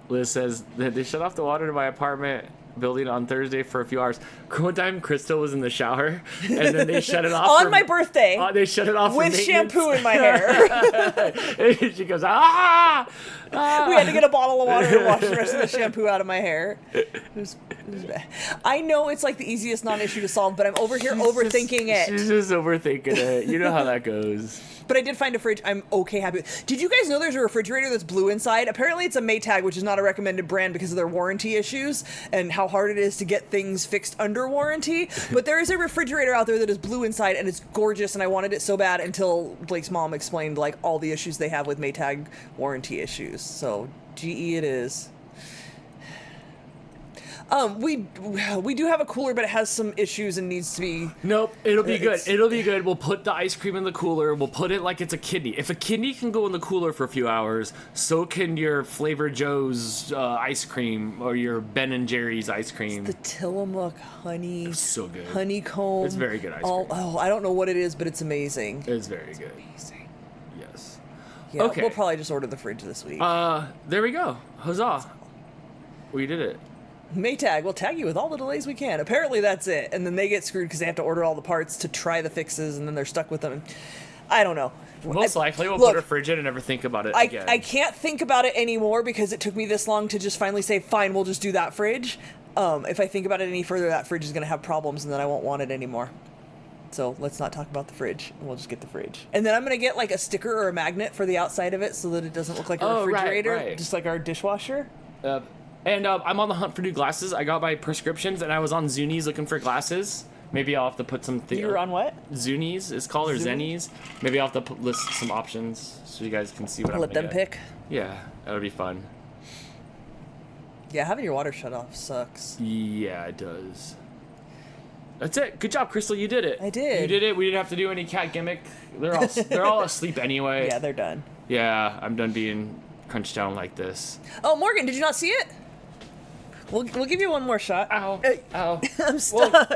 Liz says that they shut off the water to my apartment building on Thursday for a few hours. One time, Crystal was in the shower, and then they shut it off on my birthday. They shut it off with shampoo in my hair. And she goes, ah! We had to get a bottle of water to wash the rest of the shampoo out of my hair. It was bad. I know it's the easiest non-issue to solve, but I'm over here overthinking it. She's just overthinking it. You know how that goes. But I did find a fridge I'm okay happy with. Did you guys know there's a refrigerator that's blue inside? Apparently it's a Maytag, which is not a recommended brand because of their warranty issues and how hard it is to get things fixed under warranty. But there is a refrigerator out there that is blue inside, and it's gorgeous, and I wanted it so bad until Blake's mom explained all the issues they have with Maytag warranty issues. So GE it is. We do have a cooler, but it has some issues and needs to be. Nope, it'll be good. It'll be good. We'll put the ice cream in the cooler. We'll put it like it's a kidney. If a kidney can go in the cooler for a few hours, so can your Flavor Joe's ice cream or your Ben and Jerry's ice cream. It's the Tillamook honey. It's so good. Honeycomb. It's very good ice cream. I don't know what it is, but it's amazing. It's very good. Amazing. Yes. Yeah, okay. We'll probably just order the fridge this week. There we go. Huzzah. We did it. Maytag, we'll tag you with all the delays we can. Apparently that's it. And then they get screwed because they have to order all the parts to try the fixes, and then they're stuck with them. I don't know. Most likely we'll put a fridge in and never think about it again. I can't think about it anymore because it took me this long to just finally say, fine, we'll just do that fridge. If I think about it any further, that fridge is going to have problems, and then I won't want it anymore. So let's not talk about the fridge, and we'll just get the fridge. And then I'm going to get a sticker or a magnet for the outside of it so that it doesn't look like a refrigerator, right. Just like our dishwasher. And I'm on the hunt for new glasses. I got my prescriptions, and I was on Zunies looking for glasses. Maybe I'll have to put some... You were on what? Zunies, it's called, or Zennies. Maybe I'll have to list some options so you guys can see what I'm Let them pick? Yeah, that would be fun. Yeah, having your water shut off sucks. Yeah, it does. That's it. Good job, Crystal. You did it. I did. You did it. We didn't have to do any cat gimmick. They're all asleep anyway. Yeah, they're done. Yeah, I'm done being crunched down like this. Oh, Morgan, did you not see it? We'll give you one more shot. Ow. Ow. I'm stuck. Well,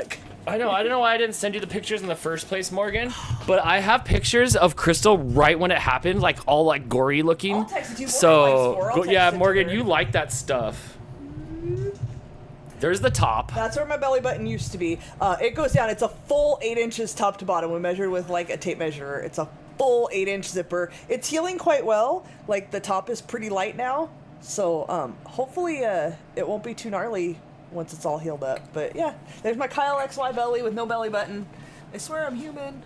I know. I don't know why I didn't send you the pictures in the first place, Morgan. But I have pictures of Crystal right when it happened, like all like gory looking. I'll text it to you. So yeah, Morgan, you like that stuff. There's the top. That's where my belly button used to be. It goes down. It's a full 8 inches top to bottom. We measured with like a tape measure. It's a full 8-inch zipper. It's healing quite well. Like the top is pretty light now. So hopefully it won't be too gnarly once it's all healed up. But yeah, there's my Kyle XY belly with no belly button. I swear I'm human.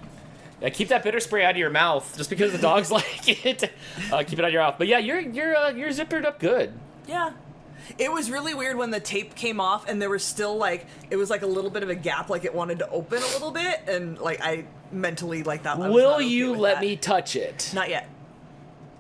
Yeah, keep that bitter spray out of your mouth, just because the dogs like it. Keep it out of your mouth. But yeah, you're zippered up good. Yeah. It was really weird when the tape came off and there was still like, it was like a little bit of a gap, like it wanted to open a little bit, and like I mentally like that. Will you let me touch it? Not yet.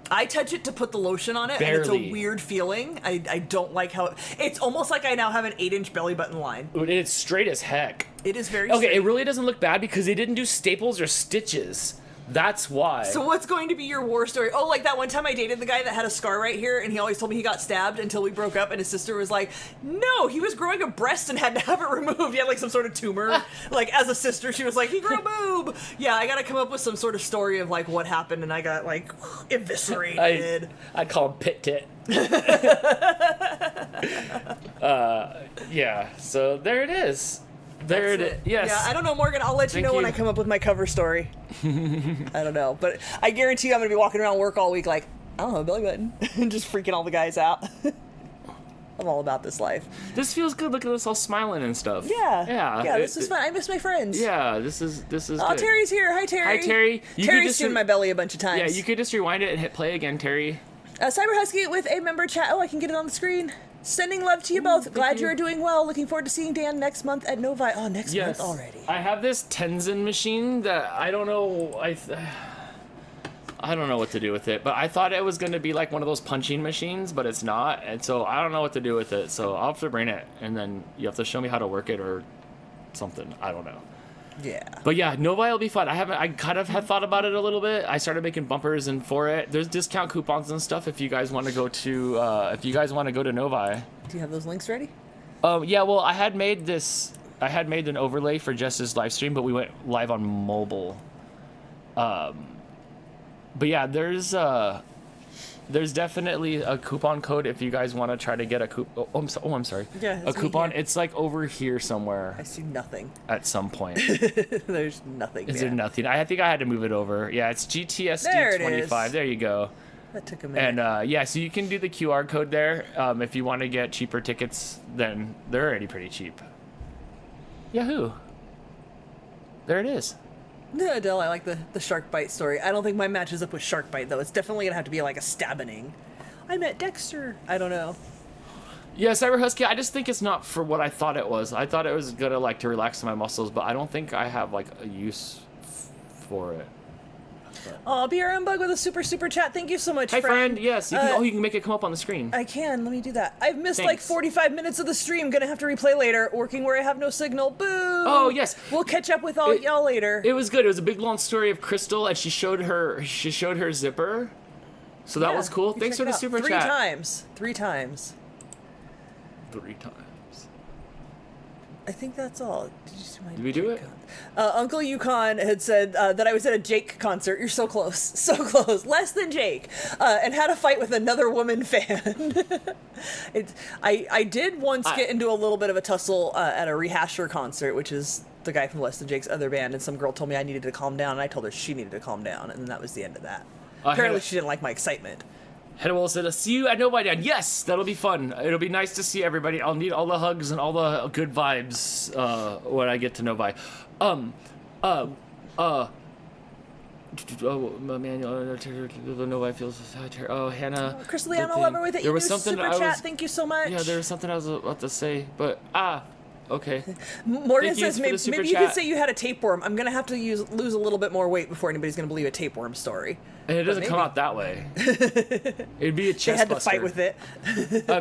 I touch it to put the lotion on it, Barely. and it's a weird feeling. I don't like how it's almost like I now have an 8-inch belly button line. It's straight as heck. It is very okay. straight. It really doesn't look bad because they didn't do staples or stitches. That's why. So what's going to be your war story? Oh, like that one time I dated the guy that had a scar right here, and he always told me he got stabbed until we broke up, and his sister was like, no, he was growing a breast and had to have it removed. He had like some sort of tumor. Like as a sister, she was like, he grew a boob. Yeah, I gotta come up with some sort of story of like what happened, and I got like eviscerated. I'd call him Pit Tit. Yeah, so there it is. There it is. Yes. Yeah, I don't know, Morgan. I'll let you know when I come up with my cover story. I don't know, but I guarantee you I'm going to be walking around work all week like, I don't know, belly button, and just freaking all the guys out. I'm all about this life. This feels good. Look at us all smiling and stuff. Yeah. Yeah, this is fun. I miss my friends. Yeah, this is Oh, good. Terry's here. Hi, Terry. Hi, Terry. Terry's seen my belly a bunch of times. Yeah, you could just rewind it and hit play again, Terry. Cyber Husky with a member chat. Oh, I can get it on the screen. Sending love to you both. Glad you are doing well. Looking forward to seeing Dan next month at Novi. Oh, next month already. I have this Tenzin machine that I don't know. I don't know what to do with it, but I thought it was going to be like one of those punching machines, but it's not, and so I don't know what to do with it. So I'll have to bring it, and then you have to show me how to work it or something. I don't know. Yeah. But yeah, Novi will be fun. I kind of had thought about it a little bit. I started making bumpers and for it. There's discount coupons and stuff if you guys want to go to Novi. Do you have those links ready? Yeah, well, I had made an overlay for just this live stream, but we went live on mobile. But yeah, there's definitely a coupon code if you guys want to try to get a coupon. I'm sorry. Yeah, a coupon. It's like over here somewhere. I see nothing. At some point. There's nothing. Is there nothing? I think I had to move it over. Yeah, it's GTSD 25. There you go. That took a minute. And yeah, so you can do the QR code there. If you want to get cheaper tickets, then they're already pretty cheap. Yahoo! There it is. No, Adele, I like the shark bite story. I don't think mine matches up with shark bite, though. It's definitely going to have to be like a stabbing. I met Dexter. I don't know. Yeah, Cyber Husky, I just think it's not for what I thought it was. I thought it was going to like to relax my muscles, but I don't think I have like a use for it. Oh, BRM Bug with a super chat. Thank you so much, Hi, friend. Yes, you can, you can make it come up on the screen. I can. Let me do that. I've missed like 45 minutes of the stream. Gonna have to replay later. Working where I have no signal. Boo! Oh, yes. We'll catch up with all y'all later. It was good. It was a big long story of Crystal, and she showed her zipper. So that was cool. Thanks for the super chat. 3 times. 3 times. I think that's all. Did we do it? Uncle Yukon had said that I was at a Jake concert. You're so close. So close. Less than Jake. And had a fight with another woman fan. I did once get into a little bit of a tussle at a Rehasher concert, which is the guy from Less Than Jake's other band, and some girl told me I needed to calm down, and I told her she needed to calm down, and that was the end of that. Apparently she didn't like my excitement. Hedwell said, see you at Novi Dan. Yes, that'll be fun. It'll be nice to see everybody. I'll need all the hugs and all the good vibes when I get to Novi. Oh, Manuel, the Novi feels. Oh, Hannah. Crystal Anna Lover with it. There was something super chat. Thank you so much. Yeah, there was something I was about to say, but okay. Morgan says maybe you could say you had a tapeworm. I'm gonna have to lose a little bit more weight before anybody's gonna believe a tapeworm story. And it doesn't come out that way. It'd be a chest They had buster. to fight with it.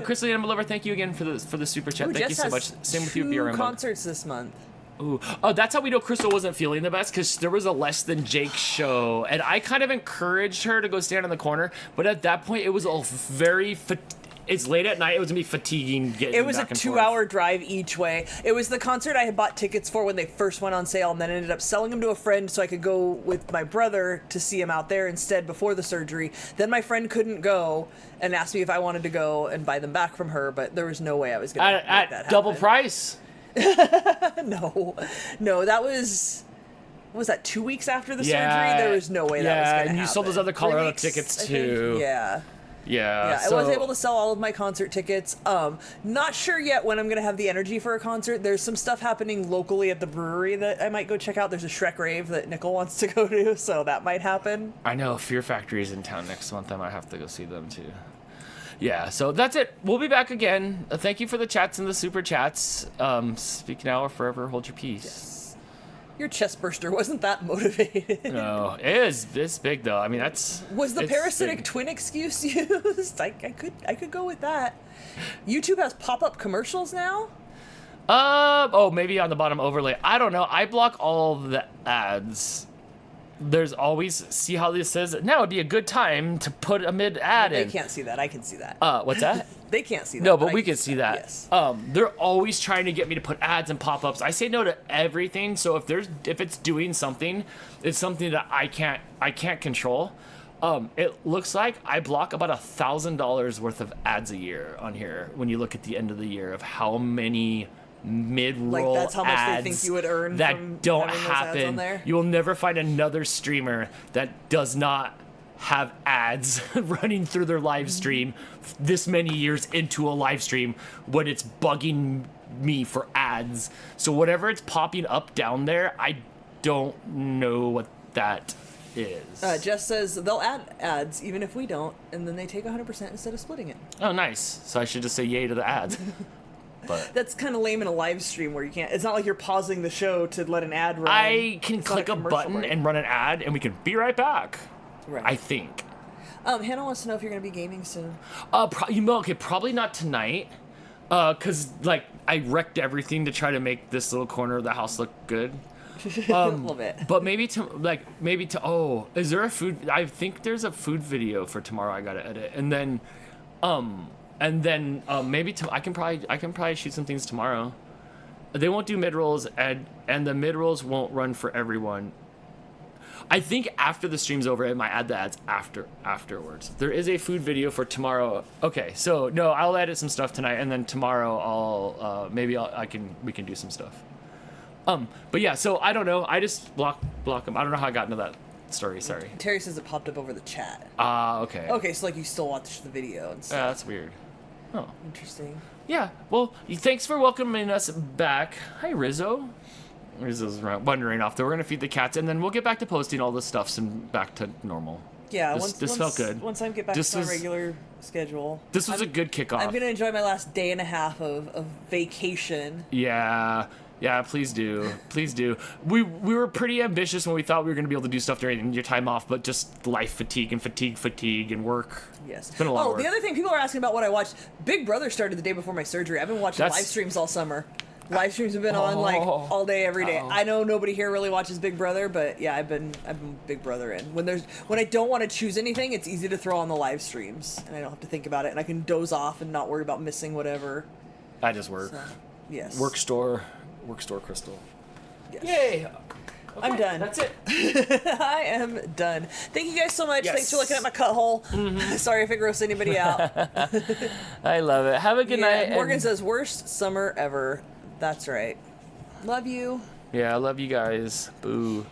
Crystal Anna Lover, thank you again for the super chat. Thank you so much. Same with you, BRM. 2 concerts this month. Ooh. Oh, that's how we know Crystal wasn't feeling the best, because there was a less than Jake show, and I kind of encouraged her to go stand in the corner, but at that point it was all very it's late at night. It was gonna be fatiguing getting It was a back and 2-hour drive each way. It was the concert I had bought tickets for when they first went on sale, and then ended up selling them to a friend so I could go with my brother to see him out there instead before the surgery. Then my friend couldn't go and asked me if I wanted to go and buy them back from her, but there was no way I was gonna make that happen. Double price. No, that was. What was that, 2 weeks after the surgery? There was no way that was going to happen. And you sold those other Colorado tickets too. Yeah. Yeah, I was able to sell all of my concert tickets. Not sure yet when I'm going to have the energy for a concert. There's some stuff happening locally at the brewery that I might go check out. There's a Shrek rave that Nickel wants to go to, so that might happen. I know Fear Factory's in town next month. I might have to go see them too. Yeah, so that's it. We'll be back again. Thank you for the chats and the super chats. Speak now or forever hold your peace. Yes. Your chest burster wasn't that motivated. No, it is this big though. I mean, was the parasitic twin excuse used? I could go with that. YouTube has pop-up commercials now? Oh, maybe on the bottom overlay. I don't know. I block all the ads. There's always, see how this says, now would be a good time to put a mid ad in. They can't see that. I can see that. What's that? They can't see that. No, but we can see that. Yes. They're always trying to get me to put ads and pop-ups. I say no to everything. So if it's doing something, it's something that I can't control. It looks like I block about $1,000 worth of ads a year on here when you look at the end of the year of how many mid-roll that's how much ads they think you would earn that from don't having those ads on happen. there. You will never find another streamer that does not have ads running through their live stream this many years into a live stream when it's bugging me for ads. So whatever it's popping up down there, I don't know what that is. Jess says they'll add ads even if we don't, and then they take 100% instead of splitting it. Oh, nice. So I should just say yay to the ads. But that's kind of lame in a live stream where you can't. It's not like you're pausing the show to let an ad run. I can click a button and run an ad, and we can be right back. Right. I think. Hannah wants to know if you're going to be gaming soon. Probably not tonight. Cause like I wrecked everything to try to make this little corner of the house look good. A little bit. But maybe is there a food? I think there's a food video for tomorrow. I gotta edit, and then maybe I can probably shoot some things tomorrow. They won't do mid rolls, and the mid rolls won't run for everyone. I think after the stream's over, it might add the ads afterwards. There is a food video for tomorrow. Okay, so no, I'll edit some stuff tonight, and then tomorrow we can do some stuff. But yeah, so I don't know. I just block them. I don't know how I got into that story. Sorry. Terry says it popped up over the chat. Okay. Okay, so like you still watch the video and stuff. Yeah, that's weird. Oh. Interesting. Yeah. Well, thanks for welcoming us back. Hi, Rizzo. Rizzo's wandering off. We're gonna feed the cats, and then we'll get back to posting all this stuff and back to normal. Yeah. This felt good. Once I get back to my regular schedule. This was a good kickoff. I'm gonna enjoy my last day and a half of vacation. Yeah. Yeah, please do. Please do. We were pretty ambitious when we thought we were going to be able to do stuff during your time off, but just life fatigue and work. Yes. It's been a lot of work. The other thing, people are asking about what I watched. Big Brother started the day before my surgery. I've been watching live streams all summer. Live streams have been on like all day, every day. I know nobody here really watches Big Brother, but yeah, I've been Big Brother in. When I don't want to choose anything, it's easy to throw on the live streams, and I don't have to think about it, and I can doze off and not worry about missing whatever. I just work. So, yes. Work store Crystal. Yes. Yay! Okay, I'm done. That's it. I am done. Thank you guys so much. Yes. Thanks for looking at my cut hole. Mm-hmm. Sorry if it grossed anybody out. I love it. Have a good night. Morgan says, worst summer ever. That's right. Love you. Yeah, I love you guys. Boo.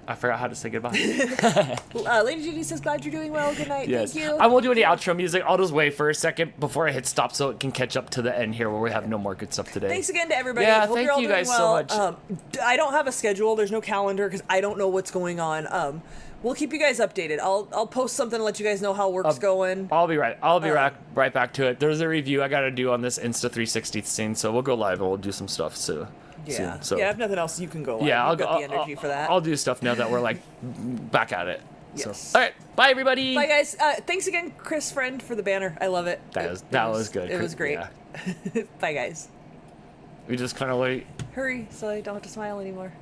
I forgot how to say goodbye. Lady Judy says, glad you're doing well. Good night. Yes. Thank you. I won't do any outro music. I'll just wait for a second before I hit stop so it can catch up to the end here where we have no more good stuff today. Thanks again to everybody. Yeah, Hope thank you're all you doing guys well. so much. I don't have a schedule. There's no calendar because I don't know what's going on. We'll keep you guys updated. I'll post something to let you guys know how work's going. I'll be right back to it. There's a review I got to do on this Insta 360 scene, so we'll go live and we'll do some stuff soon. So if nothing else, you can go live. Yeah, You've got the energy for that. I'll do stuff now that we're like back at it. Yes. So, all right, bye everybody. Bye guys. Thanks again, Chris Friend, for the banner. I love it. That was good. It was great. Yeah. Bye guys. We just kind of like... Hurry, so I don't have to smile anymore.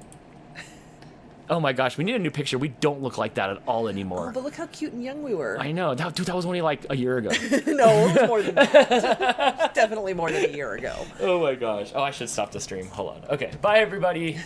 Oh my gosh, we need a new picture. We don't look like that at all anymore. Oh, but look how cute and young we were. I know. Dude, that was only like a year ago. No, it was more than that. Definitely more than a year ago. Oh my gosh. Oh, I should stop the stream. Hold on. Okay, bye everybody.